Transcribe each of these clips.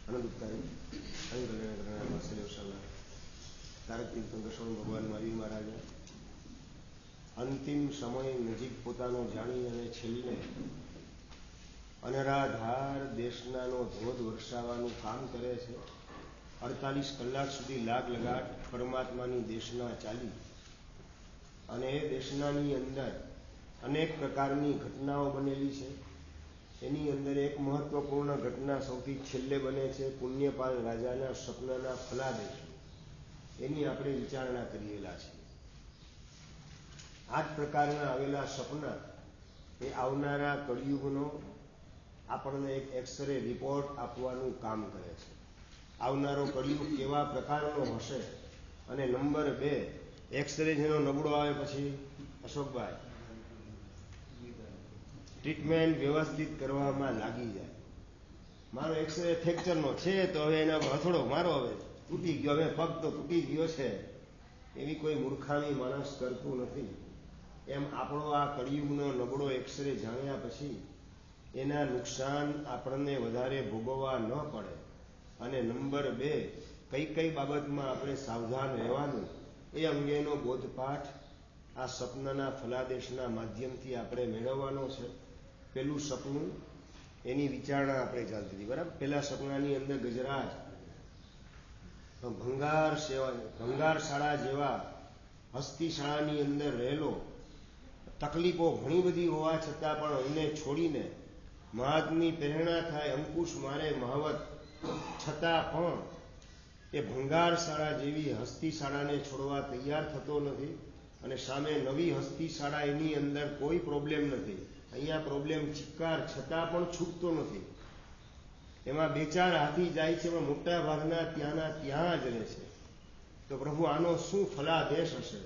અનંતકારી તારક તીર્થંકર સ્વામી ભગવાન મહાવીર મહારાજે અંતિમ સમય નજીક પોતાનો જાણી અને છેલ્લે અનરાધાર દેશનાનો ધોધ વરસાવવાનું કામ કરે છે. 48 કલાક સુધી લાગ લગાટ પરમાત્માની દેશના ચાલી અને એ દેશનાની અંદર અનેક પ્રકારની ઘટનાઓ બનેલી છે. એની અંદર એક મહત્વપૂર્ણ ઘટના સૌથી છેલ્લે બને છે પુણ્યપાલ રાજાના સ્વપ્નના ફલાદેશ. એની આપણે વિચારણા કરેલા છે. આ જ પ્રકારના આવેલા સપના એ આવનારા કળિયુગનો આપણને એક એક્સરે રિપોર્ટ આપવાનું કામ કરે છે. આવનારો કળિયુગ કેવા પ્રકારનો હશે. અને નંબર 2, એક્સરે જેનો નબળો આવે પછી અશોકભાઈ ટ્રીટમેન્ટ વ્યવસ્થિત કરવામાં લાગી જાય. મારો એક્સરે ફ્રેક્ચરનો છે તો હવે એના હથોડો મારો, હવે તૂટી ગયો, હવે પગ તો તૂટી ગયો છે. એવી કોઈ મૂર્ખામી માણસ કરતું નથી. એમ આપણો આ કળિયુગનો નબળો એક્સરે જાણ્યા પછી એના નુકસાન આપણને વધારે ભોગવવા ન પડે. અને નંબર 2, કઈ કઈ બાબતમાં આપણે સાવધાન રહેવાનું એ અંગેનો બોધપાઠ આ સ્વપ્નના ફલાદેશના માધ્યમથી આપણે મેળવવાનો છે. પેલું સપનું, એની વિચારણા આપણે ચાલતી હતી, બરાબર. પેલા સપનાની અંદર ગજરાજ ભંગારશાળા જેવા હસ્તીશાળાની અંદર રહેલો, તકલીફો ઘણી બધી હોવા છતાં પણ એને છોડીને મહાત્મની પ્રેરણા થાય, અંકુશ મારે મહાવત છતાં પણ એ ભંગારશાળા જેવી હસ્તીશાળાને છોડવા તૈયાર થતો નથી. અને સામે નવી હસ્તીશાળા, એની અંદર કોઈ પ્રોબ્લેમ નથી. અહીંયા પ્રોબ્લેમ ચિક્કાર છતાં પણ છૂટતો નથી. એમાં 2-4 હાથી જાય છે, પણ મોટા ભાગના ત્યાંના ત્યાં જ રહે છે. તો પ્રભુ આનો શું ફલાદેશ હશે?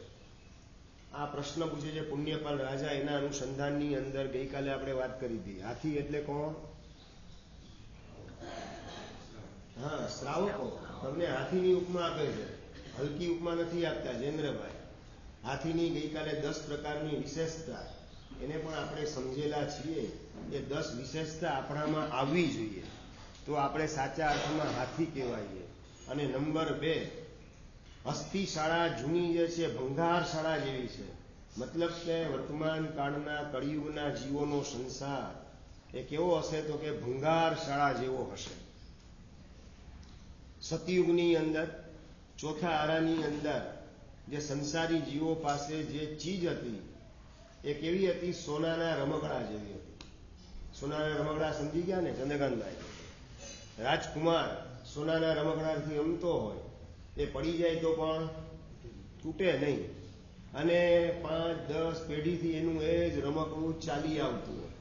આ પ્રશ્ન પૂછે છે પુણ્યપાલ રાજા. એના અનુસંધાનની અંદર ગઈકાલે આપણે વાત કરી હતી. હાથી એટલે કોણ? હા, શ્રાવકો. તમને હાથીની ઉપમા આપે છે, હલકી ઉપમા નથી આપતા જયેન્દ્રભાઈ. હાથીની ગઈકાલે 10 પ્રકારની વિશેષતા એને પણ આપણે સમજેલા છીએ. એ 10 વિશેષતા આપણામાં આવવી જોઈએ તો આપણે સાચા અર્થમાં હાથી કહેવાઈએ. અને નંબર 2, હસ્તીશાળા જૂની જે છે ભંગારશાળા જેવી છે. મતલબ કે વર્તમાન કાળના કળિયુગના જીવોનો સંસાર એ કેવો હશે? તો કે ભંગારશાળા જેવો હશે. સતયુગની અંદર, ચોથા આરાની અંદર જે સંસારી જીવો પાસે જે ચીજ હતી એ કેવી હતી? સોનાના રમકડા જેવી હતી. સોનાના રમકડા સમજી ગયા ને ચંદ્રકાંતભાઈ? રાજકુમાર સોનાના રમકડાથી રમતો હોય, એ પડી જાય તો પણ તૂટે નહીં. અને 5-10 પેઢીથી એનું એ જ રમકડું ચાલી આવતું હોય.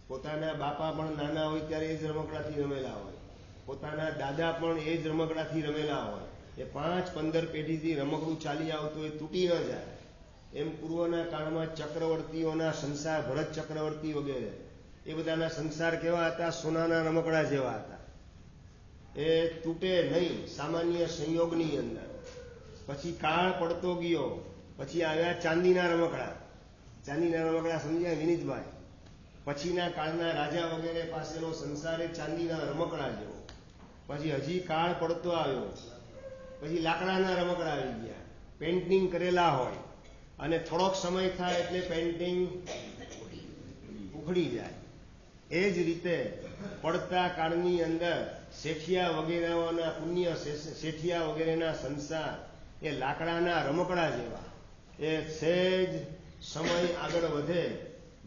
પોતાના બાપા પણ નાના હોય ત્યારે એ જ રમકડાથી રમેલા હોય, પોતાના દાદા પણ એ જ રમકડાથી રમેલા હોય. એ 5-15 પેઢીથી રમકડું ચાલી આવતું હોય, તૂટી ન જાય. એમ પૂર્વના કાળમાં ચક્રવર્તીઓના સંસાર, ભરત ચક્રવર્તી વગેરે, એ બધાના સંસાર કેવા હતા? સોનાના રમકડા જેવા હતા. એ તૂટે નહીં સામાન્ય સંયોગની અંદર. પછી કાળ પડતો ગયો, પછી આવ્યા ચાંદીના રમકડા. ચાંદીના રમકડા સમજ્યા વિનીતભાઈ? પછીના કાળના રાજા વગેરે પાસેનો સંસાર એ ચાંદીના રમકડા જેવો. પછી હજી કાળ પડતો આવ્યો, પછી લાકડાના રમકડા આવી ગયા, પેઇન્ટિંગ કરેલા હોય અને થોડોક સમય થાય એટલે પેઇન્ટિંગ ઉખડી જાય. એ જ રીતે પડતા કાળની અંદર શેઠિયા વગેરેના પુણ્ય શેઠિયા વગેરેના સંસાર એ લાકડાના રમકડા જેવા. એ સહેજ સમય આગળ વધે,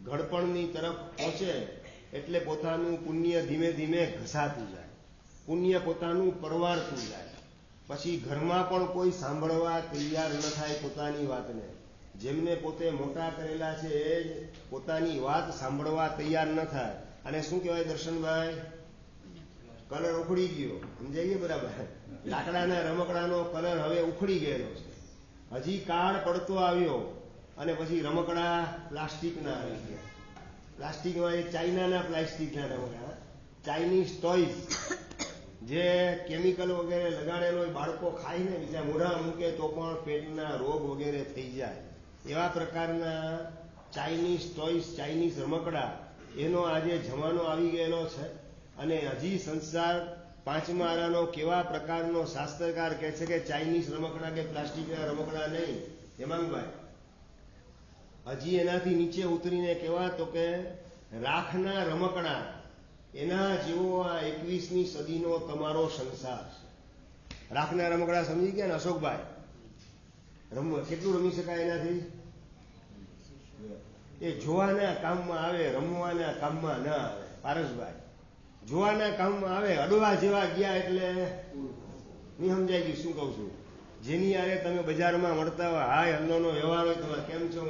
ઘડપણની તરફ પહોંચે એટલે પોતાનું પુણ્ય ધીમે ધીમે ઘસાતું જાય, પુણ્ય પોતાનું પરવારતું જાય. પછી ઘરમાં પણ કોઈ સાંભળવા તૈયાર ન થાય પોતાની વાતને. જેમને પોતે મોટા કરેલા છે એ જ પોતાની વાત સાંભળવા તૈયાર ન થાય. અને શું કહેવાય દર્શનભાઈ? કલર ઉખડી ગયો. સમજાઈએ બરાબર? લાકડાના રમકડાનો કલર હવે ઉખડી ગયેલો છે. હજી કાળ પડતો આવ્યો અને પછી રમકડા પ્લાસ્ટિકના આવી ગયા. પ્લાસ્ટિકમાં એ ચાઇનાના પ્લાસ્ટિકના રમકડા, ચાઇનીઝ ટોયઝ, જે કેમિકલ વગેરે લગાડેલો હોય, બાળકો ખાઈને બીજા મોઢા મૂકે તો પણ પેટના રોગ વગેરે થઈ જાય. એવા પ્રકારના ચાઇનીઝ ટોયઝ, ચાઇનીઝ રમકડા, એનો આજે જમાનો આવી ગયેલો છે. અને હજી સંસાર પાંચમા આરાનો કેવા પ્રકારનો શાસ્ત્રકાર કહે છે કે ચાઇનીઝ રમકડા કે પ્લાસ્ટિકના રમકડા નહીં હેમાંગભાઈ, હજી એનાથી નીચે ઉતરીને કેવા તો કે રાખના રમકડા, એના જેવો આ 21મી સદીનો તમારો સંસાર છે. રાખના રમકડા સમજી ગયા ને અશોકભાઈ? કેટલું રમી શકાય એનાથી? એ જોવાના કામમાં આવે, રમવાના કામમાં ના આવે. પારસભાઈ, જોવાના કામમાં આવે, અડવા જેવા ગયા એટલે નહીં સમજાય ગયું શું કહું છું? જેની યારે તમે બજારમાં મળતા હોય, હાય હલ્લોનો વ્યવહાર હોય, તમારે કેમ છો,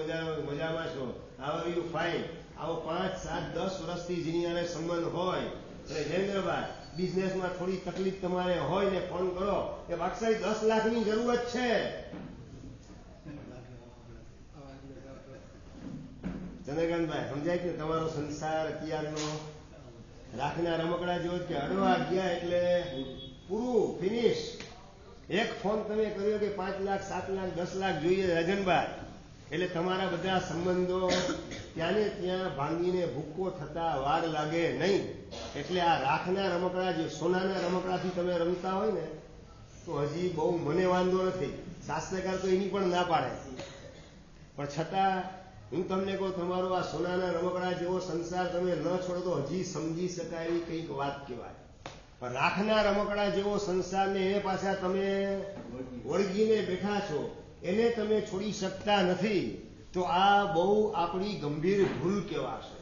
મજામાં છો, હાવ આર યુ ફાઇન, આવો 5, 7, 10 વર્ષથી જેની યારે સંબંધ હોય એટલે જયેન્દ્રભાઈ બિઝનેસમાં થોડી તકલીફ તમારે હોય ને ફોન કરો કે બાદશાહી 10 લાખની જરૂરત છે. ચંદ્રકાંતભાઈ સમજાય કે તમારો સંસાર અત્યારનો રાખના રમકડા જેવો કે અડવા ગયા એટલે પૂરું ફિનિશ. એક ફોન તમે કર્યો કે 5 લાખ 7 લાખ 10 લાખ જોઈએ રાજનભાઈ, એટલે તમારા બધા સંબંધો ત્યાંને ત્યાં ભાંગીને ભૂક્કો થતા વાર લાગે નહીં. એટલે આ રાખના રમકડા જે સોનાના રમકડાથી તમે રમતા હોય ને તો હજી બહુ મને વાંધો નથી, શાસ્ત્રકાર તો એની પણ ના પાડે, પણ છતાં હું તમને કહું તમારો આ સોનાના રમકડા જેવો સંસાર તમે ન છોડો તો હજી સમજી શકાય એવી કંઈક વાત કહેવાય. પણ રાખના રમકડા જેવો સંસારને એને પાછા તમે વળગીને બેઠા છો, એને તમે છોડી શકતા નથી, તો આ બહુ આપણી ગંભીર ભૂલ કહેવાશે.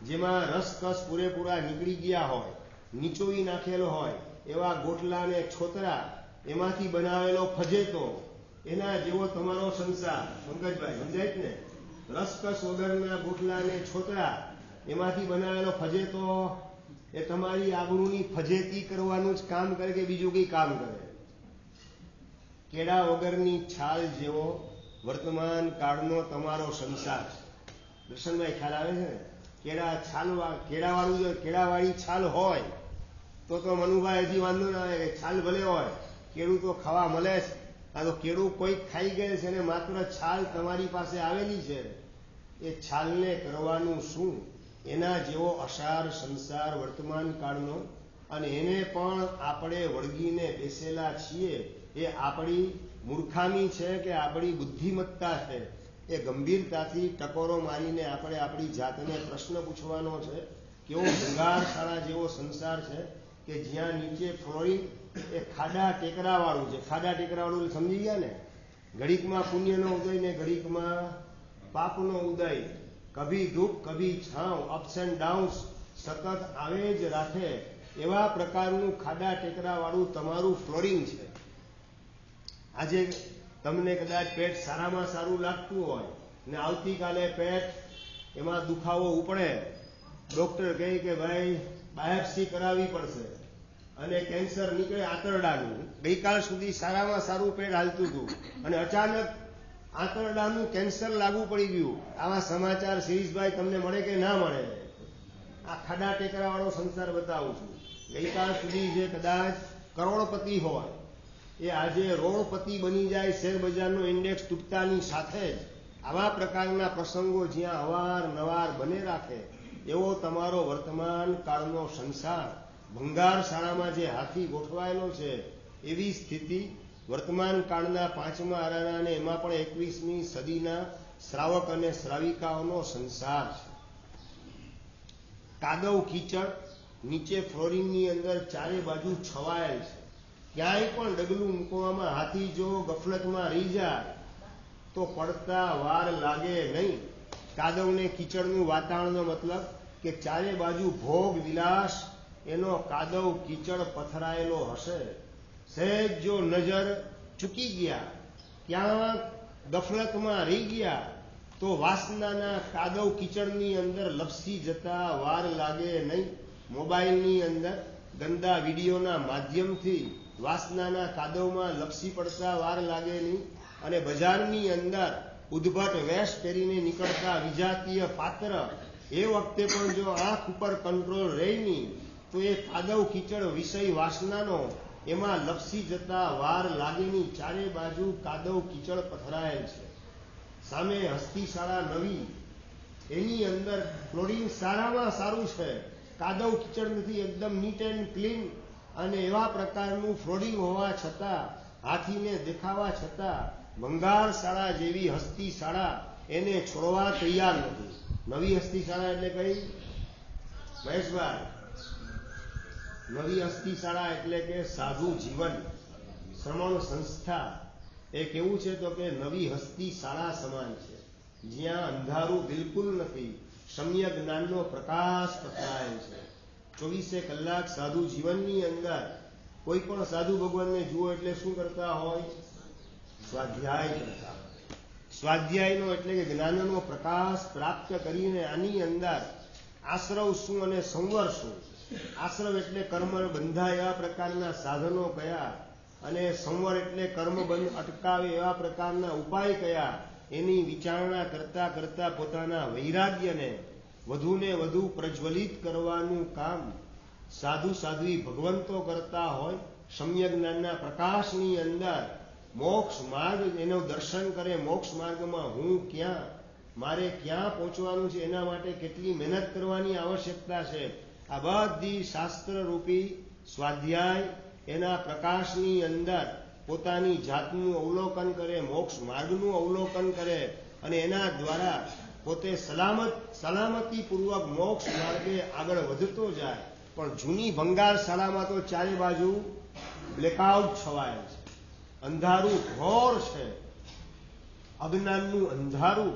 જેમાં રસકસ પૂરેપૂરા નીકળી ગયા હોય, નીચોવી નાખેલો હોય એવા ગોટલા ને છોતરા, એમાંથી બનાવેલો ફજેતો, એના જેવો તમારો સંસાર. પંકજભાઈ સમજાય જ ને? રસકસ વગરના ગોટલા ને છોતરા, એમાંથી બનાવેલો ફજેતો એ તમારી આબરૂની ફજેતી કરવાનું જ કામ કરે કે બીજું કઈ કામ કરે? કેળા વગરની છાલ જેવો વર્તમાન કાળનો તમારો સંસાર છે. દર્શનભાઈ ખ્યાલ આવે છે ને? કેળાવાળી છાલ હોય તો મનુભાઈ હજી વાંધો ના આવે કે છાલ ભલે હોય, કેળું તો ખાવા મળે છે. આ તો કેળું કોઈક ખાઈ ગયે છે ને માત્ર છાલ તમારી પાસે આવેલી છે, એ છાલને કરવાનું શું? એના જેવો અસાર સંસાર વર્તમાન કાળનો, અને એને પણ આપણે વળગીને બેસેલા છીએ. એ આપણી મૂર્ખામી છે કે આપણી બુદ્ધિમત્તા છે? એ ગંભીરતાથી ટકોરો મારીને આપણે આપણી જાતને પ્રશ્ન પૂછવાનો છે. કેવો ભંગારશાળા જેવો સંસાર છે કે જ્યાં નીચે ફ્લોરિંગ એ ખાડા ટેકરાવાળું છે. ખાડા ટેકરાવાળું સમજી ગયા ને? ઘડીકમાં પુણ્યનો ઉદય ને ઘડીકમાં પાપનો ઉદય, કભી દુઃખ કભી છાંવ, અપ્સ એન્ડ ડાઉન્સ સતત આવે જ રાખે, એવા પ્રકારનું ખાડા ટેકરાવાળું તમારું ફ્લોરિંગ છે. આજે તમને કદાચ પેટ સારામાં સારું લાગતું હોય ને આવતીકાલે પેટ એમાં દુખાવો ઉપડે, ડોક્ટર કહે કે ભાઈ બાયોપ્સી કરાવવી પડશે અને કેન્સર નીકળે આંતરડાનું. ગઈકાલ સુધી સારામાં સારું પેટ હાલતું હતું અને અચાનક આંતરડાનું કેન્સર લાગુ પડી ગયું. આવા સમાચાર શિરીષભાઈ તમને મળે કે ના મળે? આ ખાડા ટેકરાવાળો સંસાર બતાવું છું. ગઈકાલ સુધી જે કદાચ કરોડપતિ હોય એ આજે રોડપતિ બની જાય, શેર બજારનો ઇન્ડેક્સ તૂટતાની સાથે જ. આવા પ્રકારના પ્રસંગો જ્યાં અવારનવાર બને રાખે, એવો તમારો વર્તમાન કાળનો સંસાર ભંગારશાળામાં જે હાથી ગોઠવાયેલો છે, એવી સ્થિતિ વર્તમાન કાળના પાંચમા આરાના અને એમાં પણ 21મી સદીના શ્રાવક અને શ્રાવિકાઓનો સંસાર છે. કાદવ કીચડ નીચે ફ્લોરિંગની અંદર ચારે બાજુ છવાયેલ છે. ક્યાંય પણ ડગલું મૂકવામાં હાથી જો ગફલતમાં રહી જાય તો પડતા વાર લાગે નહીં. કાદવને કીચડનું વાતાવરણનો મતલબ કે ચારે બાજુ ભોગ વિલાસ, એનો કાદવ કીચડ પથરાયેલો હશે. સહેજ જો નજર ચૂકી ગયા, ક્યાં ગફલતમાં રહી ગયા તો વાસનાના કાદવ કીચડની અંદર લપસી જતા વાર લાગે નહીં. મોબાઈલની અંદર ગંદા વિડીયોના માધ્યમથી વાસનાના કાદવમાં લપસી પડતા વાર લાગે નહીં. અને બજારની અંદર ઉદ્ભટ વેશ પહેરીને નીકળતા વિજાતીય પાત્ર, એ વખતે પણ જો આંખ ઉપર કંટ્રોલ રહે નહીં તો એ કાદવ કીચડ વિષય વાસનાનો એમાં લપસી જતા વાર લાગે નહીં. ચારે બાજુ કાદવ કીચડ પથરાયેલ છે. સામે હસ્તીશાળા નવી, એની અંદર ફ્લોરિંગ સારામાં સારું છે, કાદવ કીચડ નથી, એકદમ નીટ એન્ડ ક્લીન. અને એવા પ્રકારનું ફ્રોડિંગ હોવા છતાં, હાથીને દેખાવા છતાં ભંગાર શાળા જેવી હસ્તી શાળા એને છોડવા તૈયાર નથી. નવી હસ્તી શાળા એટલે કઈ મહેશભાઈ? નવી હસ્તી શાળા એટલે કે સાધુ જીવન શ્રમણ સંસ્થા. એ કેવું છે તો કે નવી હસ્તી શાળા સમાન છે, જ્યાં અંધારું બિલકુલ નથી, સમ્યક જ્ઞાનનો પ્રકાશ પથરાય છે. 24 કલાક સાધુ જીવનની અંદર કોઈ પણ સાધુ ભગવાનને જુઓ એટલે શું કરતા હોય? સ્વાધ્યાય કરતા. સ્વાધ્યાયનો એટલે કે જ્ઞાનનો પ્રકાશ પ્રાપ્ત કરીને આની અંદર આશ્રવ શું અને સંવર શું? આશ્રવ એટલે કર્મ બંધાય એવા પ્રકારના સાધનો કયા, અને સંવર એટલે કર્મ બંધ અટકાવે એવા પ્રકારના ઉપાય કયા, એની વિચારણા કરતા કરતા પોતાના વૈરાગ્યને વધુને વધુ પ્રજ્વલિત કરવાનું કામ સાધુ સાધ્વી ભગવંતો કરતા હોય. સમ્યક જ્ઞાનના પ્રકાશની અંદર મોક્ષ માર્ગ એનું દર્શન કરે. મોક્ષ માર્ગમાં હું ક્યાં, મારે ક્યાં પહોંચવાનું છે, એના માટે કેટલી મહેનત કરવાની આવશ્યકતા છે, આ બધી શાસ્ત્રરૂપી સ્વાધ્યાય એના પ્રકાશની અંદર પોતાની જાતનું અવલોકન કરે, મોક્ષ માર્ગનું અવલોકન કરે અને એના દ્વારા પોતે સલામતીપૂર્વક મોક્ષ માર્ગે આગળ વધતો જાય. પણ જૂની ભંગાર શાળામાં તો ચારે બાજુ બ્લેકઆઉટ છવાયેલ છે, અંધારું ઘોર છે, અજ્ઞાનનું અંધારું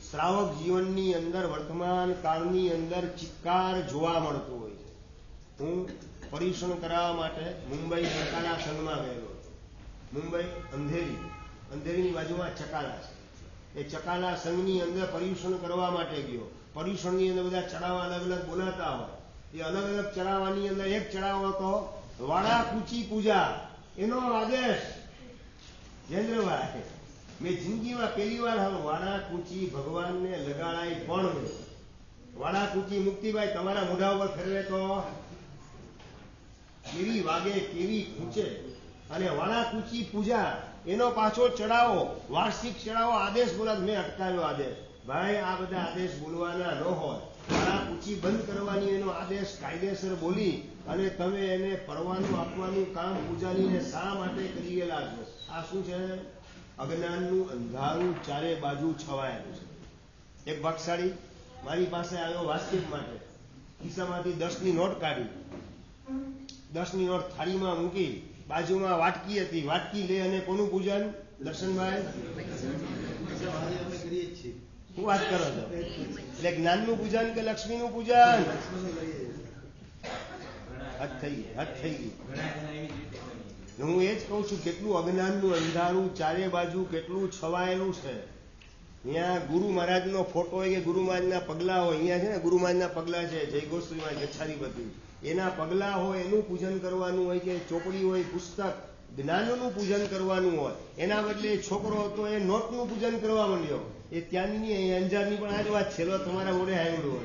શ્રાવક જીવનની અંદર વર્તમાન કાળની અંદર ચિત્કાર જોવા મળતું હોય છે. હું પરીક્ષણ કરાવવા માટે મુંબઈ ચકાલા સંઘમાં ગયેલો હતો. મુંબઈ અંધેરીની બાજુમાં ચકાલા છે. એ ચકાલા સંઘની અંદર પરીક્ષણ કરવા માટે ગયો. પરીક્ષણની અંદર બધા ચડાવવા અલગ અલગ બોલાતા હોય. એ અલગ અલગ ચડાવવાની અંદર એક ચડાવો હતો વાડા કૂચી પૂજા, એનો આદેશ. જયેન્દ્રભાઈ, મેં જિંદગીમાં પહેલી વાર હવે વાડા કૂચી ભગવાનને લગાડાય પણ નહીં. વાડા કૂચી મુક્તિભાઈ તમારા મોઢા ઉપર ફેરવે તો કેવી વાગે, કેવી ખૂંચે. અને વાડા કૂચી પૂજા એનો પાછો ચડાવો, વાર્ષિક ચડાવો, આદેશ બોલા. મેં અટકાવ્યો આદેશ. ભાઈ, આ બધા આદેશ બોલવાના ન હોય. વાડા કૂચી બંધ કરવાની એનો આદેશ કાયદેસર બોલી અને તમે એને પરવાનું આપવાનું કામ પૂજારીને શા માટે કરી ગયેલા છો? આ શું છે? અજ્ઞાનનું અંધારું ચારે બાજુ છવાયેલું છે. એક ભાગશાળી મારી પાસે આવ્યો વાસ્તવિક માટે. ખિસ્સામાંથી 10ની નોટ કાઢી, 10ની નોટ થાળીમાં મૂકી, બાજુમાં વાટકી હતી, વાટકી લે અને કોનું પૂજન? દર્શનભાઈ, શું વાત કરો છો? એટલે જ્ઞાનનું પૂજન કે લક્ષ્મીનું પૂજન? હદ થઈ ગઈ. હું એ જ કહું છું, કેટલું અજ્ઞાનનું અંધારું ચારે બાજુ કેટલું છવાયેલું છે. અહીંયા ગુરુ મહારાજનો ફોટો હોય કે ગુરુ મહારાજના પગલા હોય, અહીંયા છે ને ગુરુ મહારાજના પગલા છે, જય ગોસ્વામી ગચ્છાધિપતિ, એના પગલા હોય એનું પૂજન કરવાનું હોય, કે ચોપડી હોય, પુસ્તક જ્ઞાનનું પૂજન કરવાનું હોય. એના બદલે છોકરો હતો એ નોટનું પૂજન કરવા માંડ્યો. એ ત્યાંની અંજારની પણ આ જ વાત છે, તમારા મોઢે આવ્યું.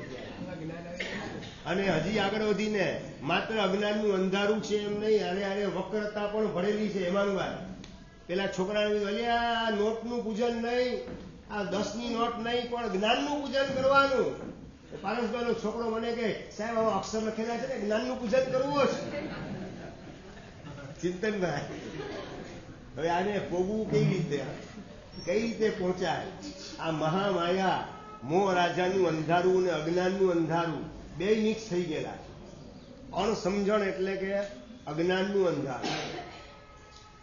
અને હજી આગળ વધીને માત્ર અજ્ઞાનનું અંધારું છે એમ નહીં, અરે વક્રતા પણ ભરેલી છે. હેમાંગભાઈ, પેલા છોકરાને આ નોટનું પૂજન નહીં, આ 10ની નોટ નહીં, પણ જ્ઞાનનું પૂજન કરવાનું. પારસભાઈ નો છોકરો મને કહે, સાહેબ આવા અક્ષર લખેલા છે ને, જ્ઞાનનું પૂજન કરવું છે. ચિંતનભાઈ, હવે આને પોગવું કઈ રીતે પહોંચાય? આ મહામાયા મોહ રાજાનું અંધારું અને અજ્ઞાનનું અંધારું બે મિક્સ થઈ ગયેલા. અણસમજણ એટલે કે અજ્ઞાનનું અંધારું,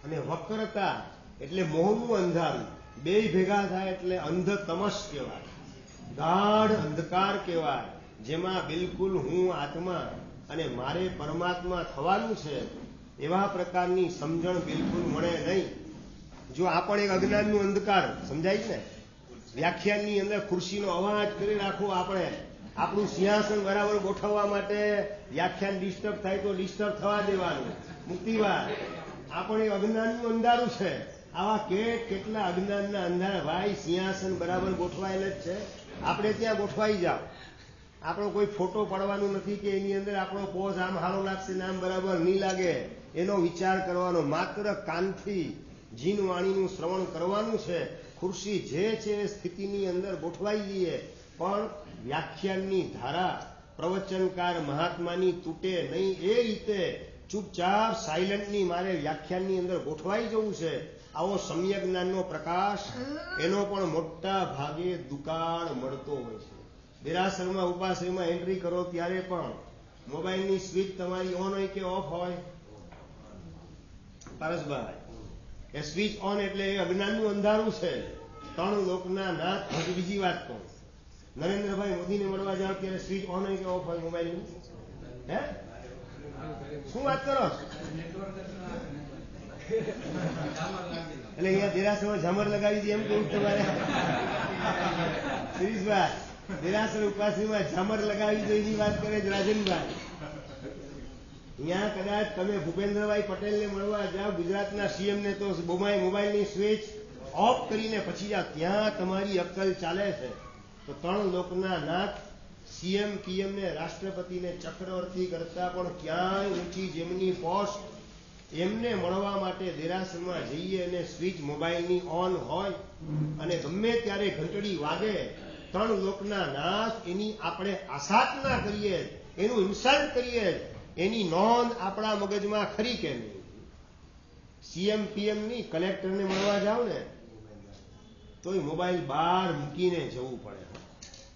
અને વક્રતા એટલે મોહનું અંધારું બે ભેગા થાય એટલે અંધ તમસ કહેવાય, ગાઢ અંધકાર કહેવાય, જેમાં બિલકુલ હું આત્મા અને મારે પરમાત્મા થવાનું છે એવા પ્રકારની સમજણ બિલકુલ મળે નહીં. જો આ પણ એક અજ્ઞાનનું અંધકાર સમજાય છે ને. વ્યાખ્યાનની અંદર ખુરશીનો અવાજ કરી રાખવો, આપણે આપણું સિંહાસન બરાબર ગોઠવવા માટે વ્યાખ્યાન ડિસ્ટર્બ થાય તો ડિસ્ટર્બ થવા દેવાનું. મુક્તિભાઈ, આ પણ એક અજ્ઞાનનું અંધારું છે. આવા કેટલા અજ્ઞાનના અંધારા. ભાઈ, સિંહાસન બરાબર ગોઠવાયેલ જ છે, આપણે ત્યાં ગોઠવાઈ જાઓ. આપણો કોઈ ફોટો પડવાનું નથી કે એની અંદર આપણો પોઝ આમ સારો લાગશે ને આમ બરાબર નહીં લાગે, એનો વિચાર કરવાનો. માત્ર કાનથી જીન વાણીનું શ્રવણ કરવાનું છે. ખુરશી જે છે એ સ્થિતિની અંદર ગોઠવાઈ જઈએ, પણ વ્યાખ્યાનની ધારા પ્રવચનકાર મહાત્માની તૂટે નહીં એ રીતે ચૂપચાપ સાયલન્ટની મારે વ્યાખ્યાનની અંદર ગોઠવાઈ જવું છે. આવો સમ્યક જ્ઞાનનો પ્રકાશ એનો પણ મોટા ભાગે દુકાળ મળતો હોય છે. દેરાસરમાં ઉપાશ્રયમાં એન્ટ્રી કરો ત્યારે પણ મોબાઈલની સ્વિચ તમારી ઓન હોય કે ઓફ હોય? પારસભાઈ, એ સ્વિચ ઓન એટલે એ અજ્ઞાનનું અંધારું છે. 3 લોકના નાથ. હજી બીજી વાત કહું, નરેન્દ્રભાઈ મોદીને મળવા જાવ ત્યારે સ્વિચ ઓન હોય કે ઓફ હોય મોબાઈલનું? હે, શું વાત કરો? એટલે અહીંયા દેરાસરમાં ઝામર લગાવી દે એમ કેવું તમારે? શિરીષભાઈ, દેરાસર ઉપાસનીમાં ઝામર લગાવી દો એની વાત કરે છે રાજનભાઈ. અહીંયા કદાચ તમે ભૂપેન્દ્રભાઈ પટેલને મળવા જાઓ, ગુજરાતના સીએમ ને, તો મોબાઈલની સ્વિચ ઓફ કરીને પછી જાઓ, ત્યાં તમારી અક્કલ ચાલે છે. તો 3 લોકના નાથ સીએમ પીએમ ને રાષ્ટ્રપતિને ચક્રવર્તી કરતા પણ ક્યાંય ઊંચી જેમની પોસ્ટ, એમને મળવા માટે દેરાસરમાં જઈએ અને સ્વિચ મોબાઈલની ઓન હોય અને ગમે ત્યારે ઘંટડી વાગે, 3 લોકના નાથ એની આપણે આસાધના કરીએ, એનું ઇન્સલ્ટ કરીએ, એની નોંધ આપણા મગજમાં ખરી કે નહીં? સીએમ પીએમ ની કલેક્ટરને મળવા જાવ ને તોય મોબાઈલ બહાર મૂકીને જવું પડે.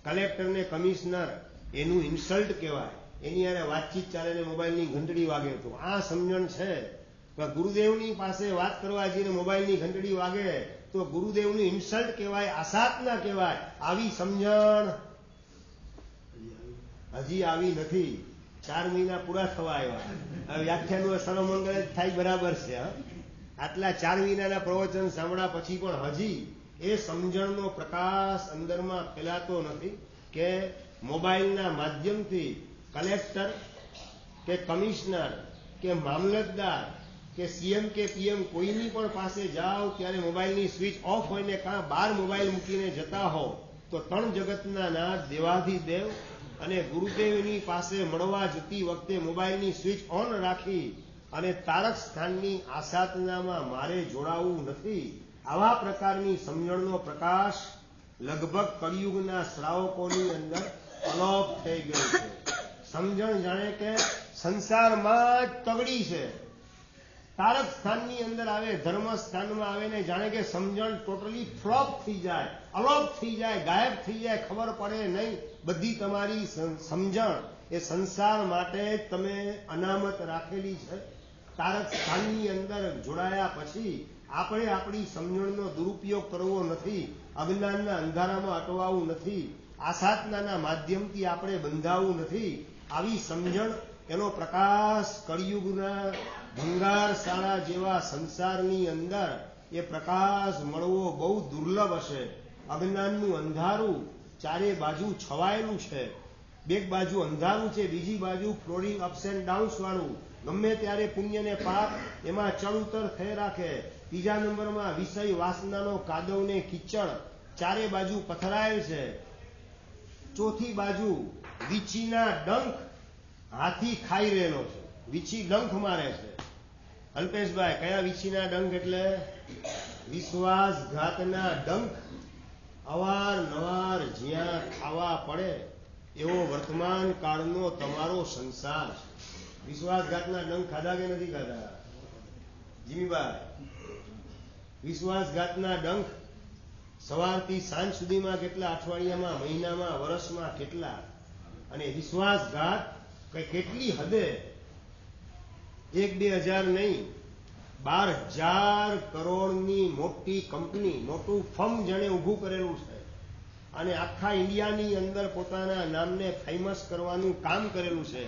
કલેક્ટરને કમિશનર એનું ઇન્સલ્ટ કહેવાય, એની યારે વાતચીત ચાલે ને મોબાઈલની ઘંટડી વાગે તો આ સમજણ છે. ગુરુદેવની પાસે વાત કરવા જઈને મોબાઈલની ઘંટડી વાગે તો ગુરુદેવની ઇન્સલ્ટ કહેવાય, આસાધના કહેવાય. આવી સમજણ હજી આવી નથી. 4 મહિના પૂરા થવા આવ્યા. હવે વ્યાખ્યાનનું સર્વમંગળ જ થાય બરાબર છે. આટલા 4 મહિનાના પ્રવચન સાંભળ્યા પછી પણ હજી એ સમજણનો પ્રકાશ અંદરમાં ફેલાતો નથી કે મોબાઈલના માધ્યમથી કલેક્ટર કે કમિશનર કે મામલતદાર કે સીએમ કે પીએમ કોઈની પણ પાસે જાઓ ત્યારે મોબાઈલની સ્વિચ ઓફ હોય ને કાં બહાર મોબાઈલ મૂકીને જતા હો તો 3 જગતના નાથ દેવાધિદેવ અને ગુરુદેવની પાસે મળવા જતી વખતે મોબાઈલની સ્વિચ ઓન રાખી અને તારક સ્થાનની આસાધનામાં મારે જોડાવું નથી. આવા પ્રકારની સમજણનો પ્રકાશ લગભગ કળિયુગના શ્રાવકોની અંદર અલોપ થઈ ગયો છે. સમજણ જાણે કે સંસારમાં જ તગડી છે. તારક સ્થાનની અંદર આવે, ધર્મ સ્થાનમાં આવે ને જાણે કે સમજણ ટોટલી ફ્લોપ થઈ જાય, અલોપ થઈ જાય, ગાયબ થઈ જાય, ખબર પડે નહીં. બધી તમારી સમજણ એ સંસાર માટે તમે અનામત રાખેલી છે. તારક સ્થાનની અંદર જોડાયા પછી આપણે આપણી સમજણનો દુરુપયોગ કરવો નથી, અજ્ઞાનના અંધારામાં અટવાવું નથી, આસાધનાના માધ્યમથી આપણે બંધાવવું નથી. આવી સમજણ એનો પ્રકાશ કળિયુગના ભંગારશાળા જેવા સંસારની અંદર એ પ્રકાશ મળવો બહુ દુર્લભ હશે. અજ્ઞાનનું અંધારું ચારે બાજુ છવાયેલું છે. એક બાજુ અંધારું છે, બીજી બાજુ ફ્લોરિંગ અપ્સ એન્ડ ડાઉન્સ વાળું, ગમે ત્યારે પુણ્ય ને પાપ એમાં ચડ ઉતર થઈ રાખે. ત્રીજા નંબરમાં વિષય વાસનાનો કાદવ ને કિચડ ચારે બાજુ પથરાયેલ છે. ચોથી બાજુ વીછીના ડંખ હાથી ખાઈ રહેલો છે. વીછી ડંખ મારે છે. અલ્પેશભાઈ, કયા વીછીના ડંખ? એટલે વિશ્વાસઘાતના ડંખ અવારનવાર જ્યાં ખાવા પડે એવો વર્તમાન કાળનો તમારો સંસાર છે. વિશ્વાસઘાતના ડંખ ખાધા કે નથી ખાધા? જીમીભાઈ, વિશ્વાસઘાતના ડંખ સવારથી સાંજ સુધીમાં કેટલા, અઠવાડિયામાં, મહિનામાં, વર્ષમાં કેટલા? અને વિશ્વાસઘાત કેટલી હદે 1-2 હજાર નહીં, 12,000 કરોડની મોટી કંપની, મોટું ફર્મ જેણે ઊભું કરેલું છે અને આખા ઇન્ડિયાની અંદર પોતાના નામને ફેમસ કરવાનું કામ કરેલું છે.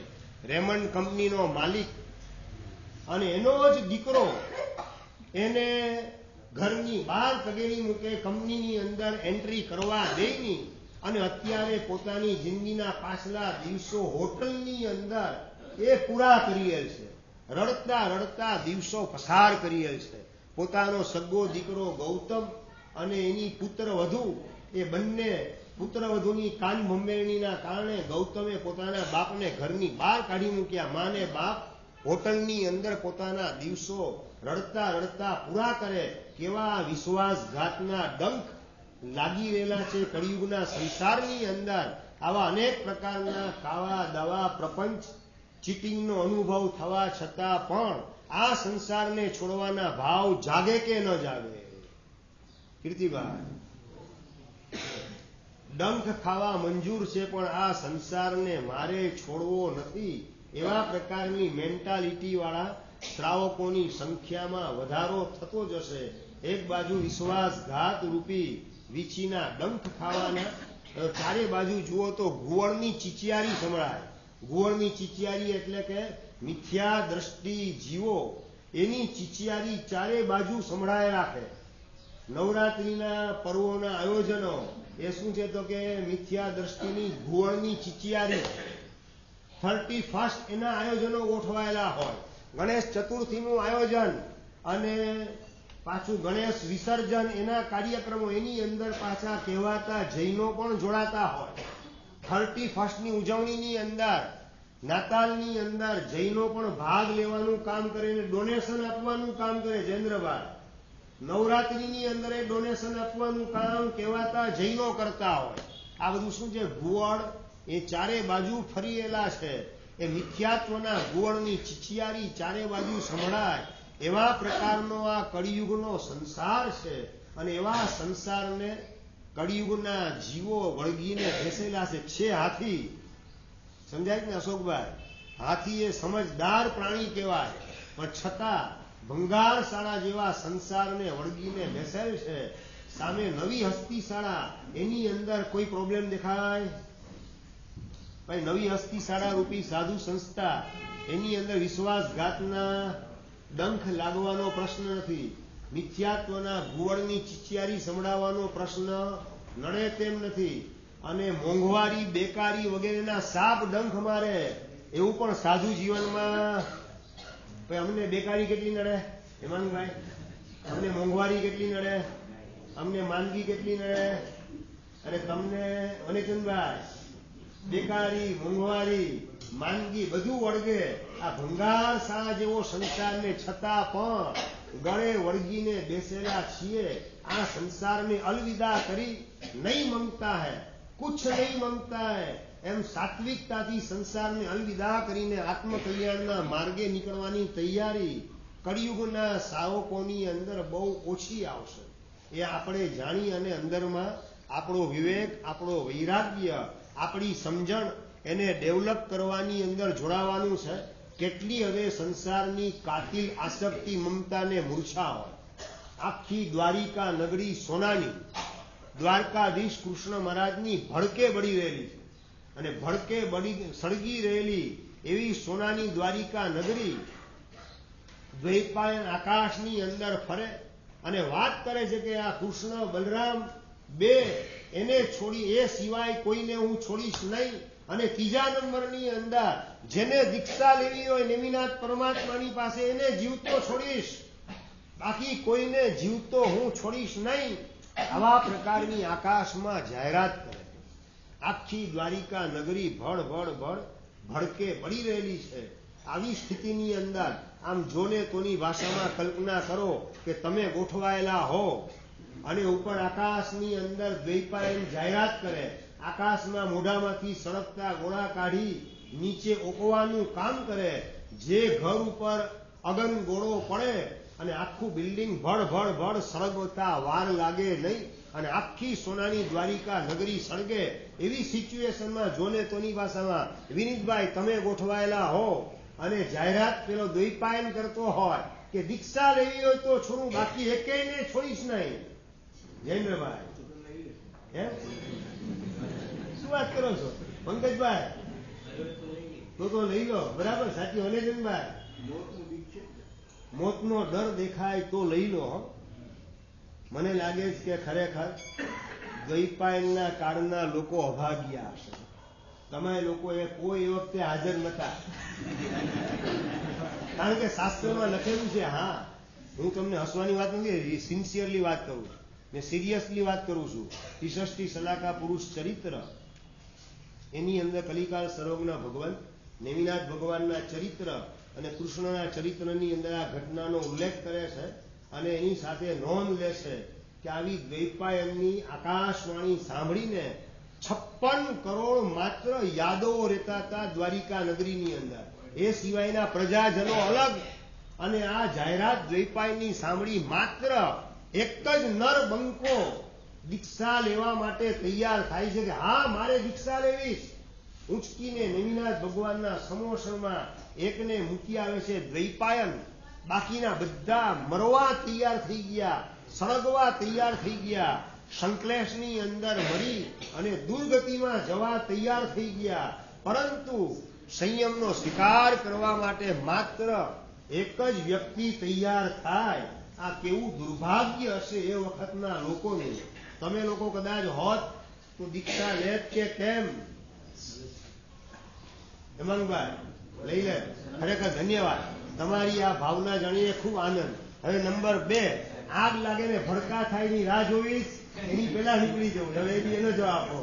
રેમન્ડ કંપનીનો માલિક અને એનો જ દીકરો એને ઘરની બહાર તગેલી મૂકે, કંપનીની અંદર એન્ટ્રી કરવા દે નહીં અને અત્યારે પોતાની જિંદગીના પાછલા દિવસો હોટલની અંદર એ પૂરા કરીએલ છે. રડતા રડતા દિવસો પસાર કરીએલ છે. પોતાનો સગો દીકરો ગૌતમ અને એની પુત્ર વધુ, એ બંને પુત્ર વધુની કાન ભંભેરણીના કારણે ગૌતમે પોતાના બાપને ઘરની બહાર કાઢી મૂક્યા. માને બાપ હોટલની અંદર પોતાના દિવસો રડતા રડતા પૂરા કરે. કેવા વિશ્વાસઘાતના ડંખ લાગી રહેલા છે કળિયુગના સંસારની અંદર. આવા અનેક પ્રકારના કાવા દવા પ્રપંચ ચીટિંગનો અનુભવ થવા છતાં પણ આ સંસારને છોડવાના ભાવ જાગે કે ન જાગે? કીર્તિભાઈ, ડંખ ખાવા મંજૂર છે પણ આ સંસારને મારે છોડવો નથી, એવા પ્રકારની મેન્ટાલિટી વાળા શ્રાવકોની સંખ્યામાં વધારો થતો જશે. એક બાજુ વિશ્વાસઘાત રૂપી વીછીના ડંખ ખાવાના, ચારે બાજુ જુઓ તો ઘુવડની ચીચિયારી સંભળાય. ઘુવડની ચીચિયારી એટલે કે મિથ્યા દ્રષ્ટિ જીવો એની ચીચિયારી ચારે બાજુ સંભળાય રાખે. નવરાત્રિના પર્વોના આયોજનો એ શું છે તો કે મિથ્યા દ્રષ્ટિની ઘુવડની ચીચિયારી. 31st એના આયોજનો ગોઠવાયેલા હોય. ગણેશ ચતુર્થીનું આયોજન અને પાછું ગણેશ વિસર્જન, એના કાર્યક્રમો, એની અંદર પાછા કહેવાતા જૈનો પણ જોડાતા હોય. 31st ઉજવણીની અંદર, નાતાલની અંદર જૈનો પણ ભાગ લેવાનું કામ કરે અને ડોનેશન આપવાનું કામ કરે. જયેન્દ્રભાઈ, નવરાત્રિની અંદર એ ડોનેશન આપવાનું કામ કહેવાતા જૈનો કરતા હોય. આ બધું શું છે? ઘુવડ એ ચારે બાજુ ફરીએલા છે. એ મિથ્યાત્વના ઘુવડની ચીચિયારી ચારે બાજુ સંભળાય એવા પ્રકારનો આ કળિયુગનો સંસાર છે. અને એવા સંસારને કળિયુગના જીવો વળગીને બેસેલા છે. હાથી સમજાય ને અશોકભાઈ? હાથી એ સમજદાર પ્રાણી કહેવાય, પણ છતાં ભંગારશાળા જેવા સંસારને વળગીને બેસેલ છે. સામે નવી હસ્તીશાળા, એની અંદર કોઈ પ્રોબ્લેમ દેખાય? ભાઈ, નવી હસ્તીશાળા રૂપી સાધુ સંસ્થા, એની અંદર વિશ્વાસઘાતના ડંખ લાગવાનો પ્રશ્ન નથી. મિથ્યાત્વના ઘુવડની ચીચિયારી સંભળાવવાનો પ્રશ્ન નડે તેમ નથી. અને મોંઘવારી, બેકારી વગેરેના સાપ ડંખ મારે એવું પણ સાધુ જીવનમાં. અમને બેકારી કેટલી નડે હેમાંગભાઈ? અમને મોંઘવારી કેટલી નડે? અમને માંદગી કેટલી નડે? અને તમને અનેચંદભાઈ, બેકારી, મોંઘવારી, માંદગી બધું વળગે. આ ભંગારશાળા જેવો સંસારને છતાં પણ ગળે વળગીને બેસેલા છીએ. આ સંસારને અલવિદા કરી નહીં માંગતા હૈ, કુછ નહીં માંગતા હૈ, એમ સાત્વિકતાથી સંસારને અલવિદા કરીને આત્મકલ્યાણના માર્ગે નીકળવાની તૈયારી કળિયુગના શ્રાવકોની અંદર બહુ ઓછી આવશે. એ આપણે જાણી અને અંદરમાં આપણો વિવેક, આપણો વૈરાગ્ય, આપણી સમજણ એને ડેવલપ કરવાની અંદર જોડાવાનું છે. કેટલી હવે સંસારની કાતિલ આસક્તિ, મમતાને મૂર્છા હોય. આખી દ્વારિકા નગરી સોનાની, દ્વારકાધીશ કૃષ્ણ મહારાજની ભડકે બળી રહેલી છે. અને ભડકે સળગી રહેલી એવી સોનાની દ્વારિકા નગરી દ્વૈપાયન આકાશની અંદર ફરે અને વાત કરે છે કે આ કૃષ્ણ બલરામ બે, એને છોડી, એ સિવાય કોઈને હું છોડીશ નહીં. અને ત્રીજા નંબરની અંદર જેને દીક્ષા લેવી હોય નેમિનાથ પરમાત્માની પાસે, એને જીવતો છોડીશ, બાકી કોઈને જીવતો હું છોડીશ નહીં. આવા પ્રકારની આકાશમાં જાહેરાત કરે. આખી દ્વારિકા નગરી ભડકે બળી રહેલી છે. આવી સ્થિતિની અંદર આમ જોને તોની ભાષામાં કલ્પના કરો કે તમે ગોઠવાયેલા હો અને ઉપર આકાશની અંદર દ્વૈપાયન જાહેરાત કરે. આકાશમાં મોઢામાંથી સળગતા ગોળા કાઢી નીચે ઓકવાનું કામ કરે. જે ઘર ઉપર અગન ગોળો પડે અને આખું બિલ્ડિંગ ભડ સળગતા વાર લાગે નહીં અને આખી સોનાની દ્વારિકા નગરી સળગે. એવી સિચ્યુએશનમાં જોને તોની ભાષામાં વિનીતભાઈ તમે ગોઠવાયેલા હો અને જાહેરાત પેલો દ્વૈપાયન કરતો હોય કે દીક્ષા લેવી હોય તો છોડું, બાકી એકેયને છોડીશ નહીં. જયેન્દ્રભાઈ, એમ શું વાત કરો છો પંકજભાઈ? તો લઈ લો. બરાબર, સાચી. અનેજનભાઈ, મોતનો ડર દેખાય તો લઈ લો. મને લાગે છે કે ખરેખર દ્વૈપાયનના કાળના લોકો અભાગ્યા હશે. તમે લોકો એ કોઈ વખતે હાજર નતા, કારણ કે શાસ્ત્રમાં લખેલું છે. હા, હું તમને હસવાની વાત નથી, સિન્સિયરલી વાત કરું છું, મેં સિરિયસલી વાત કરું છું. 63 સલાકા પુરુષ ચરિત્ર, એની અંદર કલિકાલ સર્વજ્ઞ ભગવાન નેમિનાથ ભગવાનના ચરિત્ર અને કૃષ્ણના ચરિત્રની અંદર આ ઘટનાનો ઉલ્લેખ કરે છે અને એની સાથે નોંધ લે છે કે આવી દ્વૈપાયનની આકાશવાણી સાંભળીને 56 કરોડ માત્ર યાદવો રહેતા હતા દ્વારિકા નગરીની અંદર. એ સિવાયના પ્રજાજનો અલગ. અને આ જાહેરાત દ્વૈપાયનની સાંભળી માત્ર એક જ નર બંકો દીક્ષા લેવા માટે તૈયાર થાય છે કે હા મારે દીક્ષા લેવી. ઉંચકીને નેમિનાથ ભગવાનના સમોસણમાં એકને મૂકી આવે છે દ્વૈપાયન. બાકીના બધા મરવા તૈયાર થઈ ગયા, સળગવા તૈયાર થઈ ગયા, સંકલેશની અંદર મરી અને દુર્ગતિમાં જવા તૈયાર થઈ ગયા. પરંતુ સંયમનો સ્વીકાર કરવા માટે માત્ર એક જ વ્યક્તિ તૈયાર થાય. આ કેવું દુર્ભાગ્ય હશે એ વખતના લોકોનું. તમે લોકો કદાચ હોત તો દીક્ષા લેત કે કેમ? હેમાંગભાઈ લઈ લે. ખરેખર ધન્યવાદ. તમારી આ ભાવના જાણીને ખૂબ આનંદ. હવે નંબર 2, આગ લાગે ને ભડકા થાય ની રાહ જોવીશ, એની પેલા નીકળી જવું. હવે એની એનો જવાબ આપો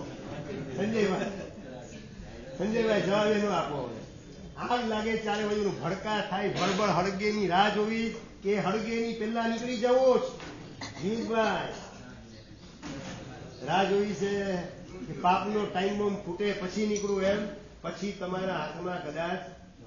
સંજયભાઈ જવાબ એનો આપો. આગ લાગે ચારે બાજુ ભડકા થાય, ભળભળ હળગે ની રાહ જોવી કે હળગે ની પેલા નીકળી જવો જ? જીતભાઈ રાહ જોઈ છે કે પાપનો ટાઈમ બોમ્બ ફૂટે પછી નીકળું એમ? પછી તમારા હાથમાં કદાચ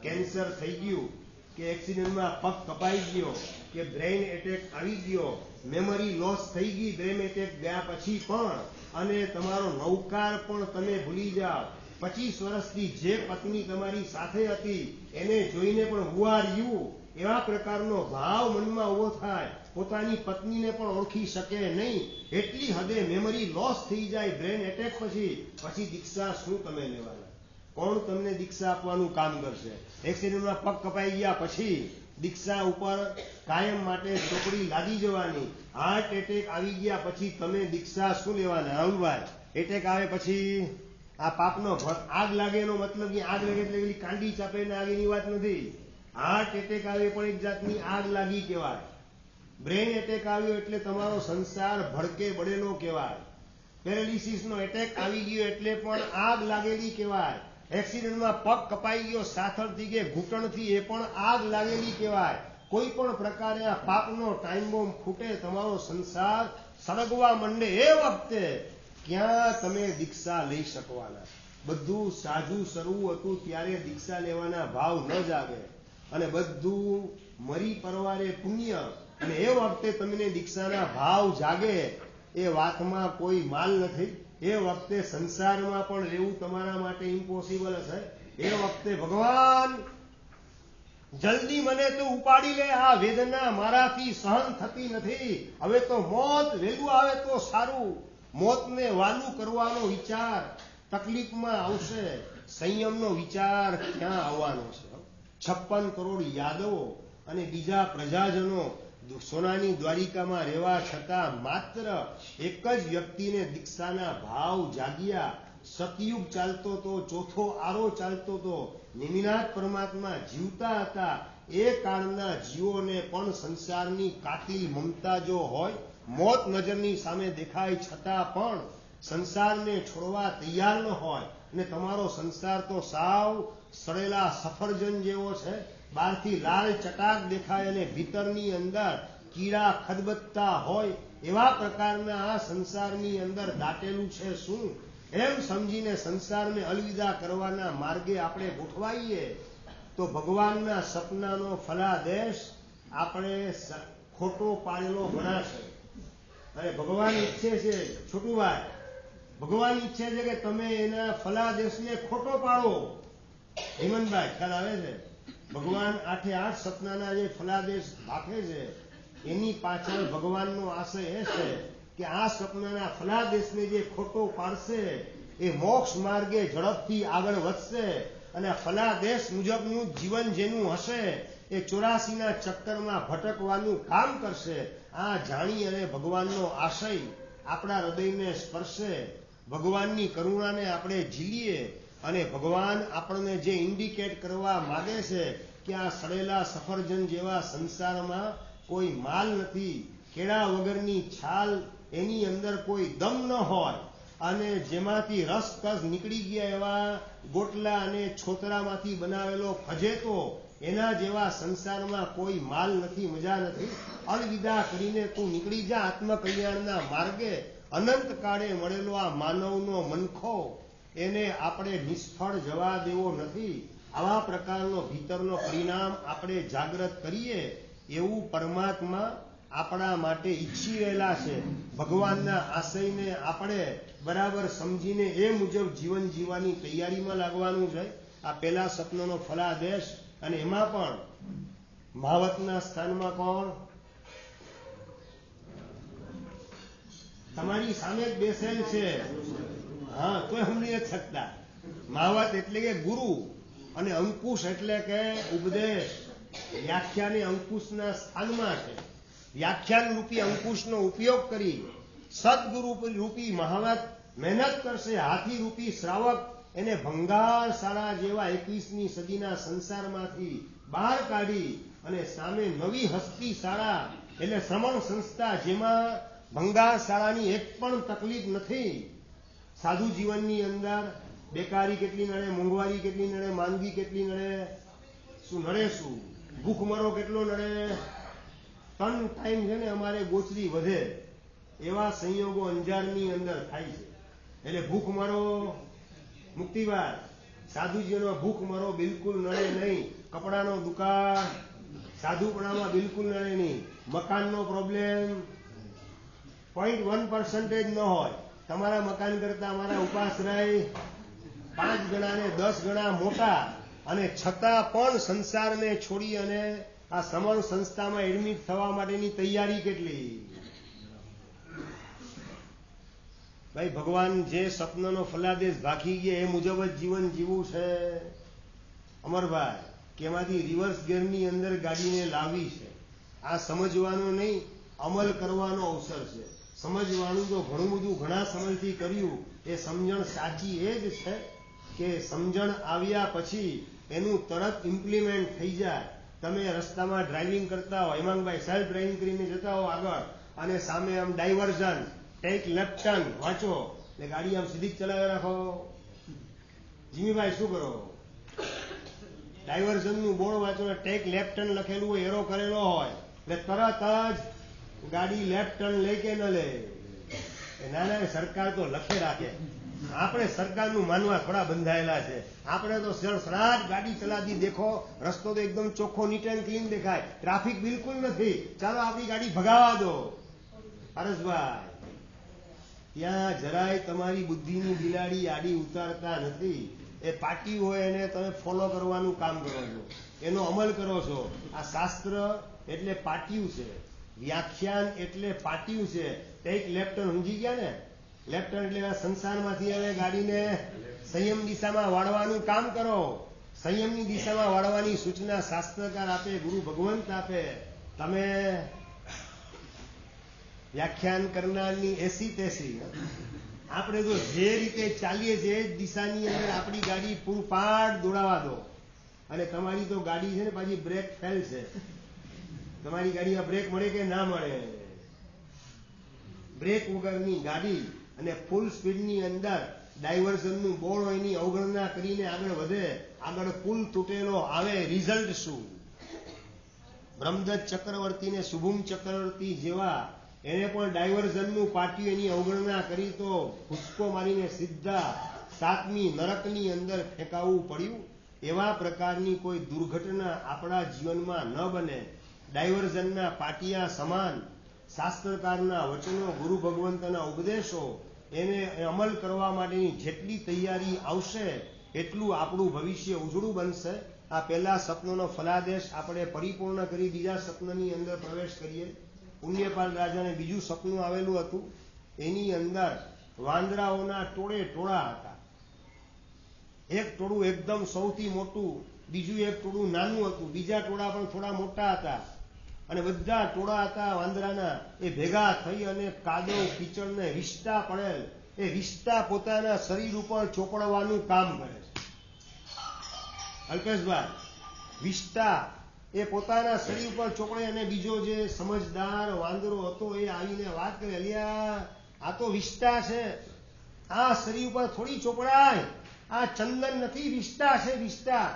કેન્સર થઈ ગયું, કે એક્સિડન્ટમાં પગ કપાઈ ગયો, કે બ્રેઇન એટેક આવી ગયો, મેમરી લોસ થઈ ગઈ બ્રેઇન એટેક ગયા પછી પણ, અને તમારો નૌકાર પણ તમે ભૂલી જાઓ. 25 વર્ષથી જે પત્ની તમારી સાથે હતી એને જોઈને પણ who are you એવા પ્રકારનો ભાવ મનમાં ઉભો થાય. પોતાની પત્નીને પણ ઓળખી શકે નહીં, એટલી હદે મેમરી લોસ થઈ જાય બ્રેઇન એટેક પછી દીક્ષા શું તમે લેવાના? કોણ તમને દીક્ષા આપવાનું કામ કરશે? એક્સિડન્ટમાં પગ કપાઈ ગયા પછી દીક્ષા ઉપર કાયમ માટે ચોપડી લાગી જવાની. હાર્ટ એટેક આવી ગયા પછી તમે દીક્ષા શું લેવાના? રાહુલભાઈ, એટેક આવે પછી આ પાપનો આગ લાગે એનો મતલબ કે આગ લાગે એટલે પેલી કાંડી ચાપે ને આગ એની વાત નથી. હાર્ટ એટેક આવે પણ એક જાતની આગ લાગી કહેવાય. બ્રેઇન એટેક આવ્યો એટલે તમારો સંસાર ભડકે બળેલો કહેવાય. પેરાલિસિસનો એટેક આવી ગયો એટલે પણ આગ લાગેલી કહેવાય. એક્સિડન્ટમાં પગ કપાઈ ગયો સાથળથી કે ઘૂંટણથી, એ પણ આગ લાગેલી કહેવાય. કોઈ પણ પ્રકારે આ પાપનો ટાઈમ બોમ્બ ફૂટે, તમારો સંસાર સળગવા માંડે, એ વખતે ક્યાં તમે દીક્ષા લઈ શકવાના? બધું સાજું સરવું હતું ત્યારે દીક્ષા લેવાના ભાવ ન જાગે, અને બધું મરી પરવારે પુણ્ય, અને એ વખતે તમને દીક્ષાના ભાવ જાગે, એ વાતમાં કોઈ માલ નથી. એ વખતે સંસારમાં પણ રહેવું તમારા માટે ઇમ્પોસિબલ હશે. એ વખતે ભગવાન જલ્દી મને તો ઉપાડી લે, આ વેદના મારાથી સહન થતી નથી, હવે તો મોત વહેલું આવે તો સારું. મોતને વાલું કરવાનો વિચાર તકલીફમાં આવશે. સંયમનો વિચાર ક્યાં આવવાનો છે? 56 કરોડ યાદવો અને બીજા પ્રજાજનો સોનાની દ્વારિકામાં રહેવા છતાં માત્ર એક જ વ્યક્તિને દીક્ષાના ભાવ જાગ્યા. સતયુગ ચાલતો તો, ચોથો આરો ચાલતો તો, નેમિનાથ પરમાત્મા જીવતા હતા. એ કાળના જીવોને પણ સંસારની કાતિલ મમતા જો હોય, મોત નજરની સામે દેખાય છતાં પણ સંસારને છોડવા તૈયાર ન હોય, અને તમારો સંસાર તો સાવ સડેલા સફરજન જેવો છે. બહારથી લાલ ચટાક દેખાય અને ભીતરની અંદર કીડા ખદબદતા હોય, એવા પ્રકારના આ સંસારની અંદર દાટેલું છે શું? એમ સમજીને સંસારને અલવિદા કરવાના માર્ગે આપણે ગોઠવાઈએ તો ભગવાનના સપનાનો ફલાદેશ આપણે ખોટો પાડેલો ગણાશે. અને ભગવાન ઈચ્છે છે, છોટુભાઈ, ભગવાન ઈચ્છે છે કે તમે એના ફલાદેશને ખોટો પાડો. હેમંતભાઈ ખ્યાલ આવે છે? ભગવાન 8 સપનાના જે ફલાદેશ રાખે છે એની પાછળ ભગવાનનો આશય એ છે કે આ સપનાના ફલાદેશને જે ખોટો પાડશે એ મોક્ષ માર્ગે ઝડપથી આગળ વધશે, અને ફલાદેશ મુજબનું જીવન જેનું હશે એ 84ના ચક્કરમાં ભટકવાનું કામ કરશે. આ જાણી અને ભગવાનનો આશય આપણા હૃદયને સ્પર્શે, ભગવાનની કરુણાને આપણે ઝીલીએ, અને ભગવાન આપણને જે ઇન્ડિકેટ કરવા માગે છે કે આ સડેલા સફરજન જેવા સંસારમાં કોઈ માલ નથી, કેળા વગરની છાલ, એની અંદર કોઈ દમ ન હોય, અને જેમાંથી રસકસ નીકળી ગયા એવા ગોટલા અને છોતરામાંથી બનાવેલો ફજેતો, એના જેવા સંસારમાં કોઈ માલ નથી, મજા નથી. અલવિદા કરીને તું નીકળી જા આત્મકલ્યાણના માર્ગે. અનંત કાળે મળેલો આ માનવનો મનખો, એને આપણે નિષ્ફળ જવા દેવો નથી. આવા પ્રકારનો ભીતરનો પરિણામ આપણે જાગૃત કરીએ એવું પરમાત્મા આપણા માટે ઈચ્છી રહેલા છે. ભગવાનના આશયને આપણે બરાબર સમજીને એ મુજબ જીવન જીવવાની તૈયારીમાં લાગવાનું છે. આ પહેલા સપનાનો ફલાદેશ, અને એમાં પણ મહાવતના સ્થાનમાં કોણ? તમારી સામે જ બેસેલ છે. હા, તોય સમજી નથી શકતા. મહાવત એટલે કે ગુરુ, અને અંકુશ એટલે કે ઉપદેશ. વ્યાખ્યાને અંકુશના સ્થાનમાં છે. વ્યાખ્યાન રૂપી અંકુશનો ઉપયોગ કરી સદગુરુ રૂપી મહાવત મહેનત કરશે. હાથી રૂપી શ્રાવક એને ભંગાર શાળા જેવા 21મી સદીના સંસારમાંથી બહાર કાઢી અને સામે નવી હસ્તી શાળા એટલે શ્રમણ સંસ્થા, જેમાં ભંગાર શાળાની એક પણ તકલીફ નથી. સાધુ જીવનની અંદર બેકારી કેટલી નડે, મોંઘવારી કેટલી નડે, માંદગી કેટલી નડે, શું નડે, શું ભૂખમરો કેટલો નડે. 3 ટાઈમ છે ને અમારે ગોચરી વધે એવા સંયોગો અંજારની અંદર થાય છે. એટલે ભૂખમરો મુક્તિવાર સાધુજીનો ભૂખમરો બિલકુલ નડે નહીં. કપડાનો દુકાળ સાધુપણામાં બિલકુલ નડે નહીં. મકાનનો પ્રોબ્લેમ 0.1% ન હોય. તમારા મકાન કરતા અમારા ઉપાશ્રય 5 ગણા ને 10 ગણા મોટા, અને છતાં પણ સંસારને છોડી અને આ સમણ સંસ્થામાં એડમિટ થવા માટેની તૈયારી કેટલી. ભાઈ, ભગવાન જે સપનાનો ફલાદેશ ભાખી ગયા એ મુજબ જ જીવન જીવવું છે અમરભાઈ, કે એમાંથી રિવર્સ ગિયરની અંદર ગાડીને લાવવી છે. આ સમજવાનું નહીં, અમલ કરવાનો અવસર છે. સમજવાનું તો ઘણું બધું ઘણા સમયથી કર્યું. એ સમજણ સાચી એ જ છે કે સમજણ આવ્યા પછી એનું તરત ઇમ્પ્લિમેન્ટ થઈ જાય. તમે રસ્તામાં ડ્રાઇવિંગ કરતા હો, હેમાંગભાઈ સેલ્ફ ડ્રાઇવિંગ કરીને જતા હો આગળ, અને સામે આમ ડાયવર્ઝન, ટેક લેફ્ટ ટર્ન વાંચો, એટલે ગાડી આમ સીધી જ ચલાવી રાખો. જીમીભાઈ શું કરો? ડાયવર્ઝનનું બોર્ડ વાંચો, ટેક લેફ્ટ ટર્ન લખેલું હોય, એરો કરેલો હોય, એટલે તરત જ ગાડી લેફ્ટ ટર્ન લે કે ન લે? ના ના, સરકાર તો લખે રાખે. આપણે સરકારનું માનવા થોડા બંધાયેલા છે. આપણે તો સડસડાટ ગાડી ચલાવી, દેખો રસ્તો તો એકદમ ચોખ્ખો, નીટ એન્ડ ક્લીન દેખાય, ટ્રાફિક બિલકુલ નથી, ચાલો આપણી ગાડી ભગાવા દો. હરેશભાઈ, ત્યાં જરાય તમારી બુદ્ધિની બિલાડી આડી ઉતારતા નથી. એ પાટી હોય એને તમે ફોલો કરવાનું કામ કરો છો, એનો અમલ કરો છો. આ શાસ્ત્ર એટલે પાટિયું છે, વ્યાખ્યાન એટલે પાટિયું છે. ટેક લેફ્ટ ટર્ન સમજી ગયા ને? લેફ્ટ ટર્ન એટલે સંસારમાંથી હવે ગાડીને સંયમ દિશામાં વાળવાનું કામ કરો. સંયમની દિશામાં વાળવાની સૂચના શાસ્ત્રકાર આપે, ગુરુ ભગવંત આપે. તમે વ્યાખ્યાન કરનારની એસી તેસી. આપણે તો જે રીતે ચાલીએ છીએ એ જ દિશાની અંદર આપણી ગાડી પૂરપાટ દોડાવા દો. અને તમારી તો ગાડી છે ને પાછી બ્રેક ફેલ છે. તમારી ગાડીમાં બ્રેક મળે કે ના મળે? બ્રેક વગરની ગાડી અને ફૂલ સ્પીડની અંદર ડાયવર્ઝનનું બોર્ડ એની અવગણના કરીને આગળ વધે, આગળ પુલ તૂટેલો આવે, રિઝલ્ટ શું? બ્રહ્મદત્ત ચક્રવર્તી ને શુભમ ચક્રવર્તી જેવા એને પણ ડાયવર્ઝનનું પાટિયું એની અવગણના કરી તો ભૂસકો મારીને સીધા 7મી નરકની અંદર ફેંકાવવું પડ્યું. એવા પ્રકારની કોઈ દુર્ઘટના આપણા જીવનમાં ન બને. ડાયવર્ઝનના પાટિયા સમાન શાસ્ત્રકારના વચનો, ગુરુ ભગવંતના ઉપદેશો, એને અમલ કરવા માટેની જેટલી તૈયારી આવશે એટલું આપણું ભવિષ્ય ઉજળું બનશે. આ પહેલા સપનાનો ફલાદેશ આપણે પરિપૂર્ણ કરી બીજા સપનાની અંદર પ્રવેશ કરીએ. પુણ્યપાલ રાજાને બીજું સપનું આવેલું હતું. એની અંદર વાંદરાઓના ટોળે ટોળા હતા. એક ટોળું એકદમ સૌથી મોટું, બીજું એક ટોળું નાનું હતું, બીજા ટોળા પણ થોડા મોટા હતા, અને બધા ટોળા હતા વાંદરાના એ ભેગા થઈ અને કાદવ કીચડને વિષ્ટા પડેલ એ વિષ્ટા પોતાના શરીર ઉપર ચોપડવાનું કામ કરે છે. અલ્પેશભાઈ, વિષ્ટા એ પોતાના શરીર ઉપર ચોપડે, અને બીજો જે સમજદાર વાંદરો હતો એ આવીને વાત કરે, અલિયા આ તો વિષ્ટા છે, આ શરીર ઉપર થોડી ચોપડાય, આ ચંદન નથી, વિષ્ટા છે, વિષ્ટા.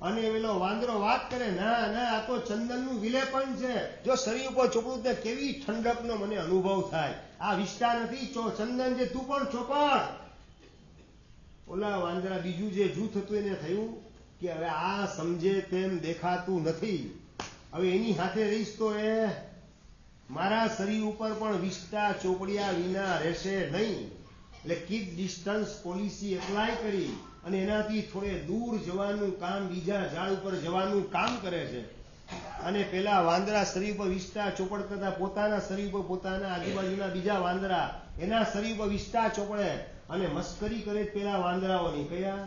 અને પેલો વાંદરો વાત કરે, ના ના આ તો ચંદનનું વિલેપન છે, જો શરીર ઉપર ચોપડું તો કેવી ઠંડકનો મને અનુભવ થાય, આ વિષ્ટા નથી, ચંદન છે, તું પણ ચોપડ. ઓલા વાંદરા બીજું જે જૂથ હતું એને થયું કે હવે આ સમજે તેમ દેખાતું નથી, હવે એની સાથે રહીશ તો એ મારા શરીર ઉપર પણ વિષ્ટા ચોપડિયા વિના રહેશે નહીં. એટલે કીપ ડિસ્ટન્સ પોલિસી એપ્લાય કરી અને એનાથી થોડે દૂર જવાનું કામ, બીજા ઝાડ ઉપર જવાનું કામ કરે છે. અને પેલા વાંદરા શરીર પર વિષ્ટા ચોપડતા હતા, પોતાના શરીર પર પોતાના આજુબાજુના બીજા વાંદરા એના શરીર પર વિષ્ટા ચોપડે અને મસ્કરી કરે પેલા વાંદરાઓની. કયા?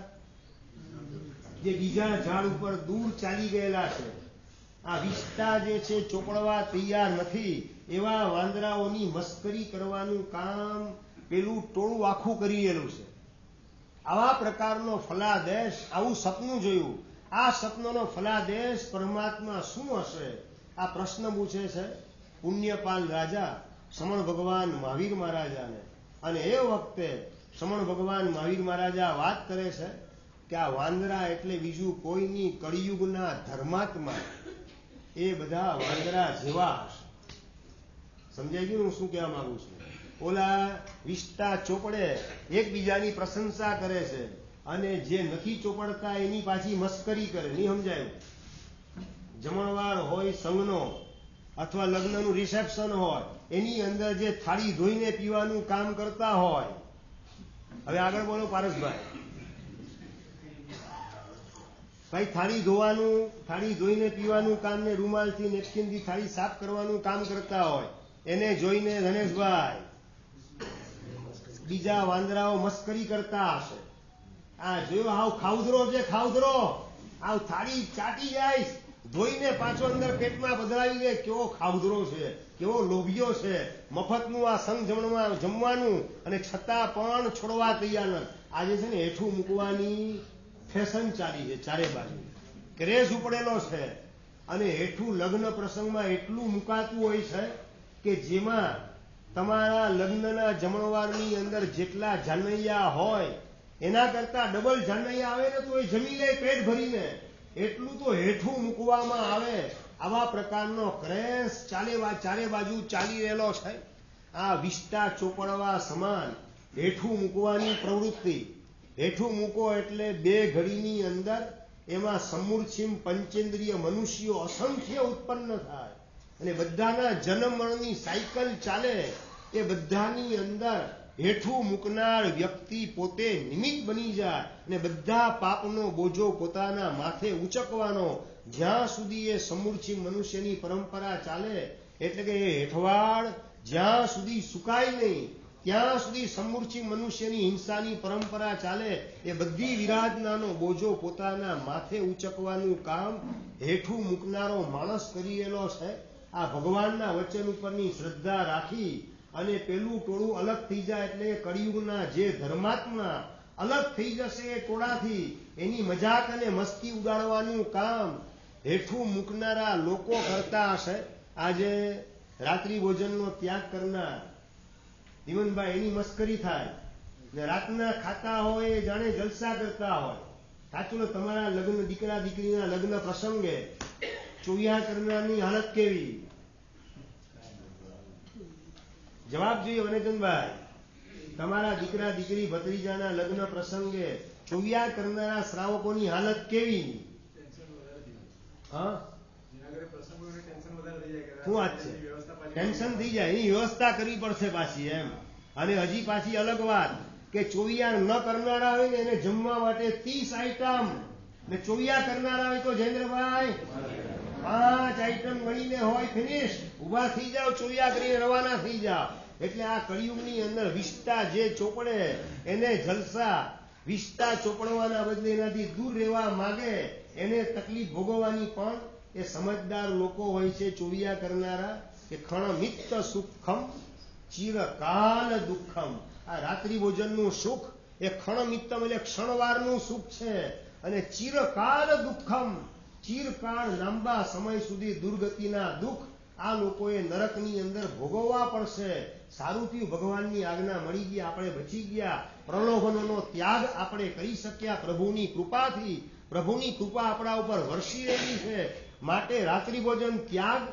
જે બીજા ઝાડ ઉપર દૂર ચાલી ગયેલા છે, આ વિષ્ટા જે છે ચોપડવા તૈયાર નથી એવા વાંદરાઓની મસ્કરી કરવાનું કામ પેલું ટોળું આખું કરી રહેલું છે. આવા પ્રકારનો ફલાદેશ, આવું સપનું જોયું. આ સપનોનો ફલાદેશ પરમાત્મા શું હશે? આ પ્રશ્ન પૂછે છે પુણ્યપાલ રાજા સમણ ભગવાન મહાવીર મહારાજાને. અને એ વખતે સમણ ભગવાન મહાવીર મહારાજા વાત કરે છે કે આ વાંદરા એટલે બીજું કોઈ નહીં, કળિયુગના ધર્માત્મા એ બધા વાંદરા જેવા હશે. સમજાય ગયું હું શું કહેવા માંગુ છું? ઓલા વિષ્ટા ચોપડે એકબીજાની પ્રશંસા કરે છે અને જે નથી ચોપડતા એની પાછી મસ્કરી કરે. નહીં સમજાયું? જમણવાર હોય સંઘનો અથવા લગ્નનું રિસેપ્શન હોય, એની અંદર જે થાળી ધોઈને પીવાનું કામ કરતા હોય. હવે આગળ બોલો પારસભાઈ. ભાઈ થાળી ધોવાનું, થાળી ધોઈને પીવાનું કામ ને રૂમાલથી નેપકિનથી થાળી સાફ કરવાનું કામ કરતા હોય, એને જોઈને ધનેશભાઈ બીજા વાંદરાઓ મસ્કરી કરતા હશે. આ જોયો હાવ ખાઉધરો છે, ખાઉધરો આવ થાળી ચાટી જાય ધોઈને પાછો અંદર પેટમાં પધરાવી દે. કેવો ખાઉધરો છે, કેવો લોભિયો છે, મફતનું આ સંઘ જમવાનું અને છતાં પણ છોડવા તૈયાર નથી. આજે છે ને હેઠું મૂકવાની ફેશન ચાલી છે, ચારે બાજુ ક્રેઝ ઉપડેલો છે. અને હેઠું લગ્ન પ્રસંગમાં એટલું મુકાતું હોય છે કે જેમાં તમારા લગ્નના જમણવારની અંદર જેટલા જાનૈયા હોય એના કરતા ડબલ જાનૈયા આવે ને તો એ જમી લે પેટ ભરીને, એટલું તો હેઠું મૂકવામાં આવે. આવા પ્રકારનો ક્રેઝ ચારે બાજુ ચાલી રહેલો છે. આ વિષ્ટા ચોપડવા સમાન હેઠું મૂકવાની પ્રવૃત્તિ. હેઠું મૂકો એટલે બે ઘડીની અંદર એમાં સમૂર્છિમ પંચેન્દ્રિય મનુષ્યો અસંખ્ય ઉત્પન્ન થાય અને બધાના જન્મ મરણની સાયકલ ચાલે. એ બધાની અંદર હેઠું મૂકનાર વ્યક્તિ પોતે નિમિત્ત બની જાય અને બધા પાપનો બોજો પોતાના માથે ઉચકવાનો. જ્યાં સુધી એ સમૂર્છિમ મનુષ્યની પરંપરા ચાલે, એટલે કે એ હેઠવાડ જ્યાં સુધી સુકાય નહીં ત્યાં સુધી સમૂર્છિમ મનુષ્યની હિંસાની પરંપરા ચાલે. એ બધી વિરાધનાનો બોજો પોતાના માથે ઉચકવાનું કામ હેઠું મૂકનારો માણસ કરી રહેલો છે. આ ભગવાનના વચન ઉપરની શ્રદ્ધા રાખી અને પેલું ટોળું અલગ થઈ જાય એટલે કળિયુગના જે ધર્માત્મા અલગ થઈ જશે એ ટોળાથી, એની મજાક અને મસ્તી ઉડાડવાનું કામ હેઠું મૂકનારા લોકો કરતા હશે. આજે રાત્રિ ભોજનનો ત્યાગ કરનાર દીવનભાઈ એની મસ્કરી થાય ને રાતના ખાતા હોય જાણે જલસા કરતા હોય. સાચું ને? તમારા લગ્ન, દીકરા દીકરીના લગ્ન પ્રસંગે ચોવિયા કરનારની હાલત કેવી? જવાબ જોઈએ વનેચંદભાઈ. તમારા દીકરા દીકરી ભત્રીજાના લગ્ન પ્રસંગે ચોવિયા કરનારા શ્રાવકોની હાલત કેવી? હા, શું વાત છે? ટેન્શન થઈ જાય, એની વ્યવસ્થા કરવી પડશે પાછી એમ. અને હજી પાછી અલગ વાત કે ચોવિયા ન કરનારા હોય ને એને જમવા માટે 30 આઈટમ ને ચોવિયા કરનારા હોય તો જયેન્દ્રભાઈ 5 આઈટમ ગણીને હોય ફિનિશ. ઉભા થઈ જાઓ, ચોવિયા કરીને રવાના થઈ જાઓ. એટલે આ કળિયુગની અંદર વિષ્ટા જે ચોપડે એને જલસા, વિષ્ટા ચોપડવાના બદલે એનાથી દૂર રહેવા માગે એને તકલીફ ભોગવવાની પણ એ સમજદાર લોકો હોય છે ચોવિયા કરનારા. કે ખણમિત્ત સુખમ ચિરકાલ દુઃખમ. આ રાત્રિ ભોજનનું સુખ એ ખણમિત્તમ એટલે ક્ષણવારનું સુખ છે અને ચિરકાલ દુઃખમ, ચિરકાળ લાંબા સમય સુધી દુર્ગતિના દુઃખ આ લોકોએ નરકની અંદર ભોગવવા પડશે. સારું થયું ભગવાનની આજ્ઞા મળી ગઈ, આપણે બચી ગયા. પ્રલોભનોનો ત્યાગ આપણે કરી શક્યા પ્રભુની કૃપાથી. પ્રભુની કૃપા આપણા ઉપર વરસી રહેલી છે. માટે રાત્રિ ભોજન ત્યાગ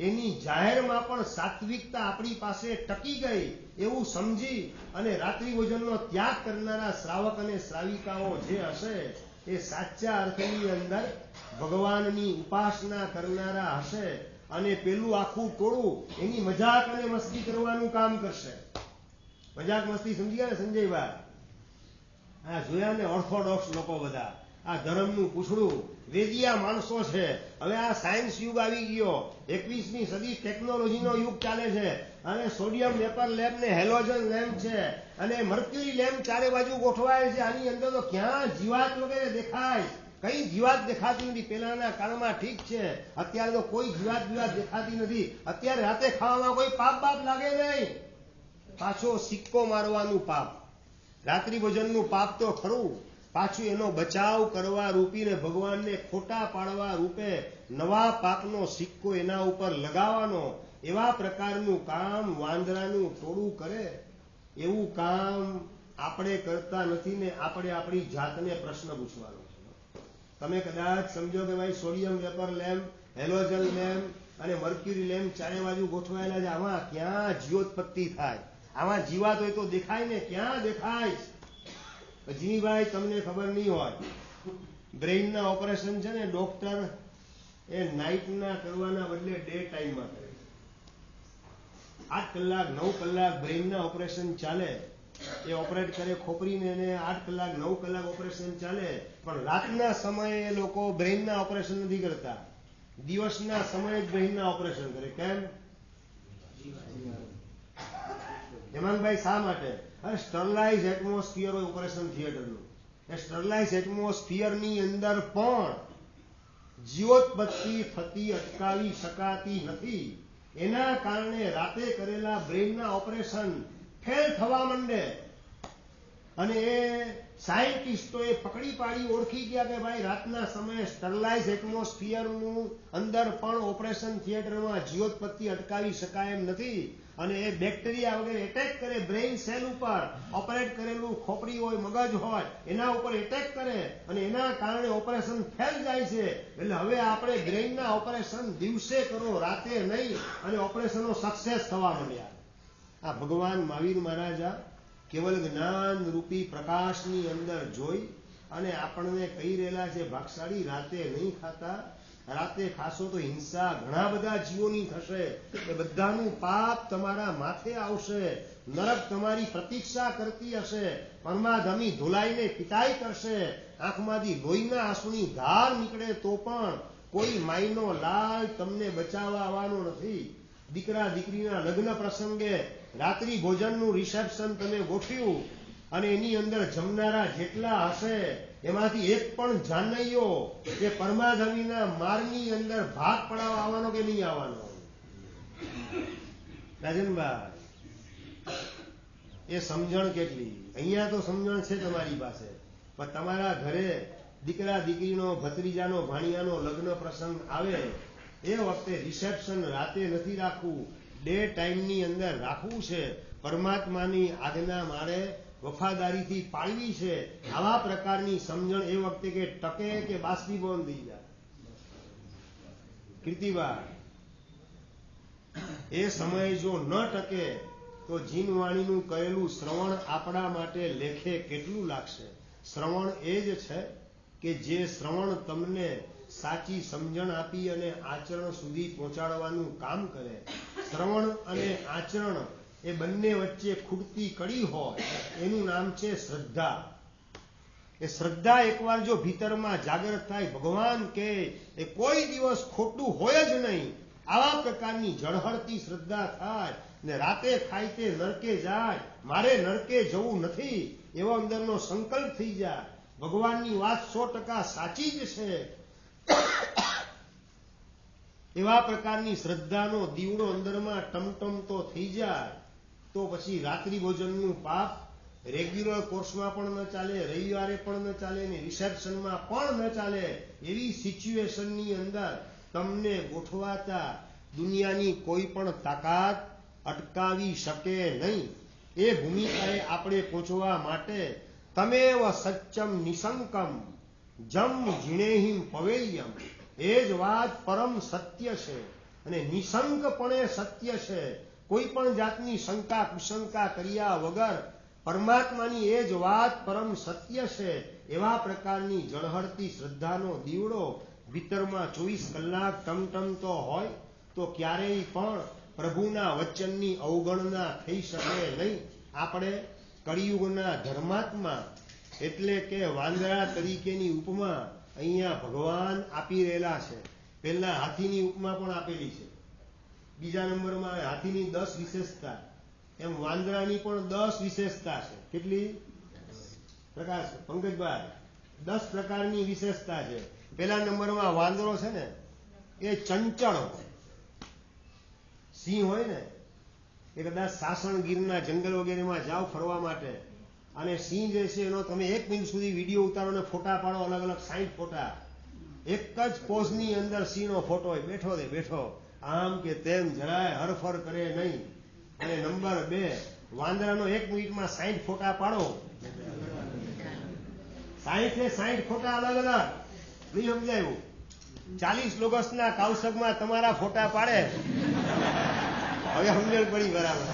એની જાહેરમાં પણ સાત્વિકતા આપણી પાસે ટકી ગઈ એવું સમજી અને રાત્રિ ભોજનનો ત્યાગ કરનારા શ્રાવક અને શ્રાવિકાઓ જે હશે એ સાચા અર્થની અંદર ભગવાનની ઉપાસના કરનારા હશે અને પેલું આખું ટોળું એની મજાક અને મસ્તી કરવાનું કામ કરશે. મજાક મસ્તી સમજી ગયા ને સંજયભાઈ? આ જોયા ને ઓર્થોડોક્સ લોકો બધા, આ ધર્મનું પૂછડું વેદિયા માણસો છે. હવે આ સાયન્સ યુગ આવી ગયો, 21મી સદી ટેકનોલોજીનો યુગ ચાલે છે અને સોડિયમ વેપર લેમ્પ ને હેલોજન લેમ્પ છે અને મર્ક્યુરી લેમ્પ ચારે બાજુ ગોઠવાય છે. આની અંદર તો ક્યાં જીવાત વગેરે દેખાય? કઈ જીવાત દેખાતી નથી. પેલાના કાળમાં ઠીક છે, અત્યારે તો કોઈ જીવાત દેખાતી નથી. અત્યારે રાતે ખાવામાં કોઈ પાપ લાગે નહીં. પાછો સિક્કો મારવાનું પાપ, રાત્રિ ભોજનનું પાપ તો ખરું, પાછું એનો બચાવ કરવા રૂપીને ભગવાનને ખોટા પાડવા રૂપે નવા પાપનો સિક્કો એના ઉપર લગાવવાનો. એવા પ્રકારનું કામ વાંદરાનું ટોળું કરે. એવું કામ આપણે કરતા નથી ને આપણે આપણી જાતને પ્રશ્ન પૂછવાનો છે. તમે કદાચ સમજો કે ભાઈ sodium vapour lamp, halogen lamp અને મર્ક્યુરી લેમ્પ ચારે બાજુ ગોઠવાયેલા છે, આમાં ક્યાં જીવોત્પત્તિ થાય? આમાં જીવાત હોય તો દેખાય ને? ક્યાં દેખાય? જીવીભાઈ તમને ખબર નહીં હોય, બ્રેઇનના ઓપરેશન છે ને ડોક્ટર એ નાઇટના કરવાના બદલે ડે ટાઈમમાં કરે. 8 કલાક 9 કલાક બ્રેઇનના ઓપરેશન ચાલે, એ ઓપરેટ કરે ખોપરીને, એને 8 કલાક 9 કલાક ઓપરેશન ચાલે. પણ રાતના સમયે એ લોકો બ્રેઇનના ઓપરેશન નથી કરતા, દિવસના સમયે જ બ્રેઇનના ઓપરેશન કરે. કેમ? હેમાંગભાઈ શા માટે? અરે સ્ટરલાઇઝ એટમોસ્ફિયર હોય ઓપરેશન થિયેટરનું. એ સ્ટરલાઇઝ એટમોસ્ફિયરની અંદર પણ જીવોત્પત્તિ થતી અટકાવી શકાતી નથી. એના કારણે રાતે કરેલા બ્રેઇનના ઓપરેશન ફેલ થવા માંડે અને એ સાયન્ટિસ્ટોએ પકડી પાડી ઓળખી ગયા કે ભાઈ રાતના સમયે સ્ટરલાઇઝ એટમોસ્ફિયરનું અંદર પણ ઓપરેશન થિયેટરમાં જીવોત્પત્તિ અટકાવી શકાય એમ નથી અને એ બેક્ટેરિયા વગેરે એટેક કરે બ્રેઇન સેલ ઉપર. ઓપરેટ કરેલું ખોપરી હોય, મગજ હોય, એના ઉપર એટેક કરે અને એના કારણે ઓપરેશન ફેલ જાય છે. એટલે હવે આપણે બ્રેઇનના ઓપરેશન દિવસે કરો, રાતે નહીં, અને ઓપરેશનો સક્સેસ થવા માંડ્યા. આ ભગવાન મહાવીર મહારાજા કેવલ જ્ઞાન રૂપી પ્રકાશની અંદર જોઈ અને આપણને કહી રહેલા છે ભાગશાળી રાતે નહીં ખાતા, રાતે ખાશો તો હિંસા ઘણા બધા જીવોની થશે, એ બધાનું પાપ તમારા માથે આવશે, નરક તમારી પ્રતીક્ષા કરતી હશે, પરમાધમી ધોલાઈને પિટાઈ કરશે, આંખમાંથી લોહીના આંસુની ધાર નીકળે તો પણ કોઈ માયનો લાલ તમને બચાવવા આવવાનો નથી. દીકરા દીકરીના લગ્ન પ્રસંગે રાત્રિ ભોજનનું રિસેપ્શન તમે ગોઠવ્યું અને એની અંદર જમનારા જેટલા હશે એમાંથી એક પણ જાનૈયો કે પરમાધમીના મારની અંદર ભાગ પડાવવા આવવાનો કે નહીં આવવાનો? રાજનભાઈ, એ સમજણ કેટલી? અહીંયા તો સમજણ છે તમારી પાસે, પણ તમારા ઘરે દીકરા દીકરીનો, ભત્રીજાનો, ભાણિયાનો લગ્ન પ્રસંગ આવે એ વખતે રિસેપ્શન રાતે નથી રાખવું, ડે ટાઈમની અંદર રાખવું છે. પરમાત્માની આજ્ઞા મારે વફાદારીથી પાળવી છે. આવા પ્રકારની સમજણ એ વખતે કે ટકે કે બાષ્પીભવન થઈ જાય. કીર્તિભાઈ, એ સમય જો ન ટકે તો જીનવાણીનું કહેલું શ્રવણ આપણા માટે લેખે કેટલું લાગશે? શ્રવણ એ જ છે કે જે શ્રવણ તમને સાચી સમજણ આપી અને આચરણ સુધી પહોંચાડવાનું કામ કરે. શ્રવણ અને આચરણ એ બંને વચ્ચે ખૂટતી કડી હોય એનું નામ છે શ્રદ્ધા. એ શ્રદ્ધા એકવાર જો ભીતરમાં જાગૃત થાય, ભગવાન કે એ કોઈ દિવસ ખોટું હોય જ નહીં, આવા પ્રકારની ઝળહળતી શ્રદ્ધા થાય ને રાતે ખાય તે નરકે જાય, મારે નરકે જવું નથી એવો અંદરનો સંકલ્પ થઈ જાય. ભગવાનની વાત 100% સાચી જ છે એવા પ્રકારની શ્રદ્ધાનો દીવડો અંદરમાં ટમટમતો થઈ જાય તો પછી રાત્રિ ભોજનનું પાપ રેગ્યુલર કોર્સમાં પણ ન ચાલે, રવિવારે પણ ન ચાલે ને રિસેપ્શનમાં પણ ન ચાલે. એવી સિચ્યુએશનની અંદર તમને ગોઠવાતા દુનિયાની કોઈ પણ તાકાત અટકાવી શકે નહીં. એ ભૂમિકાએ આપણે પહોંચવા માટે તમેવ સચ્ચમ નિશંકમ જમ જીણેહિમ પવેયમ, એ જ વાત પરમ સત્ય છે અને નિશંકપણે સત્ય છે. કોઈ પણ જાતની શંકા કુશંકા કર્યા વગર પરમાત્માની એ જ વાત પરમ સત્ય છે એવા પ્રકારની ઝળહળતી શ્રદ્ધાનો દીવડો ભીતરમાં 24 કલાક ટમટમતો હોય તો ક્યારેય પણ પ્રભુના વચનની અવગણના થઈ શકે નહીં. આપણે કળિયુગના ધર્માત્મા એટલે કે વાંદરા તરીકેની ઉપમા અહીંયા ભગવાન આપી રહેલા છે. પહેલા હાથીની ઉપમા પણ આપેલી છે. બીજા નંબરમાં હાથીની 10 વિશેષતા, એમ વાંદરાની પણ 10 વિશેષતા છે. કેટલી પ્રકાર છે પંકજભાઈ? 10 પ્રકારની વિશેષતા છે. પહેલા નંબરમાં વાંદરો છે ને એ ચંચળ હોય. સિંહ હોય ને એ કદાચ સાસણ ગીરના જંગલ વગેરેમાં જાઓ ફરવા માટે, અને સિંહ જે છે એનો તમે 1 મિનિટ સુધી વિડીયો ઉતારો ને ફોટા પાડો, અલગ અલગ 60 ફોટા, એક જ પોઝની અંદર સિંહનો ફોટો હોય, બેઠો દે બેઠો, આમ કે તેમ, જરાય હરફર કરે નહીં. અને નંબર 2, વાંદરાનો 1 મિનિટમાં 60 ફોટા પાડો, 60 ફોટા અલગ અલગ, નહીં સમજાયું? 40 લોગસના કાવસગમાં તમારા ફોટા પાડે. હવે સમજણ પડી બરાબર.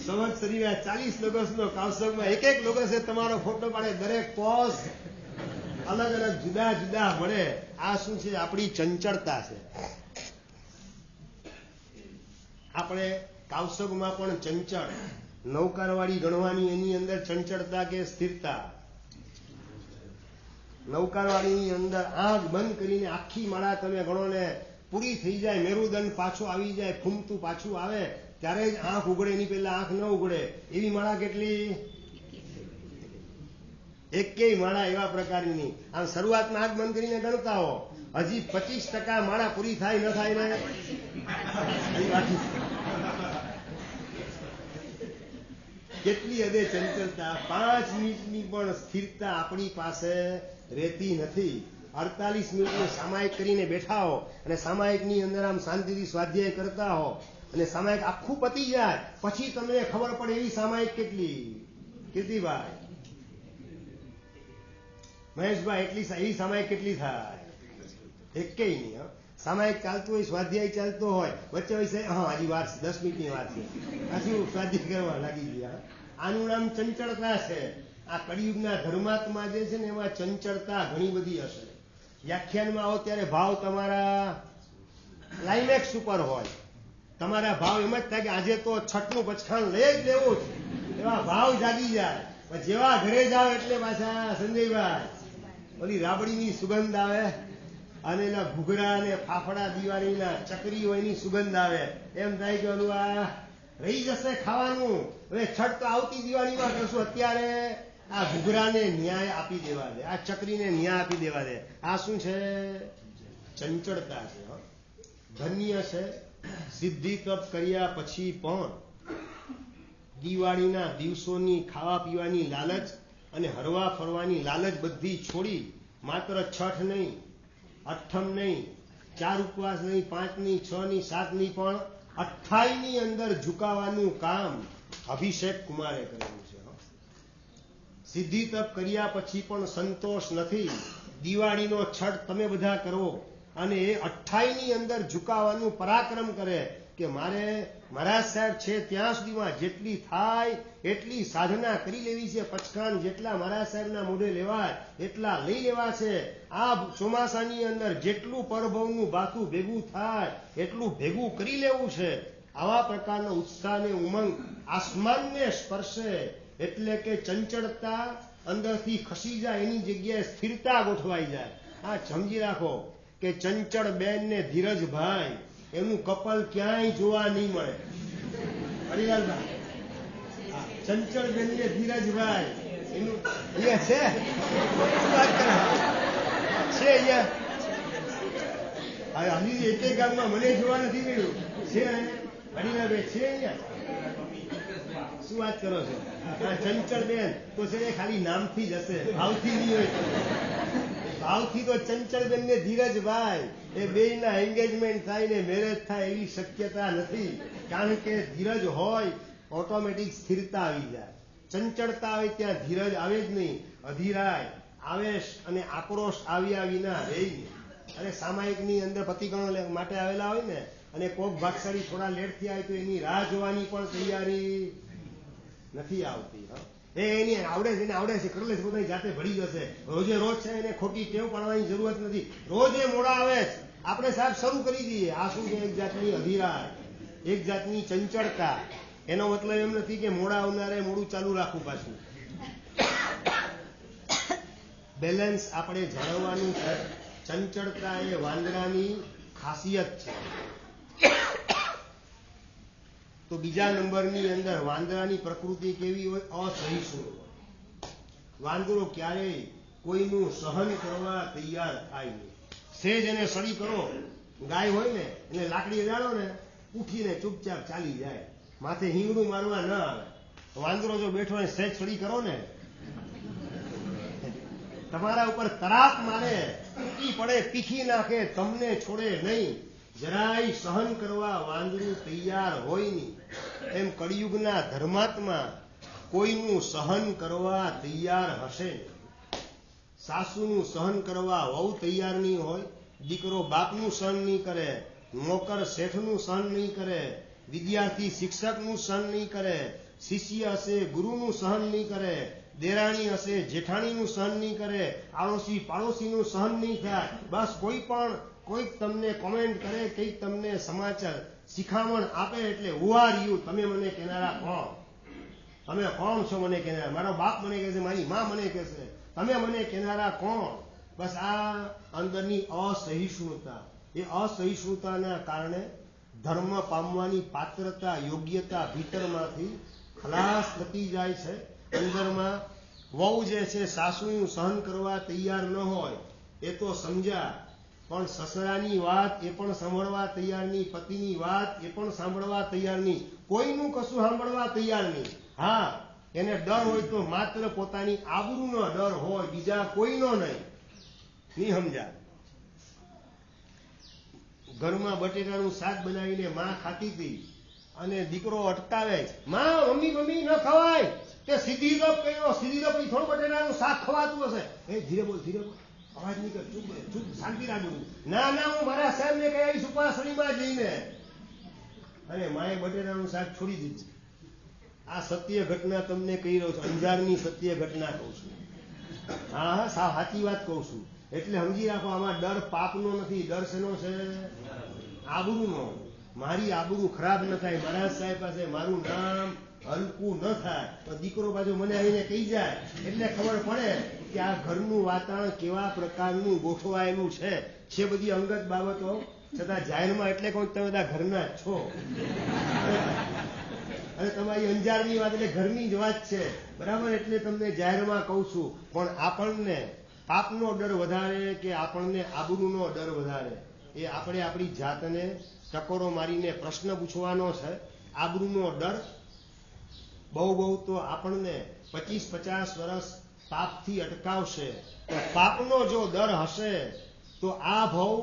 સંવત્સરી 40 લોગસનો કાવસગમાં એક લોગસે તમારો ફોટો પાડે, દરેક પોઝ અલગ અલગ જુદા જુદા મળે. આ શું છે? આપણી ચંચળતા છે. આપણે કાવસગમાં પણ ચંચળ, નૌકારવાળી ગણવાની એની અંદર ચંચળતા કે સ્થિરતા? નૌકારવાળીની અંદર આંખ બંધ કરીને આખી માળા તમે ગણો ને પૂરી થઈ જાય, મેરુદંડ પાછો આવી જાય, ફૂમતું પાછું આવે ત્યારે જ આંખ ઉઘડે, એની પહેલા આંખ ન ઉઘડે એવી માળા કેટલી? એકેય માળા એવા પ્રકારની. આમ શરૂઆતમાં આંખ બંધ કરીને ગણતા હો, હજી 25% માળા પૂરી થાય ન થાય ને કેટલી હદે ચંચળતા. 5 મિનિટની પણ સ્થિરતા આપણી પાસે રહેતી નથી. 48 મિનિટનું સામાયિક કરીને બેઠા હો અને સામાયિકની અંદર આમ શાંતિથી સ્વાધ્યાય કરતા હો અને સામાયિક આખું પતી જાય પછી તમને ખબર પડે એવી સામાયિક કેટલી? કીર્તિભાઈ, મહેશભાઈ, એવી સામાયિક કેટલી થાય? એકેય નહીં. સામાયિક ચાલતું હોય, સ્વાધ્યાય ચાલતો હોય, વચ્ચે વચ્ચે હજી વાર છે, 10 મિનિટની વાર છે, પાછું સ્વાધ્યાય કરવા લાગી ગયા. આનું નામ ચંચળતા છે. આ કળિયુગના ધર્માત્મા જે છે ને એમાં ચંચળતા ઘણી બધી હશે. વ્યાખ્યાનમાં આવો ત્યારે ભાવ તમારા ક્લાઇમેક્સ ઉપર હોય. તમારા ભાવ એમ જ થાય કે આજે તો છઠનું પચખાણ લઈ જ લેવું છે, એવા ભાવ જાગી જાય. જેવા ઘરે જાવ એટલે પાછા સંજયભાઈ ઓલી રાબડીની સુગંધ આવે અને એના ઘૂઘરા ને ફાફડા દિવાળીના ચકરી હોય એની સુગંધ આવે. એમ થાય કે ઓલું આ રહી જશે ખાવાનું, હવે છઠ તો આવતી દિવાળીમાં કરશું, અત્યારે આ ઘૂઘરાને ન્યાય આપી દેવા દે, આ ચકરીને ન્યાય આપી દેવા દે. આ શું છે? ચંચળતા છે. ધન્ય છે સિદ્ધિ તપ કર્યા પછી પણ દિવાળીના દિવસોની ખાવા પીવાની લાલચ અને હરવા ફરવાની લાલચ બધી છોડી માત્ર છઠ નહીં, અઠમ નહીં, 4 ઉપવાસ નહીં, 5 નહીં, 6 નહીં, 7 નહીં, પણ 28 ની અંદર ઝુકાવાનું કામ અભિષેક કુમારે કરેલું છે. સિદ્ધિ તપ કર્યા પછી પણ સંતોષ નથી. દિવાળીનો છઠ તમે બધા કરો અને એ 28 ની અંદર ઝુકાવાનું પરાક્રમ કરે કે મારે મારા સાહેબ છે ત્યાં સુધીમાં જેટલી થાય એટલી સાધના કરી લેવી છે. પચખાણ જેટલા મારા સાહેબના મોઢે લેવાય એટલા લઈ લેવા છે. આ ચોમાસાની અંદર જેટલું પરભવનું બાથું ભેગું થાય એટલું ભેગું કરી લેવું છે. આવા પ્રકારનો ઉત્સાહ ને ઉમંગ આસમાનને સ્પર્શે એટલે કે ચંચળતા અંદરથી ખસી જાય, એની જગ્યાએ સ્થિરતા ગોઠવાઈ જાય. આ સમજી રાખો કે ચંચળ બેન ને ધીરજભાઈ એનું કપલ ક્યાંય જોવા નહીં મળે. હરિલાલભાઈ, ચંચળ બેન ને ધીરજભાઈ એનું અહીંયા છે, વાત કરે છે અહીંયા હજી એક ગામમાં મને જોવા નથી મળ્યું. છે હરિલાલભાઈ છે અહીંયા? શું વાત કરો છો? ચંચળ બેન તો છે ખાલી નામથી જ હશે, ભાવથી નહીં હોય. ભાવથી તો ચંચળ બેન ને ધીરજભાઈ એ બેયના એન્ગેજમેન્ટ થાય ને મેરેજ થાય એવી શક્યતા નથી. કારણ કે ધીરજ હોય ઓટોમેટિક સ્થિરતા આવી જાય. ચંચળતા આવે ત્યાં ધીરજ આવે જ નહીં. અધીરાય, આવેશ અને આક્રોશ આવ્યા વિના રહે નહીં. અને સામાયિકની અંદર પતિગણો માટે આવેલા હોય ને અને કોક ભાગશાળી થોડા લેટથી આવે તો એની રાહ જોવાની પણ તૈયારી નથી આવતી. એને આવડે છે, એને આવડે છે, કરી લે છે, પોતાની જાતે ભળી જશે. રોજે રોજ છે એને ખોટી ટેવ પાડવાની જરૂરત નથી. રોજે મોડા આવે છે, આપણે સાહેબ શરૂ કરી દઈએ. આ શું છે? એક જાતની અધીરાય, એક જાતની ચંચળતા. એનો મતલબ એમ નથી કે મોડા આવનારે મોડું ચાલુ રાખવું પાછું. બેલેન્સ આપણે જાળવવાનું છે. ચંચળતા એ વાંદરાની ખાસિયત છે. તો બીજા નંબરની અંદર વાંદરાની પ્રકૃતિ કેવી હોય? અસહિષ્ણુ. વાંદરો ક્યારેય કોઈનું સહન કરવા તૈયાર થાય નહીં. સેજ એને સળી કરો, ગાય હોય ને એને લાકડી અડાડો ને, ઉઠીને ચૂપચાપ ચાલી જાય, માથે હિંગડું મારવા ન આવે. વાંદરો જો બેઠો ને સેજ સળી કરો ને, તમારા ઉપર તરાપ મારે, તૂટી પડે, પીખી નાખે, તમને છોડે નહીં. જરાય સહન કરવા વાંદરું તૈયાર હોય નહીં. એમ કળિયુગના ધર્માત્મા કોઈનું સહન કરવા તૈયાર હશે. સાસુનું સહન કરવા વહુ તૈયાર નહીં હોય. દીકરો બાપનું સહન નહીં કરે, નોકર શેઠનું સહન નહીં કરે, વિદ્યાર્થી શિક્ષકનું સહન નહીં કરે, શિષ્ય હશે ગુરુનું સહન નહીં કરે, દેરાણી હશે જેઠાણીનું સહન નહીં કરે, આડોશી પાડોશીનું સહન નહીં થાય. બસ કોઈક તમને કોમેન્ટ કરે, કંઈક તમને સમાચાર શિખામણ આપે એટલે who are you? તમે મને કહેનારા કોણ? તમે કોણ છો મને કહેનારા? મારો બાપ મને કહે છે, મારી માં મને કહે છે, તમે મને કહેનારા કોણ? બસ આ અંદરની અસહિષ્ણુતા. એ અસહિષ્ણુતાના કારણે ધર્મ પામવાની પાત્રતા, યોગ્યતા ભીતરમાંથી ખલાસ થતી જાય છે. અંદરમાં વહુ જે છે સાસુનું સહન કરવા તૈયાર ન હોય એ તો સમજ્યા, પણ સસરાની વાત એ પણ સાંભળવા તૈયાર નહીં, પતિની વાત એ પણ સાંભળવા તૈયાર નહીં, કોઈનું કશું સાંભળવા તૈયાર નહીં. હા, એને ડર હોય તો માત્ર પોતાની આબરૂનો ડર હોય, બીજા કોઈનો નહીં. નહીં સમજ્યા? ઘરમાં બટેટાનું શાક બનાવીને માં ખાતી હતી અને દીકરો અટકાવે, માં મમ્મી ન ખવાય, તે સીધી તો કહ્યો, સીધી તો પછી થોડું બટેટાનું શાક ખવાતું હશે. એ ધીરે બોલ, અવાજ નહીં કર, ચૂપ શાંતિ રાખવું. ના હું મારા સાહેબ ને કહી આવીશ ઉપાસણીમાં જઈને. અરે માએ બટેટાનું શાક છોડી દીધું. આ સત્ય ઘટના તમને કહી રહ્યો છું, અંજારની સત્ય ઘટના કહું છું. હા, સાચી વાત કહું છું. એટલે સમજી રાખો, આમાં ડર પાપનો નથી, ડર શેનો છે? આબરૂનો. મારી આબરૂ ખરાબ ન થાય, મહારાજ સાહેબ પાસે મારું નામ હલકું ન થાય. તો દીકરો બાજુ મને આવીને કહી જાય એટલે ખબર પડે કે આ ઘરનું વાતાવરણ કેવા પ્રકારનું ગોઠવાયેલું છે બધી અંગત બાબતો. છતાં જાહેરમાં એટલે કહું, તમે બધા ઘરના જ છો અને તમારી અંજારની વાત એટલે ઘરની જ વાત છે, બરાબર? એટલે તમને જાહેરમાં કહું છું. પણ આપણને પાપનો ડર વધારે કે આપણને આબરૂનો ડર વધારે? એ આપણે આપણી જાતને ટકોરો મારીને પ્રશ્ન પૂછવાનો છે. આબરૂનો ડર બહુ તો આપણને 25-50 વર્ષ પાપથી અટકાવશે. તો પાપનો જો ડર હશે તો આ ભવ,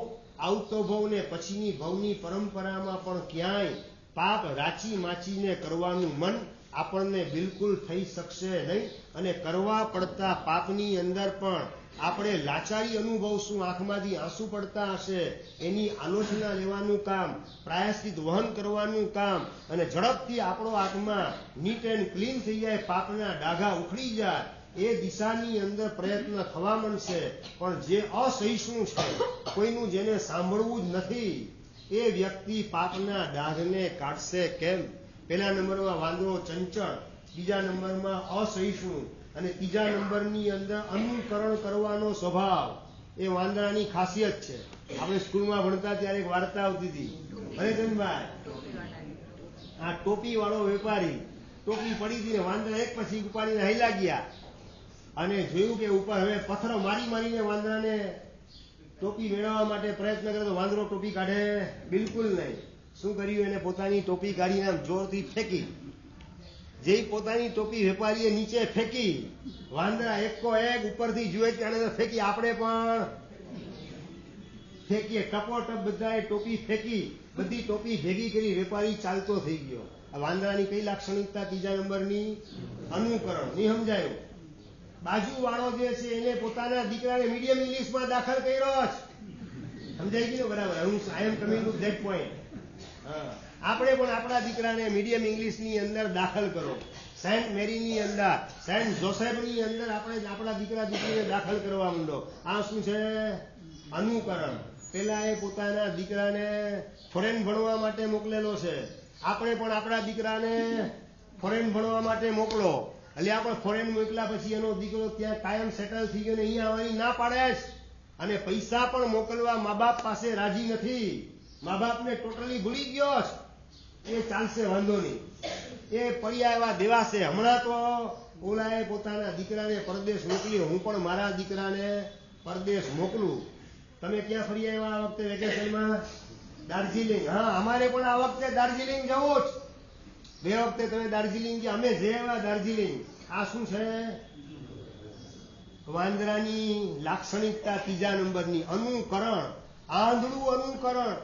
આવતો ભવ ને પછીની ભવની પરંપરામાં પણ ક્યાંય પાપ રાચી માચીને કરવાનું મન આપણને બિલકુલ થઈ શકશે નહીં. અને કરવા પડતા પાપની અંદર પણ આપણે લાચારી અનુભવશું, આંખમાંથી આંસુ પડતા હશે. એની આલોચના લેવાનું કામ, પ્રાયશ્ચિત વહન કરવાનું કામ, અને ઝડપથી આપણો આત્મા નીટ એન્ડ ક્લીન થઈ જાય, પાપના ડાઘા ઉખડી જાય, એ દિશાની અંદર પ્રયત્ન થવા માંડશે. પણ જે અસહિષ્ણુ છે, કોઈનું જેને સાંભળવું જ નથી, એ વ્યક્તિ પાપના ડાઘને કાઢશે કેમ? પહેલા નંબરમાં વાંદરો ચંચળ, બીજા નંબરમાં અસહિષ્ણુ, અને ત્રીજા નંબરની અંદર અનુકરણ કરવાનો સ્વભાવ. એ વાંદરાની ખાસિયત છે. આપણે સ્કૂલમાં ભણતા ત્યારે એક વાર્તા આવતી હતી, હરેચંદભાઈ, આ ટોપી વાળો વેપારી, ટોપી પડી હતી ને વાંદરા એક પછી ઉપાડીને હાલ્યા ગયા અને જોયું કે ઉપર હવે પથ્થરો મારીને વાંદરાને ટોપી મેળવવા માટે પ્રયત્ન કરે તો વાંદરો ટોપી કાઢે બિલકુલ નહીં. શું કર્યું? એને પોતાની ટોપી કાઢીને આમ જોરથી ફેંકી. જે પોતાની ટોપી વેપારીએ નીચે ફેંકી, વાંદરા એકો એક ઉપરથી જુએ ત્યારે ફેંકી. આપણે પણ ફેંકીએ, ટપોટપ બધાએ ટોપી ફેંકી, બધી ટોપી ભેગી કરી, વેપારી ચાલતો થઈ ગયો. આ વાંદરાની કઈ લાક્ષણિકતા? ત્રીજા નંબરની અનુકરણ. નહીં સમજાયું? બાજુ વાળો જે છે એને પોતાના દીકરાને મીડિયમ ઇંગ્લિશમાં દાખલ કર્યો છે. સમજાઈ ગયું? બરાબર. I am coming to that point. આપણે પણ આપણા દીકરાને મીડિયમ ઇંગ્લિશની અંદર દાખલ કરો. સેન્ટ મેરીની અંદર, સેન્ટ જોસેફની અંદર આપણે આપણા દીકરા દીકરીને દાખલ કરવા માંડો. આ શું છે? અનુકરણ. પેલા એ પોતાના દીકરાને ફોરેન ભણવા માટે મોકલેલો છે. આપણે પણ આપણા દીકરાને ફોરેન ભણવા માટે મોકલો. એટલે આપણે ફોરેન મોકલ્યા પછી એનો દીકરો ત્યાં કાયમ સેટલ થઈ ગયો ને અહીંયા આવવાની ના પાડે છે. અને પૈસા પણ મોકલવા મા બાપ પાસે રાજી નથી. મા બાપને ટોટલી ભૂલી ગયો છે. એ ચાલશે, વાંધો નહીં, એ પડ્યા એવા દેવાશે. હમણાં તો ઓલાએ પોતાના દીકરાને પરદેશ મોકલ્યો, હું પણ મારા દીકરાને પરદેશ મોકલું. તમે ક્યાં ફરી આવ્યા આ વખતે વેકેશનમાં? દાર્જિલિંગ. હા, અમારે પણ આ વખતે દાર્જિલિંગ જવું જ. બે વખતે તમે દાર્જિલિંગ ગયા, અમે જે આવ્યા દાર્જિલિંગ. આ શું છે? વાંદરાની લાક્ષણિકતા ત્રીજા નંબરની, અનુકરણ. આંધળું અનુકરણ.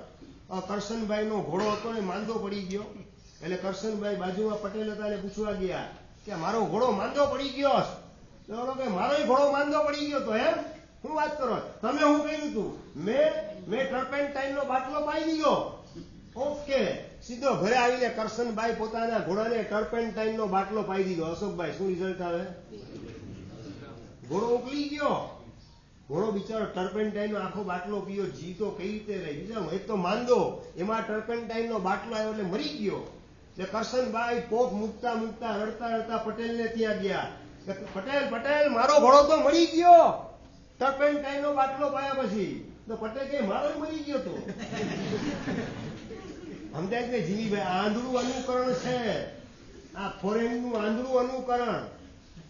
કરશનભાઈ નો ઘોડો હતો ને માંદો પડી ગયો, એટલે કરશનભાઈ બાજુમાં પટેલ હતા, એને પૂછવા ગયા કે મારો ઘોડો માંદો પડી ગયો છે. મારો ઘોડો માંદો પડી ગયો તો એમ? શું વાત કરો? તમે હું કહ્યું તું? મેં ટર્પેન્ટાઇન નો બાટલો પાઈ દીધો. ઓકે, સીધો ઘરે આવીને કરશનભાઈ પોતાના ઘોડાને ટર્પેન્ટાઇન નો બાટલો પાઈ દીધો. અશોકભાઈ, શું રિઝલ્ટ આવે? ઘોડો ઉકલી ગયો. ઘોડો બિચારો ટર્પેન્ટાઇન નો આખો બાટલો પીયો, જી તો કઈ રીતે રહી? એક તો માંદો, એમાં ટર્પેન્ટાઇન નો બાટલો આવ્યો એટલે મરી ગયો. એટલે કરશનભાઈ પોક મૂકતા મૂકતા રડતા રડતા પટેલને ત્યાં ગયા. પટેલ, પટેલ, મારો ઘોડો તો મરી ગયો ટર્પેન્ટાઇન નો બાટલો પાયા પછી. તો પટેલ કે મારો મરી ગયો તો. સમજાય ને જીવીભાઈ? આંધળું અનુકરણ છે આ, ફોરેન નું આંધળું અનુકરણ.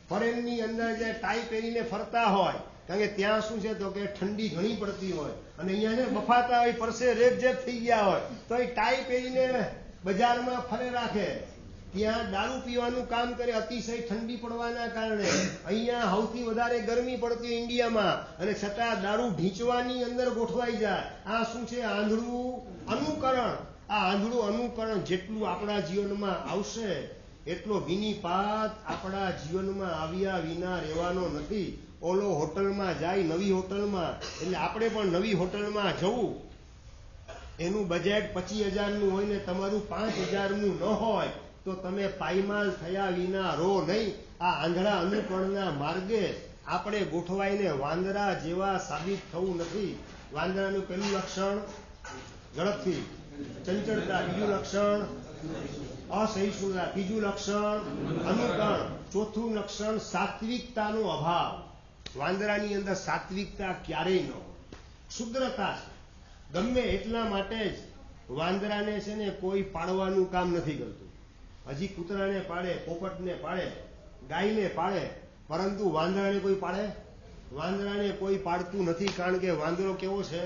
ફોરેન ની અંદર જે ટાઈ પહેરીને ફરતા હોય, કારણ કે ત્યાં શું છે તો કે ઠંડી ઘણી પડતી હોય, અને અહીંયા છે બફાતા હોય, પરસે રેપઝેપ થઈ ગયા હોય, તો એ ટાઈ પહેરીને બજારમાં ફરે રાખે. ત્યાં દારૂ પીવાનું કામ કરે, અતિશય ઠંડી પડવાના કારણે. અહીંયા સૌથી વધારે ગરમી પડતી ઇન્ડિયામાં, અને છતાં દારૂ ઢીંચવાની અંદર ગોઠવાઈ જાય. આ શું છે? આંધળું અનુકરણ. આ આંધળું અનુકરણ જેટલું આપણા જીવનમાં આવશે એટલો વિનિપાત આપણા જીવનમાં આવ્યા વિના રહેવાનો નથી. ઓલો હોટલમાં જાય, નવી હોટલમાં, એટલે આપણે પણ નવી હોટલમાં જવું, એનું બજેટ 25,000 હોય ને તમારું 5,000 ન હોય તો તમે પાયમાલ થયા વિના રહો નહીં. આ આંધળા અનુકરણના માર્ગે આપણે ગોઠવાઈને વાંદરા જેવા સાબિત થવું નથી. વાંદરાનું પહેલું લક્ષણ ઝડપથી ચંચળતા, બીજું લક્ષણ અસહિષ્ણુતા, ત્રીજું લક્ષણ અનુકરણ, ચોથું લક્ષણ સાત્વિકતાનો અભાવ. વાંદરાની અંદર સાત્વિકતા ક્યારેય ન, ક્ષુદ્રતા છે. ગમે એટલા માટે જ વાંદરાને છે ને કોઈ પાડવાનું કામ નથી કરતું. હજી કૂતરાને પાડે, પોપટને પાડે, ગાયને પાડે, પરંતુ વાંદરાને કોઈ પાડે? વાંદરાને કોઈ પાડતું નથી. કારણ કે વાંદરો કેવો છે?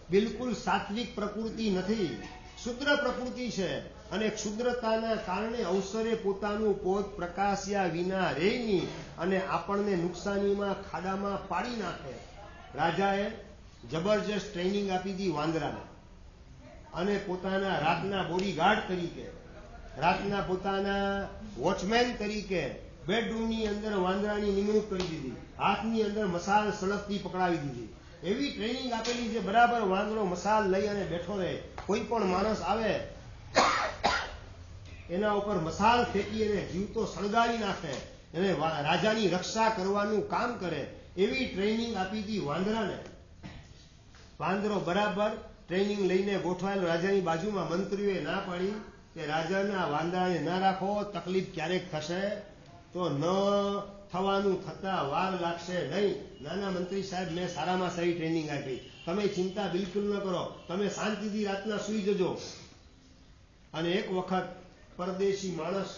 બિલકુલ સાત્વિક પ્રકૃતિ નથી, ક્ષુદ્ર પ્રકૃતિ છે. અને ક્ષુદ્રતાના કારણે અવસરે પોતાનું પોત પ્રકાશ્યા વિના રહેની અને આપણને નુકસાનીમાં, ખાડામાં પાડી નાખે. રાજાએ જબરજસ્ત ટ્રેનિંગ આપી હતી વાંદરાને, અને પોતાના રાતના બોડીગાર્ડ તરીકે, રાતના પોતાના વોચમેન તરીકે બેડરૂમની અંદર વાંદરાની નિમણૂક કરી દીધી. હાથની અંદર મસાલ સળગતી પકડાવી દીધી. એવી ટ્રેનિંગ આપેલી છે, બરાબર વાંદરો મસાલ લઈ અને બેઠો રહે. કોઈ પણ માણસ આવે એના ઉપર મસાલ ફેંકી અને જીવતો સળગાવી નાખે, એને રાજાની રક્ષા કરવાનું કામ કરે. એવી ટ્રેનિંગ આપી હતી વાંદરાને. વાંદરો બરાબર ટ્રેનિંગ લઈને ગોઠવાયેલો. રાજાની બાજુમાં મંત્રીઓએ ના પાડી કે રાજાના વાંદરાને ના રાખો, તકલીફ ક્યારેક થશે તો ન થવાનું થતા વાર લાગશે નહીં. નાના મંત્રી સાહેબ, મેં સારામાં સારી ટ્રેનિંગ આપી, તમે ચિંતા બિલકુલ ન કરો, તમે શાંતિથી રાતના સૂઈ જજો. અને એક વખત પરદેશી માણસ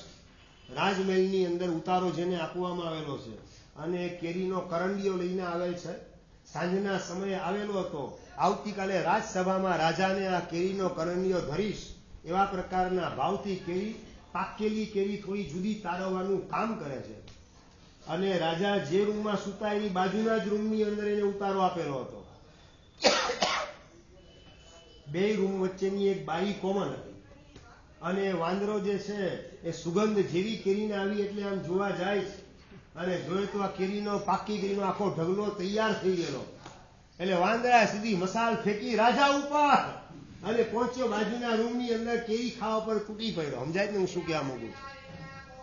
રાજમહેલની અંદર ઉતારો જેને આપવામાં આવેલો છે, અને કેરીનો કરંડિયો લઈને આવેલ છે. સાંજના સમયે આવેલો હતો. આવતીકાલે રાજસભામાં રાજાને આ કેરીનો કરંડિયો ધરીશ એવા પ્રકારના ભાવથી કેરી, પાકેલી કેરી થોડી જુદી તારવવાનું કામ કરે છે. અને રાજા જે રૂમમાં સુતા એની બાજુના જ રૂમની અંદર એને ઉતારો આપેલો હતો. બે રૂમ વચ્ચેની એક બારી કોમન હતી. અને વાંદરો જે છે એ સુગંધ જેવી કેરીને આવી એટલે આમ જોવા જાય છે, અને જોયે તો આ કેરીનો, પાકી કેરીનો આખો ઢગલો તૈયાર થઈ ગયેલો. એટલે વાંદરા સીધી મસાલ ફેંકી રાજા ઉપર અને પહોંચ્યો બાજુના રૂમની અંદર. કેરી ખાવા પર તૂટી પડ્યો. સમજાય ને હું શું કહેવા માંગુ છું?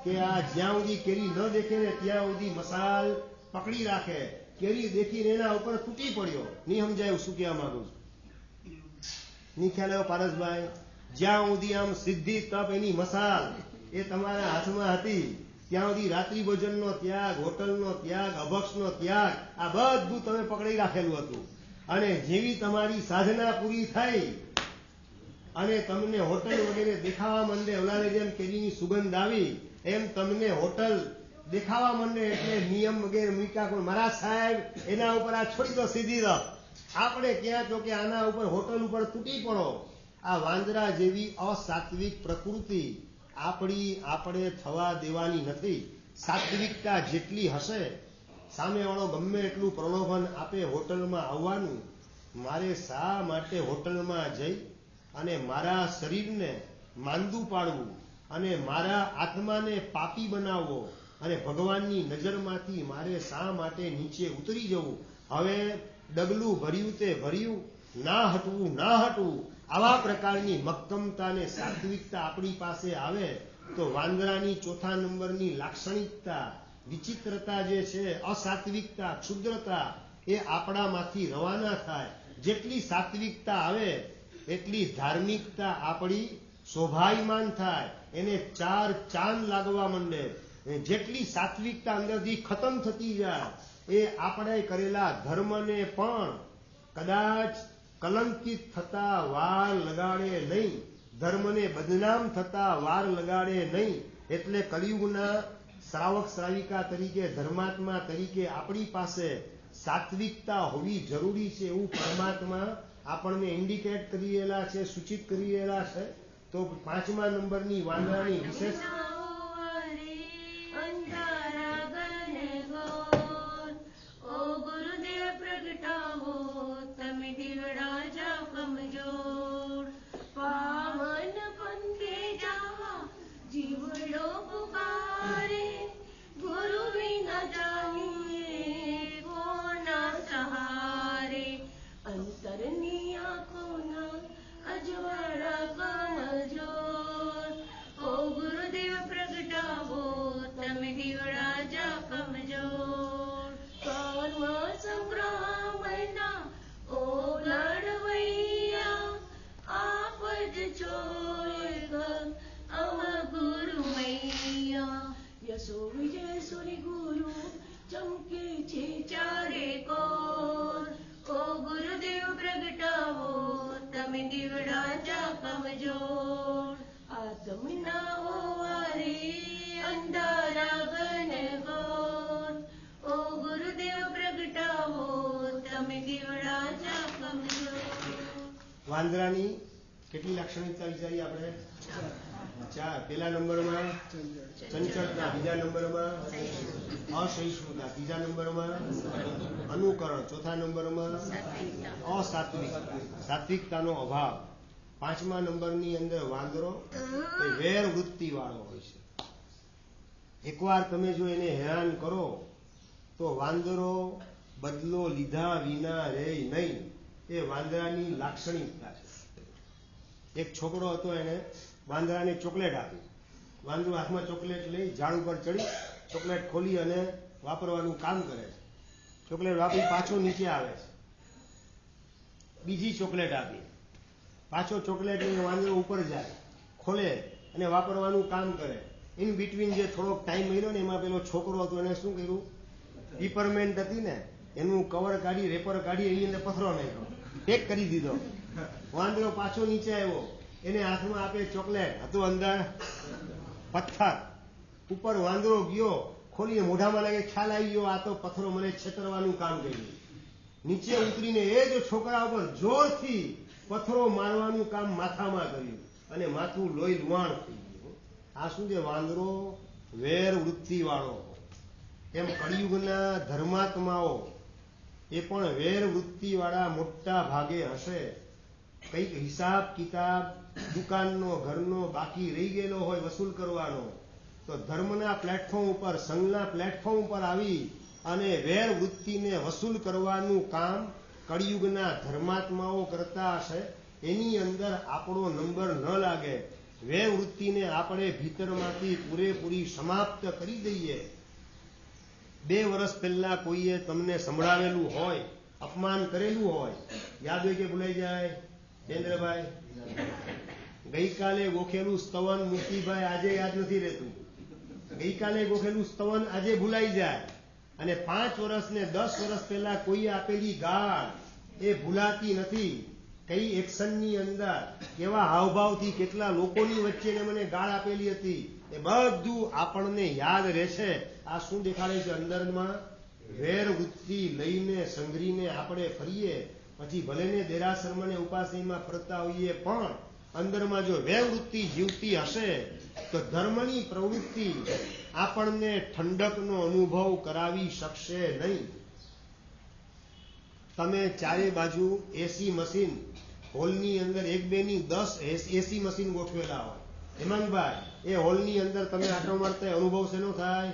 કે આ જ્યાં સુધી કેરી ન દેખે ને ત્યાં સુધી મસાલ પકડી રાખે, કેરી દેખીને એના ઉપર તૂટી પડ્યો. નહીં સમજાયું શું કહેવા માંગુ છું? નહીં ખ્યાલ આવ્યો પારસભાઈ? જ્યાં સુધી આમ સિદ્ધિ તપ એની મસાલ એ તમારા હાથમાં હતી ત્યાં સુધી રાત્રિ ભોજનનો ત્યાગ, હોટલનો ત્યાગ, અભક્ષનો ત્યાગ, આ બધું તમે પકડી રાખેલું હતું. અને જેવી તમારી સાધના પૂરી થઈ અને તમને હોટલ વગેરે દેખાવા માંડે, ઓલાને જેમ કેરીની સુગંધ આવી એમ તમને હોટલ દેખાવા માંડે એટલે નિયમ વગેરે મૂક્યા. પણ મારા સાહેબ એના ઉપર આ છોડી દો સીધી તરફ. આપણે ક્યાં તો કે આના ઉપર હોટલ ઉપર તૂટી પડો. આ વાંદરા જેવી અસાત્વિક પ્રકૃતિ આપણે થવા દેવાની નથી. સાત્વિકતા જેટલી હશે, સામેવાળો ગમે એટલું પ્રલોભન આપે હોટલમાં આવવાનું, મારે શા માટે હોટલમાં જઈ અને મારા શરીરને માંદું પાડવું અને મારા આત્માને પાપી બનાવવો અને ભગવાનની નજરમાંથી મારે શા માટે નીચે ઉતરી જવું? હવે ડગલું ભર્યું તે ભર્યું, ના હટવું ના હટવું. આવા પ્રકારની મક્કમતા ને સાત્વિકતા આપણી પાસે આવે તો વાંદરાની ચોથા નંબરની લાક્ષણિકતા, વિચિત્રતા જે છે, અસાત્વિકતા, ક્ષુદ્રતા, એ આપણામાંથી રવાના થાય. જેટલી સાત્વિકતા આવે એટલી ધાર્મિકતા આપણી શોભાયમાન થાય, એને ચાર ચાંદ લાગવા માંડે. જેટલી સાત્વિકતા અંદરથી ખતમ થતી જાય એ આપણે કરેલા ધર્મને પણ કદાચ કલંકિત થતા વાર લગાડે નહીં, ધર્મને બદનામ થતા વાર લગાડે નહીં. એટલે કલિયુગના શ્રાવક શ્રાવિકા તરીકે, ધર્માત્મા તરીકે આપણી પાસે સાત્વિકતા હોવી જરૂરી છે એવું પરમાત્મા આપણને ઇન્ડિકેટ કરી રહેલા છે, સૂચિત કરી રહેલા છે. તો 5મા નંબરની વાંદરાની વિશેષ જીવડો પુકારે, ગુરુ વિના જાણીએ કોના સહારે, અંતરની આંખોના અજવાળા કમજોર. ઓ ગુરુદેવ પ્રગટાવો તમે દીવડા જા કમજોર. કર્મ સંગ્રામના ઓ લડવૈયા, આપ જ છો એક અમ ગુરુ મૈયા. યશો વિજય સુરી ગુરુ ચમકે છે ચારે કોર. ઓ ગુરુદેવ પ્રગટાવો તમે દીવડા જા કમજોર. આત્મના હોવારે અંધારા ઘનઘોર. ઓ ગુરુદેવ પ્રગટાવો તમે દીવડા જા કમજોર. વાંદરાની કેટલી લાક્ષણિકતા વિચારી આપણે? 4. પેલા નંબરમાં ચંચળતા, બીજા નંબરમાં અસહિષ્ણુતા, ત્રીજા નંબરમાં અનુકરણ, ચોથા નંબરમાં અસાત્વિક, સાત્વિકતાનો અભાવ. 5મા નંબરની અંદર વાંદરો એ વેર વૃત્તિ વાળો હોય છે. એકવાર તમે જો એને હેરાન કરો તો વાંદરો બદલો લીધા વિના રહે નહીં. એ વાંદરાની લાક્ષણિકતા છે. એક છોકરો હતો, એને વાંદરાને ચોકલેટ આપી. વાંદરું હાથમાં ચોકલેટ લઈ ઝાડ ઉપર ચડી ચોકલેટ ખોલી અને વાપરવાનું કામ કરે છે. ચોકલેટ વાપરી પાછો નીચે આવે છે. બીજી ચોકલેટ આપી, પાછો ચોકલેટ લઈને વાંદરો ઉપર જાય, ખોલે અને વાપરવાનું કામ કરે. ઇન બિટવીન જે થોડોક ટાઈમ મળ્યો ને એમાં પેલો છોકરો હતો એને શું કર્યું, પીપરમેન્ટ હતી ને એનું કવર કાઢી, રેપર કાઢી એની અંદર પથરો નાખ્યો, પેક કરી દીધો. વાંદરો પાછો નીચે આવ્યો, એને હાથમાં આપે ચોકલેટ, હતું અંદર પથ્થર. ઉપર વાંદરો ગયો, ખોલીને મોઢામાં લાગે, ખ્યાલ આવી ગયો આ તો પથ્થરો મને છેતરવાનું કામ કર્યું. નીચે ઉતરીને એ જ છોકરા ઉપર જોરથી પથ્થરો મારવાનું કામ માથામાં કર્યું અને માથું લોહી લુહાણ થઈ ગયું. આ શું છે? વાંદરો વેર વૃત્તિ વાળો. એમ કળિયુગના ધર્માત્માઓ એ પણ વેર વૃત્તિ વાળા મોટા ભાગે હશે. કંઈક હિસાબ કિતાબ દુકાનનો, ઘરનો બાકી રહી ગયેલો હોય વસૂલ કરવાનો, તો ધર્મના પ્લેટફોર્મ ઉપર, સંઘના પ્લેટફોર્મ ઉપર આવી અને વેર વૃત્તિને વસૂલ કરવાનું કામ કળિયુગના ધર્માત્માઓ કરતા હશે. એની અંદર આપણો નંબર ન લાગે. વૃત્તિને આપણે ભીતરમાંથી પૂરેપૂરી સમાપ્ત કરી દઈએ. 2 વર્ષ પહેલા કોઈએ તમને સંભળાવેલું હોય, અપમાન કરેલું હોય, યાદ હોય કે ભૂલાઈ જાય? જયેન્દ્રભાઈ, ગઈકાલે ગોખેલું સ્તવન મૂર્તિભાઈ આજે યાદ નથી રહેતું. ગઈકાલે ગોખેલું સ્તવન આજે ભૂલાઈ જાય. અને 5 વર્ષ ને 10 વર્ષ પહેલા કોઈ આપેલી ગાળ એ ભૂલાતી નથી. કઈ એક્શનની અંદર કેવા હાવભાવથી કેટલા લોકોની વચ્ચે મને ગાળ આપેલી હતી એ બધું આપણને યાદ રહેશે. આ શું દેખાડે છે? અંદરમાં વેર વૃત્તિ લઈને સંઘરીને આપણે ફરીએ, પછી ભલેને દેરાસરમાં ને ઉપાસનીમાં ફરતા હોઈએ, પણ અંદરમાં જો વેર વૃત્તિ જીવતી હશે તો ધર્મની પ્રવૃત્તિ આપણને ઠંડકનો અનુભવ કરાવી શકશે નહીં. તમે ચારે બાજુ એસી મશીન હોલની અંદર 1-2 ની 10 એસી મશીન ગોઠવેલા હોય. હેમાંગભાઈ, એ હોલની અંદર તમે આટો મારતા અનુભવ શેનો થાય?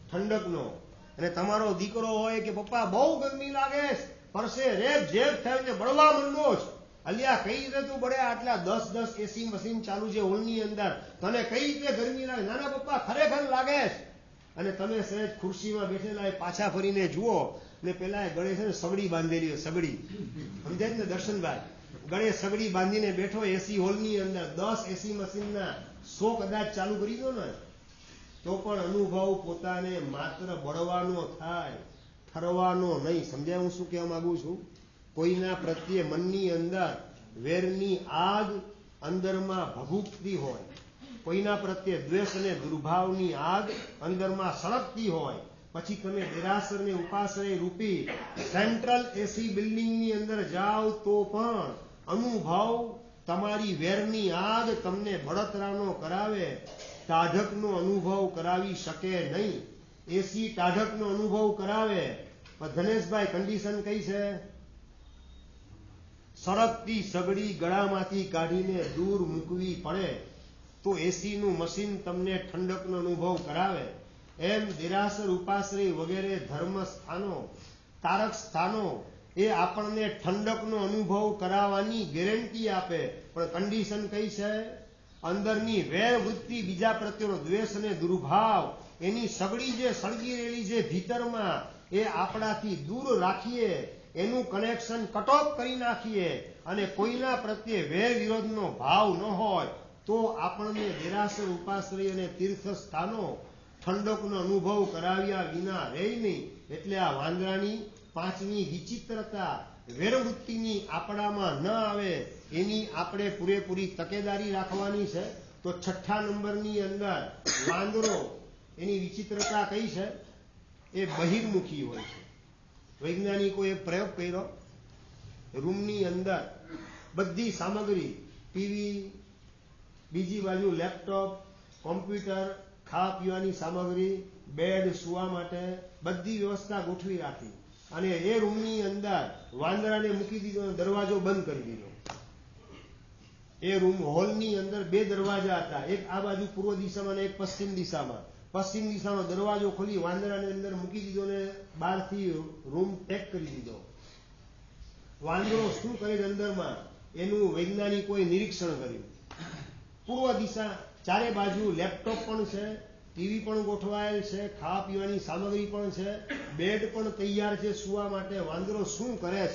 ઠંડકનો. અને તમારો દીકરો હોય કે પપ્પા બહુ ગરમી લાગે, પરસે રેબ જેબ થઈને બળવા માંડો જ. અલ્યા કઈ રીતે તું બળે? આટલા 10 એસી મશીન ચાલુ છે હોલની અંદર, તને કઈ રીતે ગરમી લાગે? નાના પપ્પા ખરેખર લાગે. અને તમે સહેજ ખુરશીમાં બેઠેલા પાછા ફરીને જુઓ ને પેલા ગળે છે ને સગડી બાંધેલી હોય, સગડી સમજાય ને દર્શનભાઈ? ગળે સગડી બાંધીને બેઠો એસી હોલની અંદર, 10 એસી મશીનના 100 કદાચ ચાલુ કરી દો ને તો પણ અનુભવ પોતાને માત્ર બળવાનો થાય, ઠરવાનો નહીં. સમજાય હું શું કહેવા માંગુ છું? કોઈના પ્રત્યે મનની અંદર વેરની આગ અંદરમાં ભભૂકતી હોય, કોઈના પ્રત્યે દ્વેષ અને દુર્ભાવની આગ અંદરમાં સળગતી હોય, પછી તમે દેરાસરને ઉપાશ્રય રૂપી સેન્ટ્રલ એસી બિલ્ડિંગની અંદર જાઓ તો પણ અનુભવ તમારી વેરની આગ તમને બળતરાનો કરાવે, ટાઢકનો અનુભવ કરાવી શકે નહીં. એસી ટાઢકનો અનુભવ કરાવે, પણ ધનેશભાઈ કન્ડિશન કઈ છે? સળગતી સગડી ગળામાંથી કાઢીને દૂર મૂકવી પડે તો એસીનું મશીન તમને ઠંડકનો અનુભવ કરાવે. એમ દેરાસર, ઉપાશ્રય વગેરે ધર્મ સ્થાનો, તારક સ્થાનો એ આપણને ઠંડકનો અનુભવ કરાવવાની ગેરંટી આપે, પણ કન્ડિશન કઈ છે? અંદરની વેર વૃત્તિ, બીજા પ્રત્યેનો દ્વેષ અને દુર્ભાવ, એની સગડી જે સળગી રહેલી છે ભીતરમાં, એ આપણાથી દૂર રાખીએ, એનું કનેક્શન કટ ઓફ કરી નાખીએ અને કોઈના પ્રત્યે વેર વિરોધનો ભાવ ન હોય તો આપણને દેરાસર, ઉપાશ્રય અને તીર્થ સ્થાનો ઠંડકનો અનુભવ કરાવ્યા વિના રહે નહીં. એટલે આ વાંદરાની 5મી વિચિત્રતા વેરવૃત્તિની આપણામાં ન આવે એની આપણે પૂરેપૂરી તકેદારી રાખવાની છે. તો 6ઠ્ઠા નંબરની અંદર વાંદરો, એની વિચિત્રતા કઈ છે? એ બહિર્મુખી હોય છે. વૈજ્ઞાનિકોએ પ્રયોગ કર્યો, રૂમની અંદર બધી સામગ્રી, ટીવી, બીજી બાજુ લેપટોપ, કોમ્પ્યુટર, ખાવા પીવાની સામગ્રી, બેડ, સુવા માટે બધી વ્યવસ્થા ગોઠવી રાખી અને એ રૂમની અંદર વાંદરાને મૂકી દીધો, દરવાજો બંધ કરી દીધો. એ રૂમ હોલની અંદર 2 દરવાજા હતા, એક આ બાજુ પૂર્વ દિશામાં અને એક પશ્ચિમ દિશામાં. પશ્ચિમ દિશાનો દરવાજો ખોલી વાંદરાને અંદર મૂકી દીધો ને બહારથી રૂમ પેક કરી દીધો. વાંદરો શું કરે અંદરમાં એનું વૈજ્ઞાનિકોએ નિરીક્ષણ કર્યું. પૂર્વ દિશા ચારે બાજુ લેપટોપ પણ છે, ટીવી પણ ગોઠવાયેલ છે, ખાવા પીવાની સામગ્રી પણ છે, બેડ પણ તૈયાર છે સુવા માટે. વાંદરો શું કરે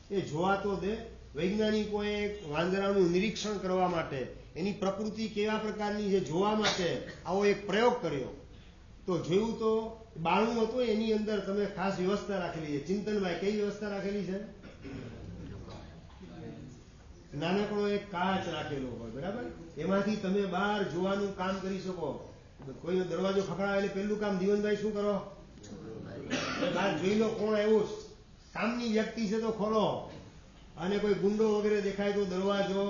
છે એ જોવા તો દે. વૈજ્ઞાનિકોએ વાંદરાનું નિરીક્ષણ કરવા માટે, એની પ્રકૃતિ કેવા પ્રકારની છે જોવા માટે આવો એક પ્રયોગ કર્યો. તો જોયું તો બારણું હતું, એની અંદર તમે ખાસ વ્યવસ્થા રાખેલી છે. ચિંતનભાઈ, કઈ વ્યવસ્થા રાખેલી છે? નાનકડો એક કાચ રાખેલો હોય, બરાબર? એમાંથી તમે બહાર જોવાનું કામ કરી શકો. કોઈનો દરવાજો ખખડાવે એટલે પહેલું કામ જીવનભાઈ શું કરો? બહાર જોઈ લો કોણ આવ્યું. કામની વ્યક્તિ છે તો ખોલો, અને કોઈ ગુંડો વગેરે દેખાય તો દરવાજો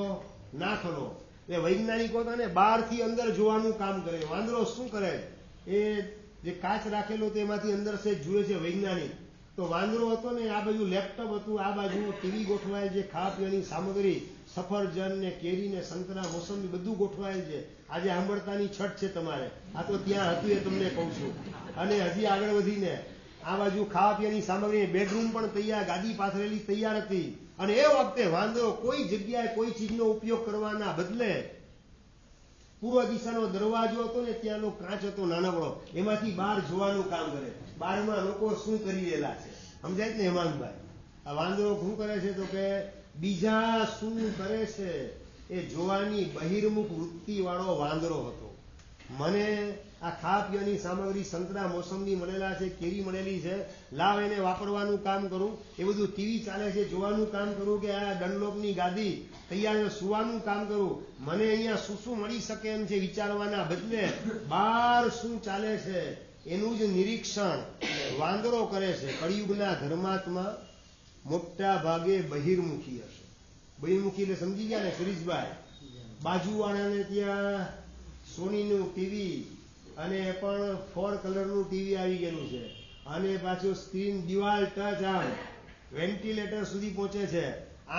ના ખોલો. એ વૈજ્ઞાનિકો હતા ને બહારથી અંદર જોવાનું કામ કરે. વાંદરો શું કરે? એ જે કાચ રાખેલો તેમાંથી અંદર છે જુએ છે વૈજ્ઞાનિક. તો વાંદરો હતો ને, આ બાજુ લેપટોપ હતું, આ બાજુ ટીવી ગોઠવાયેલ છે, ખાવા પીવાની સામગ્રી, સફરજન ને કેરી ને સંતરા, મોસંબી બધું ગોઠવાયેલ છે. આજે આંબળતાની છઠ છે તમારે, આ તો ત્યાં હતું એ તમને કહું છું. અને હજી આગળ વધીને આ બાજુ ખાવા પીવાની સામગ્રી, બેડરૂમ પણ તૈયાર, ગાદી પાથરેલી તૈયાર હતી. અને એ વખતે વાંદરો કોઈ જગ્યાએ કોઈ ચીજનો ઉપયોગ કરવાના બદલે પૂર્વ દિશાનો દરવાજો હતો ને ત્યાંનો કાચ હતો નાનકડો, એમાંથી બહાર જોવાનું કામ કરે. બહારમાં લોકો શું કરી રહેલા છે સમજાય ને હેમાંગભાઈ? આ વાંદરો શું કરે છે તો કે બીજા શું કરે છે એ જોવાની બહિર્મુખ વૃત્તિ વાળો વાંદરો હતો. મને આ ખા પીવાની સામગ્રી સંતરા મોસંબી મળેલા છે, કેરી મળેલી છે, લાવ એને વાપરવાનું કામ કરું. એ બધું ટીવી ચાલે છે જોવાનું કામ કરું કે આ ડનલોપની ગાદી તૈયાર સુવાનું કામ કરું. મને અહીંયા શું શું મળી શકે એમ છે વિચારવાના બદલે બહાર શું ચાલે છે એનું જ નિરીક્ષણ વાંદરો કરે છે. કળિયુગના ધર્માત્મા મોટા ભાગે બહિર્મુખી હશે. બહિર્મુખી એટલે સમજી ગયા ને શરીશભાઈ? બાજુવાળાને ત્યાં સોનીનું ટીવી અને પણ 4 કલરનું ટીવી આવી ગયેલું છે, અને પાછું સ્ક્રીન દિવાલ ટચ આમ વેન્ટિલેટર સુધી પહોંચે છે.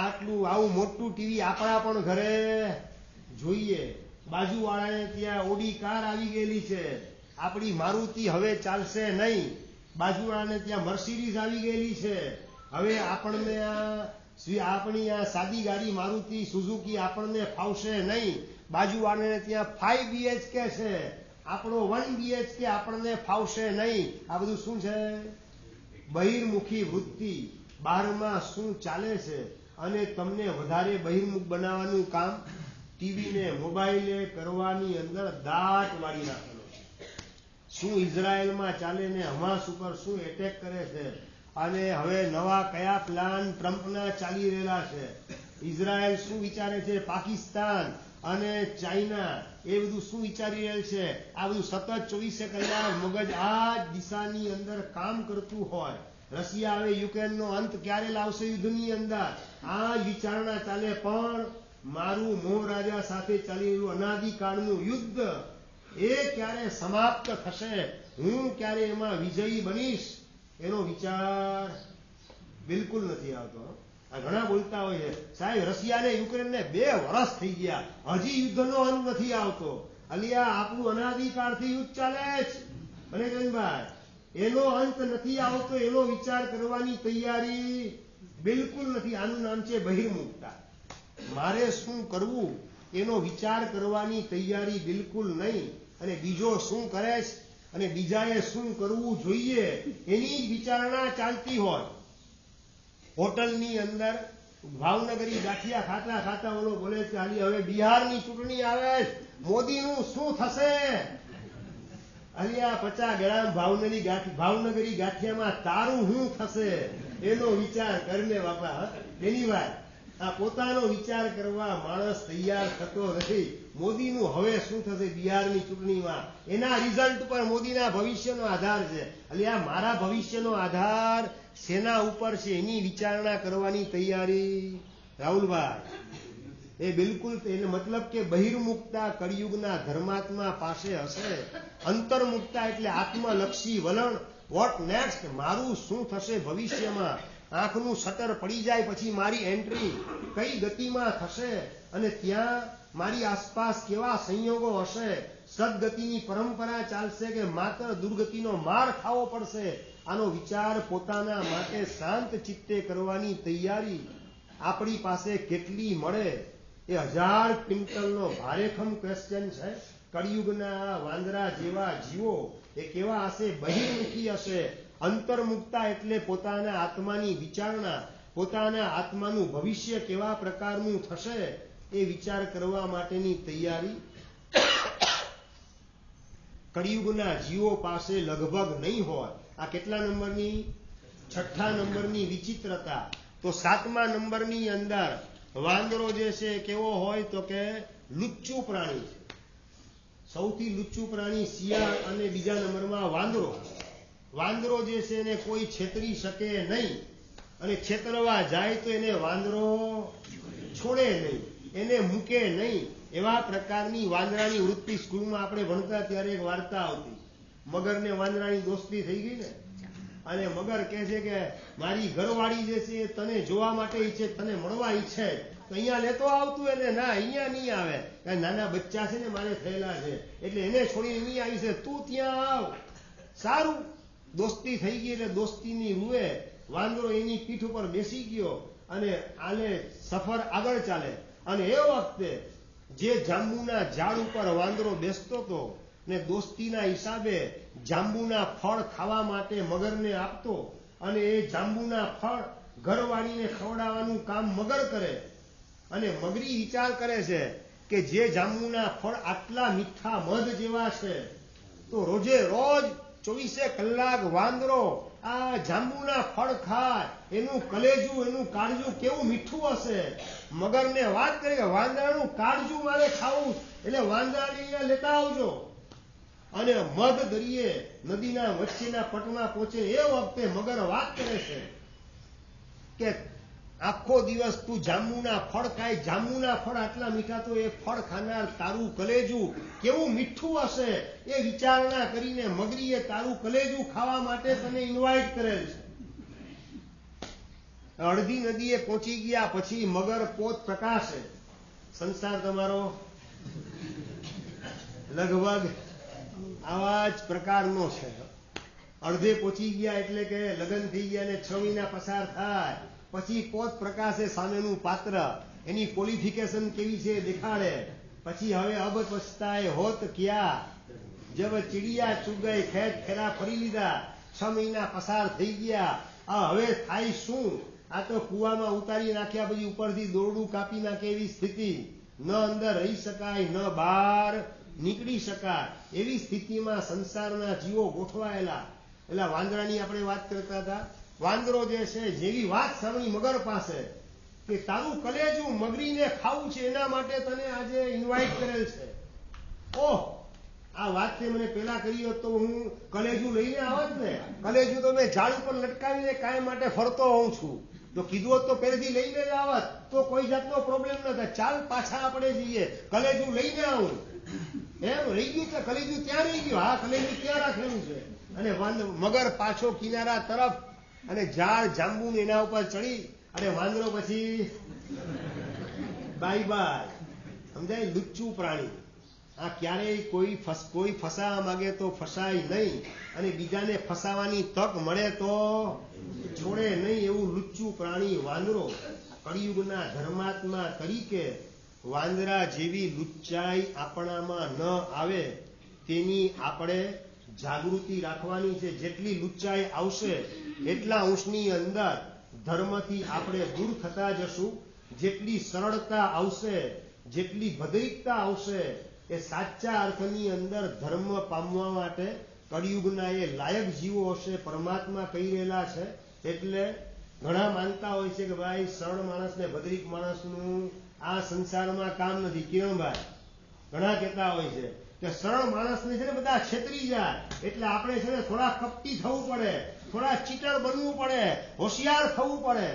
આટલું આવું મોટું ટીવી આપણા પણ ઘરે જોઈએ. બાજુવાળાને ત્યાં ઓડી કાર આવી ગયેલી છે, આપણી મારુતિ હવે ચાલશે નહીં. બાજુવાળાને ત્યાં મર્સિડીઝ આવી ગયેલી છે, હવે આપણને આપણી આ સાદી ગાડી મારુતિ સુઝુકી આપણને ફાવશે નહીં. બાજુવાળાને ત્યાં 5 BHK છે, આપણો 1 BHK આપણને ફાવશે નહીં. આ બધું શું છે? બહિર્મુખી વૃત્તિ. બહારમાં શું ચાલે છે અને તમને વધારે બહિર્મુખ બનાવવાનું કામ ટીવીને મોબાઈલે કરવાની અંદર દાટ વાળી નાખેલો છે. શું ઇઝરાયલમાં ચાલે ને હમાસ ઉપર શું એટેક કરે છે, અને હવે નવા કયા પ્લાન ટ્રમ્પના ચાલી રહેલા છે. ઇઝરાયલ શું વિચારે છે, પાકિસ્તાન અને ચાઇના એ બધું શું વિચારી રહેલ છે. આ બધું સતત 24 કલાક મગજ આ દિશાની અંદર કામ કરતું હોય. રશિયા હવે યુક્રેનનો અંત ક્યારે લાવશે યુદ્ધની અંદર, આ વિચારણા ચાલે. પણ મારું મોહ રાજા સાથે ચાલી રહેલું અનાદિકાળનું યુદ્ધ એ ક્યારે સમાપ્ત થશે, હું ક્યારે એમાં વિજયી બનીશ, એનો વિચાર બિલકુલ નથી આવતો. આ ઘણા બોલતા હોય છે સાહેબ રશિયાને યુક્રેનને 2 વર્ષ થઈ ગયા હજી યુદ્ધનો અંત નથી આવતો. અલિયા આપણું અનાદિકાળથી યુદ્ધ ચાલે છે અને ભાઈ એનો અંત નથી આવતો, એનો વિચાર કરવાની તૈયારી બિલકુલ નથી. આનું નામ છે બહિર્મુખતા. મારે શું કરવું એનો વિચાર કરવાની તૈયારી બિલકુલ નહીં. અને બીજો શું કરે છે અને બીજાએ શું કરવું જોઈએ એની જ વિચારણા ચાલતી હોય. હોટલની અંદર ભાવનગરી ગાંઠિયા ખાતા ખાતા ઓલો બોલે છે હાલી હવે બિહારની ચૂંટણી આવે, મોદીનું શું થશે? અલિયા 50 ગ્રામ ભાવનગરી ગાંઠિયામાં તારું શું થશે એનો વિચાર કરીને બાપા. એની વાત આ પોતાનો વિચાર કરવા માણસ તૈયાર થતો નથી. મોદીનું હવે શું થશે બિહારની ચૂંટણીમાં, એના રિઝલ્ટ પર મોદીના ભવિષ્યનો આધાર છે. એટલે આ મારા ભવિષ્યનો આધાર સેના ઉપર છે, એની વિચારણા કરવાની તૈયારી રાહુલભાઈ એ બિલકુલ. એને મતલબ કે બહિર્મુખતા કળિયુગના ધર્માત્મા પાસે હશે. અંતર્મુખતા એટલે આત્મલક્ષી વલણ. વોટ નેક્સ્ટ, મારું શું થશે ભવિષ્યમાં, આંખનું શટર પડી જાય પછી મારી એન્ટ્રી કઈ ગતિમાં થશે, અને ત્યાં મારી આસપાસ કેવા સંયોગો હશે, સદગતિની પરંપરા ચાલશે કે માત્ર દુર્ગતિનો માર ખાવો પડશે. આનો વિચાર પોતાના માટે શાંત ચિત્તે કરવાની તૈયારી આપણી પાસે કેટલી મળે એ 1000 ક્વિન્ટલનો ભારેખમ ક્વેશ્ચન છે. કળિયુગના વાંદરા જેવા જીવો એ કેવા હશે? બહિર્મુખી હશે. અંતર્મુખતા એટલે પોતાના આત્માની વિચારણા, પોતાના આત્માનું ભવિષ્ય કેવા પ્રકારનું થશે એ વિચાર કરવા માટેની તૈયારી કળિયુગના જીવો પાસે લગભગ નહીં હોય. આ કેટલા નંબરની? 6થા નંબરની વિચિત્રતા. તો 7મા નંબરની અંદર વાંદરો જે છે કેવો હોય તો કે લુચ્ચું પ્રાણી છે. સૌથી લુચ્ચું પ્રાણી શિયાળ અને બીજા નંબરમાં વાંદરો. વાંદરો જે છે એને કોઈ છેતરી શકે નહીં, અને છેતરવા જાય તો એને વાંદરો છોડે નહીં, એને મૂકે નહીં. એવા પ્રકારની વાંદરાની વૃત્તિ. સ્કૂલમાં આપણે ભણતા ત્યારે એક વાર્તા આવતી, મગર ને વાંદરાની દોસ્તી થઈ ગઈ ને, અને મગર કહે છે કે મારી ઘરવાળી જે છે તને જોવા માટે ઈચ્છે, તને મળવા ઈચ્છે, તો અહીંયા લેતો આવતું. એને ના અહીંયા નહીં આવે, નાના બચ્ચા છે ને મારે થયેલા છે એટલે એને છોડીને નહીં આવી છે, તું ત્યાં આવ. સારું, દોસ્તી થઈ ગઈ એટલે દોસ્તીની રૂએ વાંદરો એની પીઠ ઉપર બેસી ગયો અને આલે સફર આગળ ચાલે. અને એ વખતે જે જાંબુના ઝાડ ઉપર વાંદરો બેસતો હતો ને દોસ્તીના હિસાબે જાંબુના ફળ ખાવા માટે મગરને આપતો, અને એ જાંબુના ફળ ઘરવાળીને ખવડાવવાનું કામ મગર કરે, અને મગરી વિચાર કરે છે કે જે જાંબુના ફળ આટલા મીઠા મધ જેવા છે તો રોજે રોજ 24 કલાક વાંદરો આ જાંબુના ફળ ખાય, એનું કલેજું એનું કાળજું કેવું મીઠું હશે. મગરને વાત કરી કે વાંદરાનું કાળજું મારે ખાવું, એટલે વાંદરાને અહીંયા લેતા આવજો. અને મધ દરિયે નદીના વચ્ચેના પટમાં પહોંચે એ વખતે મગર વાત કરે છે કે આખો દિવસ તું જાંબુના ફળ ખાય, જાંબુના ફળ આટલા મીઠા, તો એ ફળ ખાનાર તારું કલેજું કેવું મીઠું હશે. એ વિચારણા કરીને મગરીએ તારું કલેજું ખાવા માટે તને ઇન્વાઇટ કરેલ છે. અડધી નદીએ પહોંચી ગયા પછી મગર પોત પ્રકાશે. સંસાર તમારો લગભગ આવા જ પ્રકારનો છે. અડધે પહોંચી ગયા એટલે કે લગ્ન થઈ ગયા ને 6 મહિના પસાર થાય પછી પોત પ્રકાશે સામેનું પાત્ર, એની ક્વોલિફિકેશન કેવી છે દેખાડે. પછી હવે અબ પછતાએ હોત ક્યાં, જબ ચીડિયા ચૂગ ગઈ, ખેત ખેરા ફરી લીધા, 6 મહિના પસાર થઈ ગયા, આ હવે થાય શું? આ તો કુવામાં ઉતારી નાખ્યા પછી ઉપરથી દોરડું કાપી નાખે એવી સ્થિતિ, ન અંદર રહી શકાય ન બહાર નીકળી શકાય એવી સ્થિતિમાં સંસારના જીવો ગોઠવાયેલા. એટલે વાંદરાની આપણે વાત કરતા હતા. વાંદરો જે છે જેવી વાત સાંભળી મગર પાસે કે તારું કલેજું મગરીને ખાવું છે, એના માટે તને આજે ઇન્વાઇટ કરેલ છે. ઓહ, આ વાત તે મને પેલા કરી હોત તો હું કલેજું લઈને આવત ને. કલેજું તો મેં ઝાડ ઉપર લટકાવીને કાંઈ માટે ફરતો હોઉં છું. જો કીધું હોત તો પહેલેથી લઈને જ આવત તો કોઈ જાતનો પ્રોબ્લેમ ન થાય. ચાલ પાછા આપણે જઈએ, કલેજું લઈને આવું. એમ રહી ગયું છે કલેજું, ત્યાં રહી ગયું. હા, કલેજું ત્યાં રાખેલું છે. અને મગર પાછો કિનારા તરફ, અને ઝાડ જાંબુ એના ઉપર ચડી, અને વાંદરો પછી બાય બાય. સમજાય? લુચ્ચું પ્રાણી. આ ક્યારેય કોઈ ફસાવા માંગે તો ફસાય નહીં, અને બીજાને ફસાવાની તક મળે તો છોડે નહીં, એવું લુચ્ચું પ્રાણી વાંદરો. કળિયુગના ધર્માત્મા તરીકે વાંદરા જેવી લુચ્ચાઈ આપણામાં ન આવે તેની આપણે જાગૃતિ રાખવાની છે. જેટલી લુચ્ચાઈ આવશે એટલા અંશની અંદર ધર્મથી આપણે દૂર થતા જશું. જેટલી સરળતા આવશે, જેટલી ભદ્રિકતા આવશે, એ સાચા અર્થની અંદર ધર્મ પામવા માટે કળિયુગના એ લાયક જીવો હશે. પરમાત્મા કહી રહેલા છે. એટલે ઘણા માનતા હોય છે કે ભાઈ સરળ માણસ ને ભદ્રિક માણસનું આ સંસારમાં કામ નથી. કિરણભાઈ ઘણા કહેતા હોય છે કે સરળ માણસને છે ને બધા છેતરી જાય, એટલે આપણે છે ને થોડા કપટી થવું પડે, થોડા ચીટર બનવું પડે, હોશિયાર થવું પડે.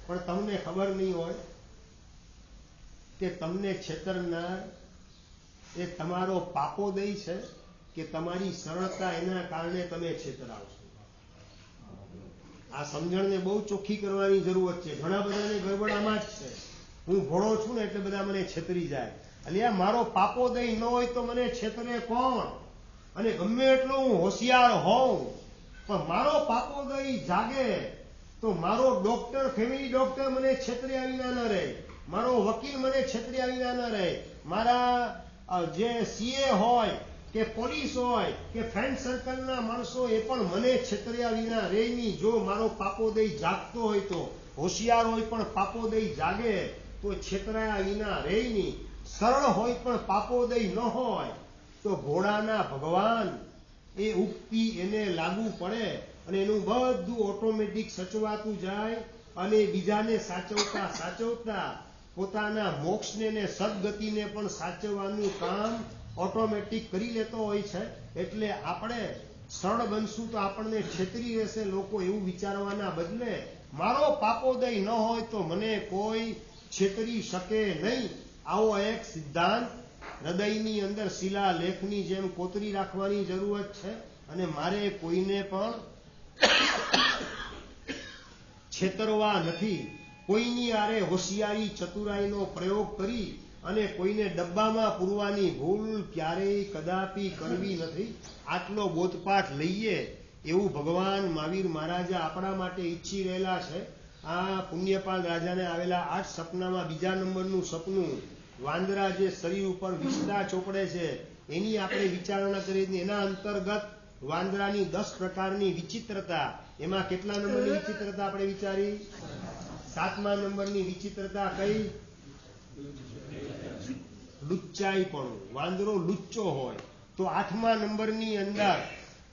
પણ તમને ખબર નહીં હોય કે તમને છેતરનાર એ તમારો પાપોદય છે કે તમારી સરળતા, એના કારણે તમે છેતરાવશો. આ સમજણને બહુ ચોખ્ખી કરવાની જરૂરત છે. ઘણા બધાને ગરબડામાં જ છે. હું ભોળો છું ને એટલે બધા મને છેતરી જાય. એટલે મારો પાપોદય ન હોય તો મને છેતરે કોણ? અને ગમે એટલો હું હોશિયાર હોઉં પણ મારો પાપોદય જાગે તો મારો ડોક્ટર, ફેમિલી ડોક્ટર મને છેતર્યા વિના ન રહે, મારો વકીલ મને છેતર્યા વિના ન રહે, મારા જે સીએ હોય કે પોલીસ હોય કે ફ્રેન્ડ સર્કલના માણસો એ પણ મને છેતર્યા વિના રહે નહીં. જો મારો પાપોદય જાગતો હોય તો, હોશિયાર હોય પણ પાપોદય જાગે તો છેતરાયા વિના રહે નહીં. સરળ હોય પણ પાપોદય ન હોય તો ઘોડાના ભગવાન એ ઉક્તિ એને લાગુ પડે અને એનું બધું ઓટોમેટિક સચવાતું જાય, અને બીજાને સાચવતા સાચવતા પોતાના મોક્ષને ને સદગતિને પણ સાચવવાનું કામ ઓટોમેટિક કરી લેતો હોય છે. એટલે આપણે સરળ બનશું તો આપણને છેતરી રહેશે લોકો, એવું વિચારવાના બદલે મારો પાપોદય ન હોય તો મને કોઈ છેતરી શકે નહીં. આવો એક સિદ્ધાંત હૃદયની અંદર શિલાલેખની જેમ કોતરી રાખવાની જરૂરત છે. અને મારે કોઈને પણ છેતરવા નથી. કોઈની આરે હોશિયારી ચતુરાઈનો પ્રયોગ કરી અને કોઈને ડબ્બામાં પૂરવાની ભૂલ ક્યારેય કદાપી કરવી નથી. આટલો બોધપાઠ લઈએ એવું ભગવાન મહાવીર મહારાજા આપણા માટે ઈચ્છી રહેલા છે. આ પુણ્યપાલ રાજાને આવેલા 8 સપનામાં બીજા નંબરનું સપનું વાંદરા જે શરીર ઉપર વિષ્ટા ચોપડે છે એની આપણે વિચારણા કરી. એના અંતર્ગત વાંદરાની 10 પ્રકારની વિચિત્રતા. એમાં કેટલા નંબરની વિચિત્રતા આપણે વિચારી? 7મા નંબરની વિચિત્રતા કઈ? લુચ્ચાઈપણું. વાંદરો લુચ્ચો હોય. તો 8મા નંબરની અંદર